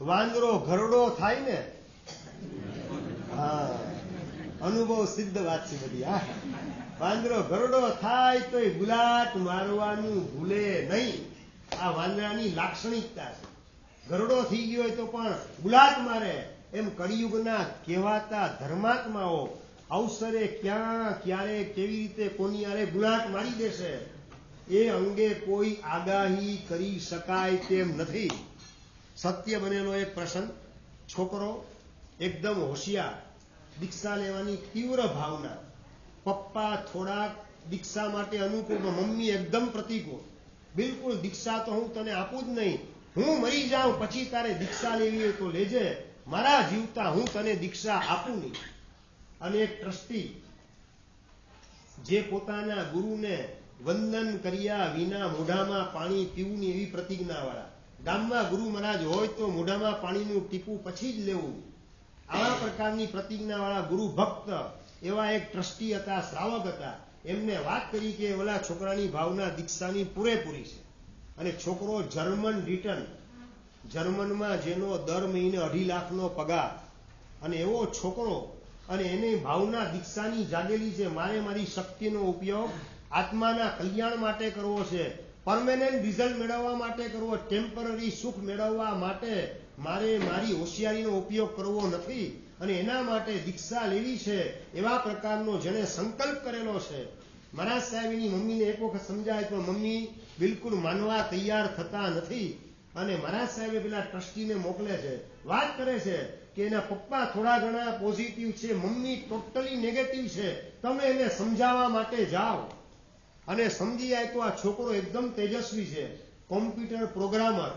વાંદરો ઘરડો થાય ને, હા, અનુભવ સિદ્ધ વાત છે બધી. હા, વાંદરો ઘરડો થાય તો ગુલાટ મારવાનું ભૂલે નહીં. આ વાંદરાની લાક્ષણિકતા છે. ઘરડો થઈ ગયો હોય તો પણ ગુલાટ મારે. એમ કળિયુગના કહેવાતા ધર્માત્માઓ અવસરે ક્યાં ક્યારે કેવી રીતે કોની આરે ગુલાટ મારી દેશે એ અંગે કોઈ આગાહી કરી શકાય તેમ નથી. સત્ય બનેલો એક પ્રસંગ. છોકરો એકદમ હોશિયાર, દીક્ષા લેવાની તીવ્ર ભાવના. પપ્પા થોડાક દીક્ષા માટે અનુકૂળ, મમ્મી એકદમ પ્રતિકૂળ. બિલકુલ દીક્ષા તો હું તને આપું જ નહીં, હું મરી જાઉં પછી તારે દીક્ષા લેવી હોય તો લેજે, મારા જીવતા હું તને દીક્ષા આપું નહીં. અને એક ટ્રસ્ટી જે પોતાના ગુરુને વંદન કર્યા વિના મોઢામાં પાણી પીવું નહીં એવી પ્રતિજ્ઞા વાળા. ગામમાં ગુરુ મહારાજ હોય તો મોઢામાં પાણીનું ટીપું પછી જ લેવું, આવા પ્રકારની પ્રતિજ્ઞા વાળા ગુરુ ભક્ત એવા એક ટ્રસ્ટી હતા, શ્રાવક હતા. એમને વાત કરી કે ઓલા છોકરાની ભાવના દીક્ષાની પૂરેપૂરી છે. અને છોકરો જર્મન રિટર્ન, જર્મનમાં જેનો દર મહિને 2.5 લાખનો પગાર, અને એવો છોકરો, અને એની ભાવના દીક્ષાની જાગેલી છે. મારે મારી શક્તિનો ઉપયોગ આત્માના કલ્યાણ માટે કરવો છે, પરમેનન્ટ રિઝલ્ટ મેળવવા માટે કરવો, ટેમ્પરરી સુખ મેળવવા માટે મારે મારી હોશિયારીનો ઉપયોગ કરવો નથી. અને એના માટે દીક્ષા લેવી છે એવા પ્રકારનો જેને સંકલ્પ કરેલો છે. મહારાજ સાહેબ એની મમ્મીને એક વખત સમજાય પણ મમ્મી બિલકુલ માનવા તૈયાર થતા નથી. અને મહારાજ સાહેબે પેલા ટ્રસ્ટીને મોકલે છે, વાત કરે છે કે એના પપ્પા થોડા ઘણા પોઝિટિવ છે, મમ્મી ટોટલી નેગેટિવ છે, તમે એને સમજાવવા માટે જાઓ. અને સમજી જાય તો આ છોકરો એકદમ તેજસ્વી છે, કોમ્પ્યુટર પ્રોગ્રામર.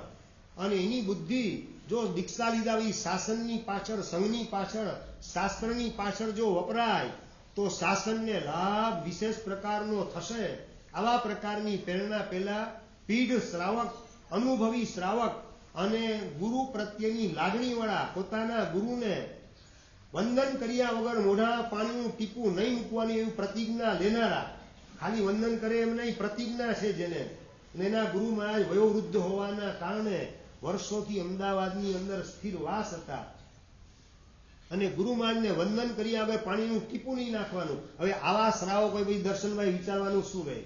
અને એની બુદ્ધિ જો દીક્ષા લીધા શાસનની પાછળ, સંઘની પાછળ, શાસ્ત્રની પાછળ જો વપરાય તો શાસનને લાભ વિશેષ પ્રકારનો થશે. આવા પ્રકારની પ્રેરણા પેલા પીઢ શ્રાવક, અનુભવી શ્રાવક અને ગુરુ પ્રત્યેની લાગણીવાળા, પોતાના ગુરુને વંદન કર્યા વગર મોઢા પાણીનું ટીપું નહીં મૂકવાની એવી પ્રતિજ્ઞા લેનારા. ખાલી વંદન કરે એમ નહીં, પ્રતિજ્ઞા છે જેને. એના ગુરુ મહારાજ વયોવૃદ્ધ હોવાના કારણે વર્ષોથી અમદાવાદની અંદર સ્થિર વાસ હતા. અને ગુરુ મહારાજને વંદન કર્યા વગર પાણીનું ટીપું નહીં નાખવાનું. હવે આવા શ્રાવકો ભાઈ દર્શનભાઈ વિચારવાનું શું રહે?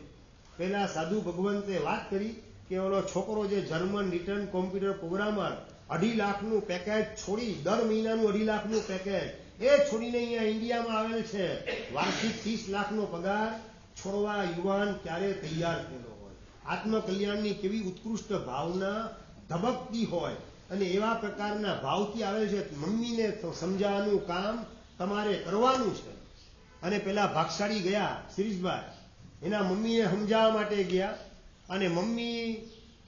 પેલા સાધુ ભગવંતે વાત કરી કે ઓલો છોકરો જે જર્મન રિટર્ન કોમ્પ્યુટર પ્રોગ્રામર 2.5 લાખનું પેકેજ છોડી, દર મહિનાનું 2.5 લાખનું પેકેજ એ છોડીને અહીંયા ઇન્ડિયામાં આવેલ છે. વાર્ષિક 30 લાખનો પગાર છોડવા યુવાન ક્યારે તૈયાર થયેલો હોય? આત્મકલ્યાણની કેવી ઉત્કૃષ્ટ ભાવના ધબકતી હોય. અને એવા પ્રકારના ભાવથી આવે છે. મમ્મીને તો સમજાવવાનું કામ તમારે કરવાનું છે. અને પેલા ભાગશાળી ગયા શિરીષભાઈ, એના મમ્મીને સમજાવવા માટે ગયા. અને મમ્મી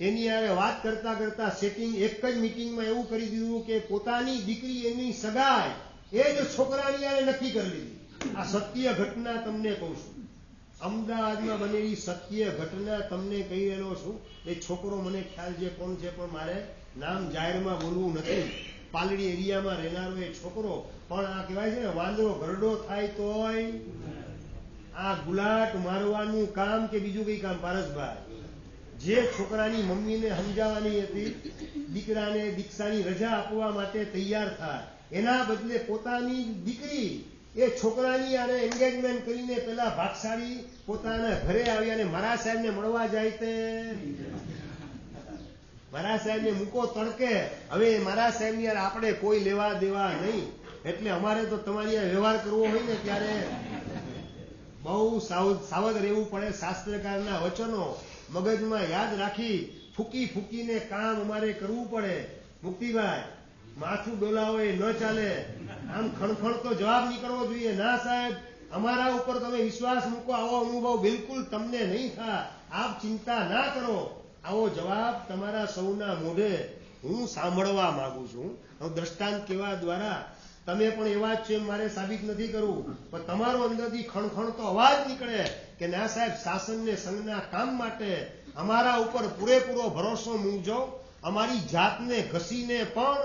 એની હારે વાત કરતા કરતા સેટિંગ એક જ મિટિંગમાં એવું કરી દીધું કે પોતાની દીકરી એની સગાઈ એ જ છોકરાની હારે નક્કી કરી લીધી. આ સત્ય ઘટના તમને કહું છું, અમદાવાદમાં બનેલી સત્ય ઘટના તમને કહી રહેલો છું. એ છોકરો મને ખ્યાલ છે કોણ છે, પણ મારે નામ જાહેરમાં બોલવું નથી. પાલડી એરિયામાં રહેનારો એ છોકરો, પણ આ કહેવાય છે ને વાંદરો ઘરડો થાય તોય આ ગુલાટ મારવાનું કામ કે બીજું કઈ કામ. પારસભાઈ, જે છોકરાની મમ્મીને સમજાવવાની હતી દીકરાને દીક્ષાની રજા આપવા માટે તૈયાર થાય, એના બદલે પોતાની દીકરી એ છોકરાની આને એન્ગેજમેન્ટ કરીને પેલા ભાગશાળી પોતાના ઘરે આવી અને મહારાજ સાહેબને મળવા જાય. તે મહારાજ સાહેબને મૂકો તડકે. હવે મહારાજ સાહેબની યાર આપણે કોઈ લેવા દેવા નહીં. એટલે અમારે તો તમારી વ્યવહાર કરવો હોય ને ત્યારે બહુ સાવધ રહેવું પડે. શાસ્ત્રકારના વચનો મગજમાં યાદ રાખી ફૂકી ફૂકીને કામ અમારે કરવું પડે. મુક્તિભાઈ, માથું ડોલાવો એ ન ચાલે. આમ ખણખણતો જવાબ નીકળવો જોઈએ. ના સાહેબ, અમારા ઉપર તમે વિશ્વાસ મૂકો, આવો અનુભવ બિલકુલ તમને નહીં થાય, આપ ચિંતા ના કરો. આવો જવાબ તમારા સૌના મોઢે હું સાંભળવા માંગુ છું. દ્રષ્ટાંત કહેવા દ્વારા તમે પણ એવા જ છો મારે સાબિત નથી કરવું, પણ તમારો અંદરથી ખણખણતો અવાજ નીકળે કે ના સાહેબ, શાસન ને સંઘના કામ માટે અમારા ઉપર પૂરેપૂરો ભરોસો મૂકજો. અમારી જાતને ઘસીને પણ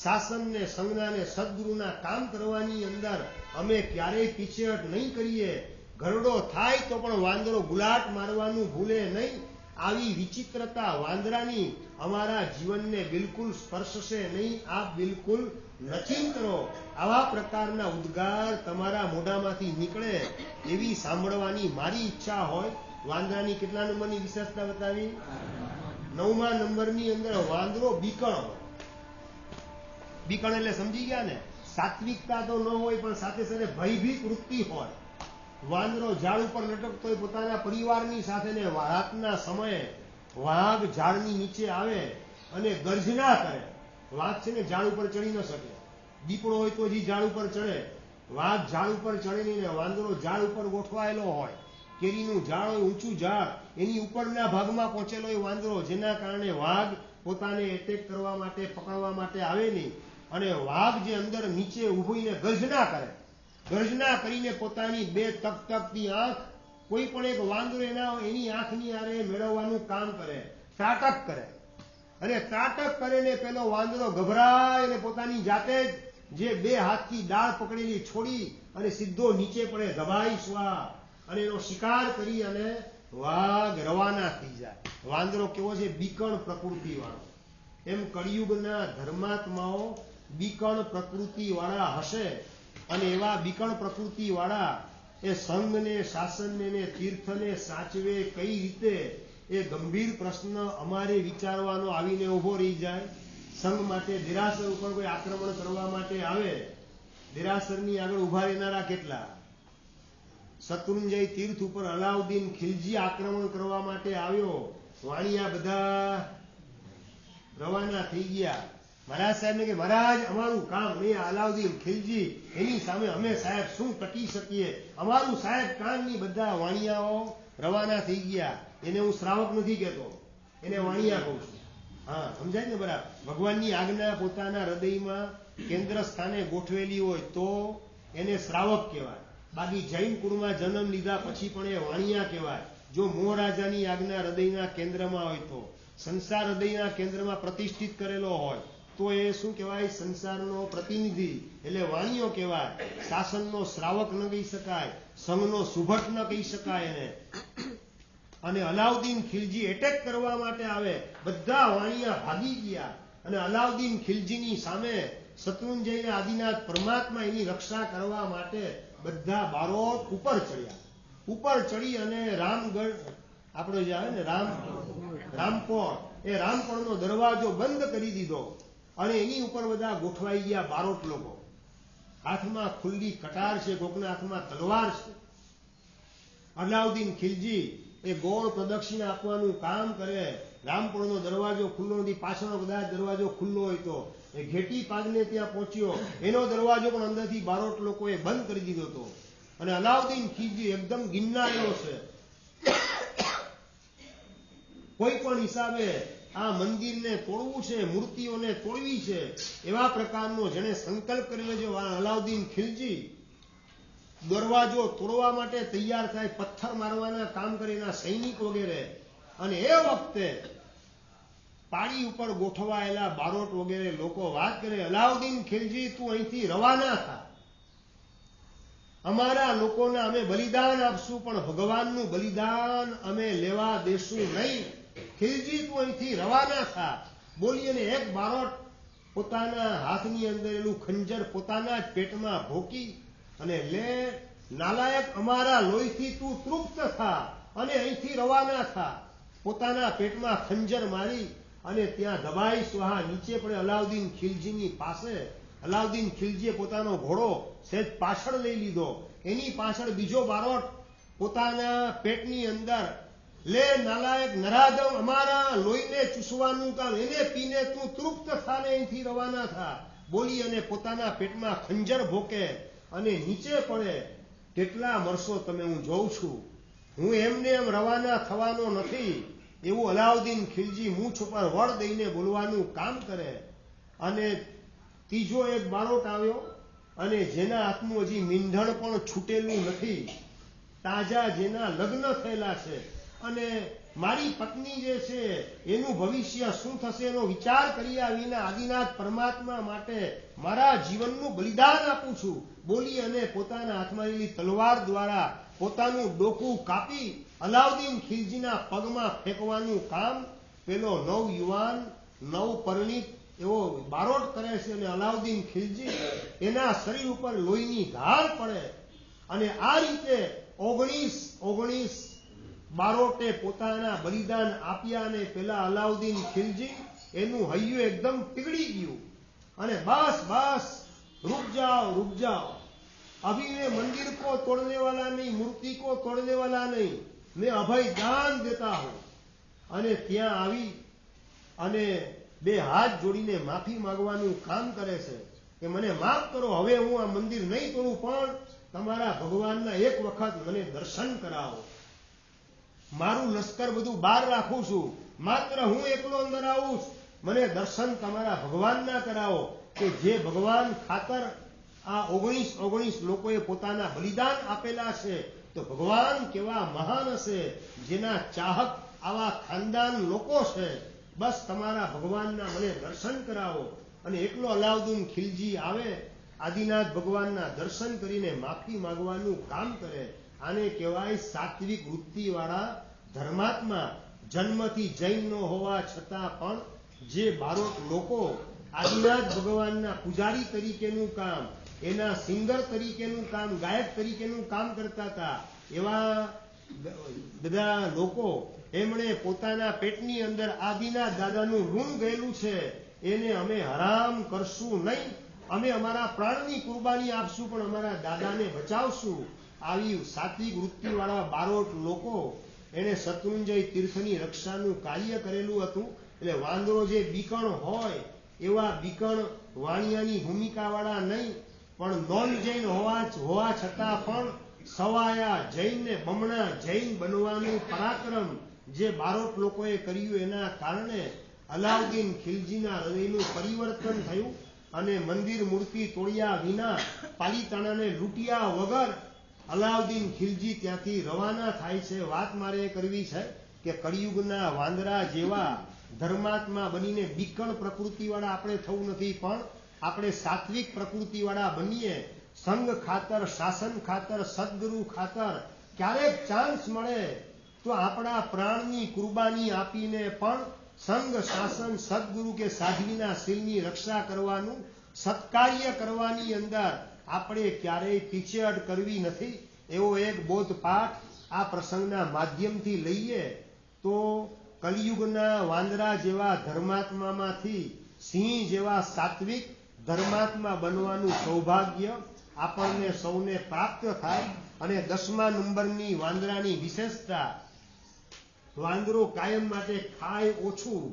શાસન ને સંઘના ને સદગુરુના કામ કરવાની અંદર અમે ક્યારેય પીછેહટ નહીં કરીએ. ઘરડો થાય તો પણ વાંદરો ગુલાટ મારવાનું ભૂલે નહીં. આવી વિચિત્રતા વાંદરાની અમારા જીવનને બિલકુલ સ્પર્શશે નહીં. આપ બિલકુલ નચિંતરો. આવા પ્રકારના ઉદ્ગાર તમારા મોઢામાંથી નીકળે એવી સાંભળવાની મારી ઈચ્છા હોય. વાંદરાની કેટલા નંબરની વિશેષતા બતાવી? 9મા નંબરની અંદર વાંદરો બીકણ હોય. બીકણ એટલે સમજી ગયા ને? સાત્વિકતા તો ન હોય પણ સાથે સાથે ભયભીત વૃત્તિ હોય. વાંદરો ઝાડ ઉપર લટકતો હોય પોતાના પરિવારની સાથે ને રાતના સમયે વાઘ ઝાડની નીચે આવે અને ગર્જના કરે. વાઘ છે ને ઝાડ ઉપર ચડી ન શકે. દીપડો હોય તો જ ઝાડ ઉપર ચડે. વાઘ ઝાડ ઉપર ચડે નહીં ને વાંદરો ઝાડ ઉપર ગોઠવાયેલો હોય. કેરીનું ઝાડ હોય, ઊંચું ઝાડ, એની ઉપરના ભાગમાં પહોંચેલો હોય વાંદરો, જેના કારણે વાઘ પોતાને એટેક કરવા માટે, પકડવા માટે આવે નહીં. અને વાઘ જે અંદર નીચે ઊભીને ગર્જના કરે. ગર્જના કરીને પોતાની બે તકતકતી આંખ, કોઈ પણ એક વાંદરો એની આંખની આરે મેળવવાનું કામ કરે, ત્રાટક કરે. અને ત્રાટક કરે ને પેલો વાંદરો ગભરાય અને પોતાની જાતે જ જે બે હાથથી ડાળ પકડેલી છોડી અને સીધો નીચે પડે, દબાઈ સ્વા, અને એનો શિકાર કરી અને વાઘ રવાના થઈ જાય. વાંદરો કેવો છે? બીકણ પ્રકૃતિ વાળો. એમ કળિયુગના ધર્માત્માઓ બીકણ પ્રકૃતિ વાળા હશે. અને એવા બીકણ પ્રકૃતિ વાળા એ સંઘને, શાસનને ને તીર્થને સાચવે કઈ રીતે, એ ગંભીર પ્રશ્ન અમારે વિચારવાનો આવીને ઉભો રહી જાય. સંઘ માટે દેરાસર ઉપર કોઈ આક્રમણ કરવા માટે આવે, દેરાસરની આગળ ઉભા રહેનારા કેટલા? શત્રુંજય તીર્થ ઉપર અલાઉદ્દીન ખિલજી આક્રમણ કરવા માટે આવ્યો. વાણિયા બધા રવાના થઈ ગયા. મહારાજ સાહેબને કે મહારાજ, અમારું કામ નહીં, અલાઉદ્દીન ખિલજી, એની સામે અમે સાહેબ શું ટકી શકીએ? અમારું સાહેબ કામ નહીં. બધા વાણિયાઓ રવાના થઈ ગયા. એને હું શ્રાવક નથી કહેતો, એને વાણિયા કહું છું. હા, સમજાય ને? બરાબર. ભગવાનની આજ્ઞા પોતાના હૃદયમાં કેન્દ્ર સ્થાને ગોઠવેલી હોય તો એને શ્રાવક કહેવાય. બાકી જૈન કુળમાં જન્મ લીધા પછી પણ એ વાણિયા કહેવાય. જો મોહરાજાની આજ્ઞા હૃદયના કેન્દ્રમાં હોય તો, સંસાર હૃદયના કેન્દ્રમાં પ્રતિષ્ઠિત કરેલો હોય તો એ શું કહેવાય? સંસારનો પ્રતિનિધિ, એટલે વાણિયો કહેવાય. શાસનનો શ્રાવક ન કહી શકાય, સંઘનો સુભટ ન કહી શકાય એને. અને અલાઉદ્દીન ખિલજી એટેક કરવા માટે આવે, બધા વાણિયા ભાગી ગયા. અને અલાઉદ્દીન ખિલજીની સામે શત્રુંજયના આદિનાથ પરમાત્મા એની રક્ષા કરવા માટે બધા બારોટ ઉપર ચડ્યા. ઉપર ચડી અને રામગઢ, આપણો જે આવે ને રામપોળ, એ રામપોળનો દરવાજો બંધ કરી દીધો. અને એની ઉપર બધા ગોઠવાઈ ગયા બારોટ લોકો. હાથમાં ખુલ્લી કટાર છે, કોકના હાથમાં તલવાર છે. અલાઉદ્દીન ખિલજી એ ગોળ પ્રદક્ષિણા આપવાનું કામ કરે. રામપોળનો દરવાજો ખુલ્લો નથી, પાછળનો કદાચ દરવાજો ખુલ્લો હોય તો એ ઘેટી પાગને ત્યાં પહોંચ્યો. એનો દરવાજો પણ અંદરથી બારોટ લોકોએ બંધ કરી દીધો હતો. અને અલાઉદ્દીન ખિલજી એકદમ ગિન્નારેલો છે. કોઈ પણ હિસાબે આ મંદિરને તોડવું છે, મૂર્તિઓને તોડવી છે, એવા પ્રકારનો જેને સંકલ્પ કરેલો છે અલાઉદ્દીન ખિલજી, દરવાજો તોડવા માટે તૈયાર થાય, પથ્થર મારવાના કામ કરે એના સૈનિક વગેરે. અને એ વખતે પાડી ઉપર ગોઠવાયેલા બારોટ વગેરે લોકો વાત કરે, અલાઉદ્દીન ખિલજી, તું અહીંથી રવાના થા. અમારા લોકોના અમે બલિદાન આપશું, પણ ભગવાનનું બલિદાન અમે લેવા દેશું નહીં. ખિલજી, તું અહીંથી રવાના થા. બોલી અને એક બારોટ પોતાના હાથની અંદર એનું ખંજર પોતાના જ પેટમાં ભોકી અને લે નાલાયક, અમારા લોહીથી તું તૃપ્ત થા અને અહીંથી રવાના થા. પોતાના પેટમાં ખંજર મારી અને ત્યાં દબાઈ સ્વાહા નીચે પડે અલાઉદ્દીન ખિલજીની પાસે. અલાઉદ્દીન ખિલજીએ પોતાનો ઘોડો સહેજ પાછળ લઈ લીધો. એની પાછળ બીજો બારોટ પોતાના પેટની અંદર, લે નાલાયક નરાધમ, અમારા લોહીને ચૂસવાનું કામ, એને પીને તું તૃપ્ત થાને અહીંથી રવાના થા. બોલી અને પોતાના પેટમાં ખંજર ભોકે અને નીચે પડે. કેટલા મરશો તમે, હું જોઉં છું, હું એમને એમ રવાના થવાનો નથી. એવું અલાઉદ્દીન ખિલજી મૂછ ઉપર વળ દઈને બોલવાનું કામ કરે. અને ત્રીજો એક બારોટ આવ્યો અને જેના હાથનું હજી મીંઢણ પણ છૂટેલું નથી. તાજા જેના લગ્ન થયેલા છે અને મારી પત્ની જે છે એનું ભવિષ્ય શું થશે એનો વિચાર કર્યા વિના આદિનાથ પરમાત્મા માટે મારા જીવનનું બલિદાન આપું છું બોલી અને પોતાના હાથમાં રહેલી તલવાર દ્વારા પોતાનું ડોકું કાપી અલાઉદ્દીન ખિલજીના પગમાં ફેંકવાનું કામ પેલો નવયુવાન નવપરિણીત એવો બારોટ કરે છે અને અલાઉદ્દીન ખિલજી એના શરીર ઉપર લોહીની ધાર પડે અને આ રીતે 19 બારોટે પોતાના બલિદાન આપ્યા અને પેલા અલાઉદ્દીન ખિલજી એનું હૈયું એકદમ પીગળી ગયું અને બસ रुक जाओ अभी मैं मंदिर को तोड़ने वाला नहीं मूर्ति को तोड़ने वाला नहीं मैं अभय दान देता हूं અને ત્યાં આવી અને બે હાથ જોડીને માફી માંગવાનું કામ કરે છે કે મને માફ કરો હવે હું આ મંદિર નહીં તોડું પણ તમારા ભગવાનના એક વખત મને દર્શન કરાવો મારું લશ્કર બધું બહાર રાખું છું માત્ર હું એકલો અંદર આવું છું મને દર્શન તમારા ભગવાનના કરાવો કે જે ભગવાન ખાતર આ 19 લોકોએ પોતાના બલિદાન આપેલા છે તો ભગવાન કેવા મહાન હશે જેના ચાહક આવા ખાનદાન લોકો છે બસ તમારા ભગવાનના મને દર્શન કરાવો અને એકલો અલાઉદ્દીન ખિલજી આવે આદિનાથ ભગવાનના દર્શન કરીને માફી માંગવાનું કામ કરે આને કહેવાય સાત્વિક વૃત્તિવાળા ધર્માત્મા જન્મથી જૈન ન હોવા છતાં પણ જે બારોટ લોકો આદિનાથ ભગવાનના પૂજારી તરીકેનું કામ એના સિંગર તરીકેનું કામ ગાયક તરીકેનું કામ કરતા હતા એવા બધા લોકો એમણે પોતાના પેટની અંદર આદિનાથ દાદાનું ઋણ ગયેલું છે એને અમે હરામ કરશું નહીં અમે અમારા પ્રાણની કુરબાની આપશું પણ અમારા દાદાને બચાવશું આવી સાત્વિક વૃત્તિવાળા બારોટ લોકો એને શત્રુંજય તીર્થની રક્ષાનું કાર્ય કરેલું હતું એટલે વાંદરો જે બીકણ હોય એવા બીકણ વાણિયાની ભૂમિકાવાળા નહીં પણ નોન જૈન હોવા છતાં પણ સવાયા જૈન ને બમણા જૈન બનવાનું પરાક્રમ જે બારોટ લોકોએ કર્યું એના કારણે અલાઉદ્દીન ખિલજીના હૃદયનું પરિવર્તન થયું અને મંદિર મૂર્તિ તોડ્યા વિના પાલિતાણાને લૂંટ્યા વગર અલાઉદ્દીન ખિલજી ત્યાંથી રવાના થાય છે વાત મારે કરવી છે કે કળિયુગના વાંદરા જેવા ધર્માત્મા બનીને બીકણ પ્રકૃતિવાળા આપણે થવું નથી પણ આપણે સાત્વિક પ્રકૃતિવાળા બનીએ સંઘ ખાતર શાસન ખાતર સદગુરુ ખાતર ક્યારેક ચાન્સ મળે તો આપણા પ્રાણની કુરબાની આપીને પણ સંઘ શાસન સદગુરુ કે સાધ્વીના શિલની રક્ષા કરવાનું સત્કાર્ય કરવાની અંદર આપણે ક્યારેય પીછેહટ કરવી નથી એવો એક બોધપાઠ આ પ્રસંગના માધ્યમથી લઈએ તો કલિયુગના વાંદરા જેવા ધર્માત્મામાંથી સિંહ જેવા સાત્વિક ધર્માત્મા બનવાનું સૌભાગ્ય આપણને સૌને પ્રાપ્ત થાય અને 10મા નંબરની વાંદરાની વિશેષતા વાંદરો કાયમ માટે ખાય ઓછું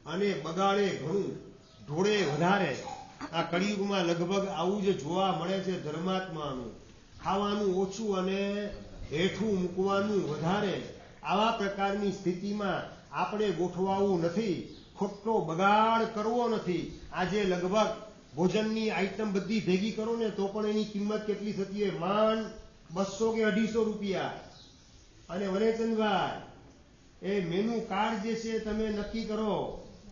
અને બગાડે ઘણું ઢોળે વધારે આ કળિયુગમાં લગભગ આવું જ જોવા મળે છે ધર્માત્માનું ખાવાનું ઓછું અને હેઠું મૂકવાનું વધારે આવા પ્રકારની સ્થિતિમાં આપણે ગોઠવાવું નથી ખોટો બગાડ કરવો નથી આજે લગભગ ભોજનની આઈટમ બધી ભેગી કરો ને તો પણ એની કિંમત કેટલી થતી હોય માંડ 200 કે 250 રૂપિયા અને વનેચંદભાઈ એ મેનુ કાર્ડ જે છે તમે નક્કી કરો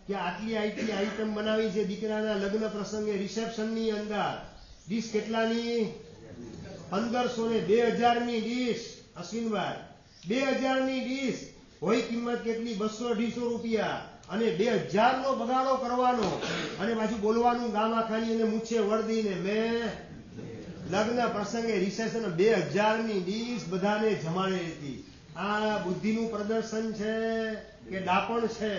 કે આટલી આઈટમ બનાવી છે દીકરાના લગ્ન પ્રસંગે રિસેપ્શનની અંદર ડીશ કેટલાની 1500 ને 2000ની ડીશ અશ્વિનભાઈ 2000ની ડીશ હોય કિંમત કેટલી 200-250 રૂપિયા અને 2000 નો બગાડો કરવાનો અને પાછું બોલવાનું ગામ આખાની અને મૂછે વળદીને મેં લગ્ન પ્રસંગે રિસેપ્શન 2000ની ડીશ બધાને જમાડે હતી આ બુદ્ધિનું પ્રદર્શન છે કે ડાપણ છે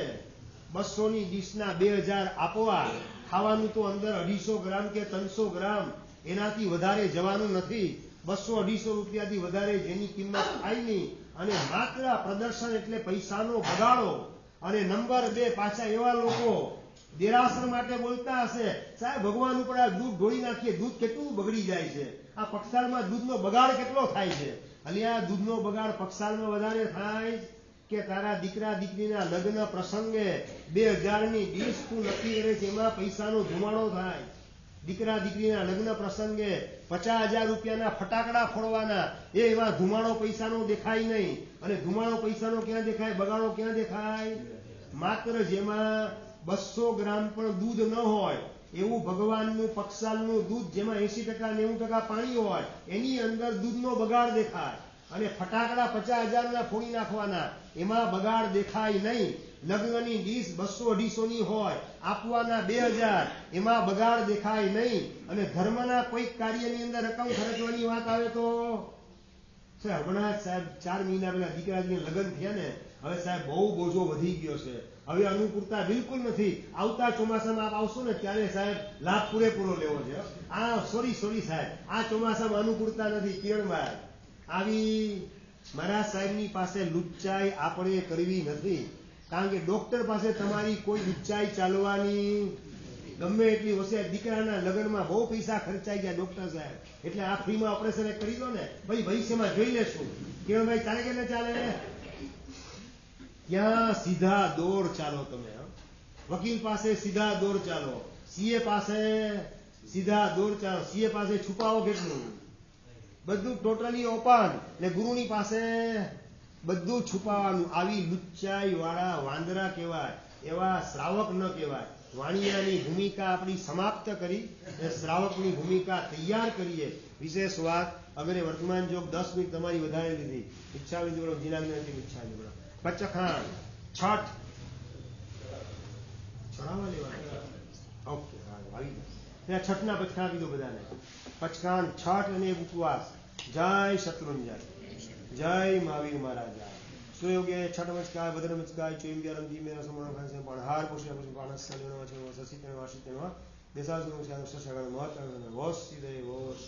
200ની ડીશના 2000 આપવા ખાવાનું તો અંદર 250 ગ્રામ કે 300 ગ્રામ એનાથી વધારે જવાનું નથી 200-250 રૂપિયાથી વધારે જેની કિંમત થાય નહીં અને માત્ર પ્રદર્શન એટલે પૈસાનો બગાડો અને નંબર 2 પાછા એવા લોકો દેરાસર માટે બોલતા હશે સાહેબ ભગવાન ઉપર આ દૂધ ઢોળી નાખીએ દૂધ કેટલું બગડી જાય છે આ પક્ષાળમાં દૂધનો બગાડ કેટલો થાય છે અલિયા દૂધનો બગાડ પક્ષાળમાં વધારે થાય કે તારા દીકરા દીકરીના લગ્ન પ્રસંગે 2000ની ડીશ તું નક્કી કરે છે એમાં પૈસાનો ધુમાડો થાય દીકરા દીકરીના લગ્ન પ્રસંગે 50,000 રૂપિયાના ફટાકડા ફોડવાના, એમાં ધુમાડો પૈસાનો દેખાય નહીં. અને ધુમાડો પૈસાનો ક્યાં દેખાય, બગાડો ક્યાં દેખાય? માત્ર જેમાં 200 ગ્રામ પણ દૂધ ન હોય એવું ભગવાનનું પક્ષાલનું દૂધ, જેમાં 80% 90% પાણી હોય, એની અંદર દૂધનો બગાડ દેખાય. અને ફટાકડા 50,000ના ફોડી નાખવાના, એમાં બગાડ દેખાય નહીં. લગ્નની ડીશ 200-250ની હોય, આપવાના 2,000, એમાં બગાડ દેખાય નહીં. અને ધર્મના કોઈક કાર્યની અંદર રકમ ખર્ચવાની વાત આવે તો સાહેબ, હમણાં સાહેબ 4 મહિના પહેલા દીકરાજીને લગ્ન થયા ને, હવે સાહેબ બહુ બોજો વધી ગયો છે. હવે અનુકૂળતા બિલકુલ નથી. આવતા ચોમાસામાં આપ આવશો ને ત્યારે સાહેબ લાભ પૂરેપૂરો લેવો છે. સોરી સાહેબ, આ ચોમાસામાં અનુકૂળતા નથી. કિરણભાઈ, આવી મારા સાહેબની પાસે લુચ્ચાઈ આપણે કરવી નથી. કારણ કે ડોક્ટર પાસે તમારી કોઈ લુચ્ચાઈ ચાલવાની ગમે એટલી હશે. દીકરાના લગ્નમાં બહુ પૈસા ખર્ચાઈ ગયા ડોક્ટર સાહેબ, એટલે આ ફ્રીમાં ઓપરેશન કરી દો ને ભાઈ, ભવિષ્યમાં જોઈ લેશું. કિરણભાઈ, ચાલે કે ન ચાલે? ત્યાં સીધા દોર ચાલો તમે. વકીલ પાસે સીધા દોર ચાલો, સીએ પાસે સીધા દોર ચાલો. સીએ પાસે છુપાવો કેટલું? બધું ટોટલી ઓપન. ને ગુરુની પાસે બધું છુપાવાનું. આવી લુચ્ચાઈ વાળા વાંદરા કહેવાય, એવા શ્રાવક ન કહેવાય. વાણિયાની ભૂમિકા આપણી સમાપ્ત કરી, શ્રાવકની ભૂમિકા તૈયાર કરીએ. વિશેષ વાત અગરે વર્તમાન જોગ 10 મિનિટ તમારી વધારે લીધી. ઈચ્છા લીધી બોલો, જીનાગ્રહની ઈચ્છા લીધી બોલો. પચખાણ છઠ ચડાવવા લેવા. ઓકે, આવી ગયા. છઠના પચખાણ કીધું બધાને. પચખાણ, છઠ અને ઉપવાસ. જય શત્રુંજય, જય મહાવીર મહારાજા. સુયોગે છઠ નમસ્કાર, ભદ્ર નમસ્કાર, ચોઈમ્યારમ જી મેરા સમરણ ખાન છે પણ હાર પુષ્ય પુષ્ય પાણસ સલેનો છે સસિતનો વાસિતનો દેસાસુનો છે સસગણ મહત્વ વોસ સીધે વોસ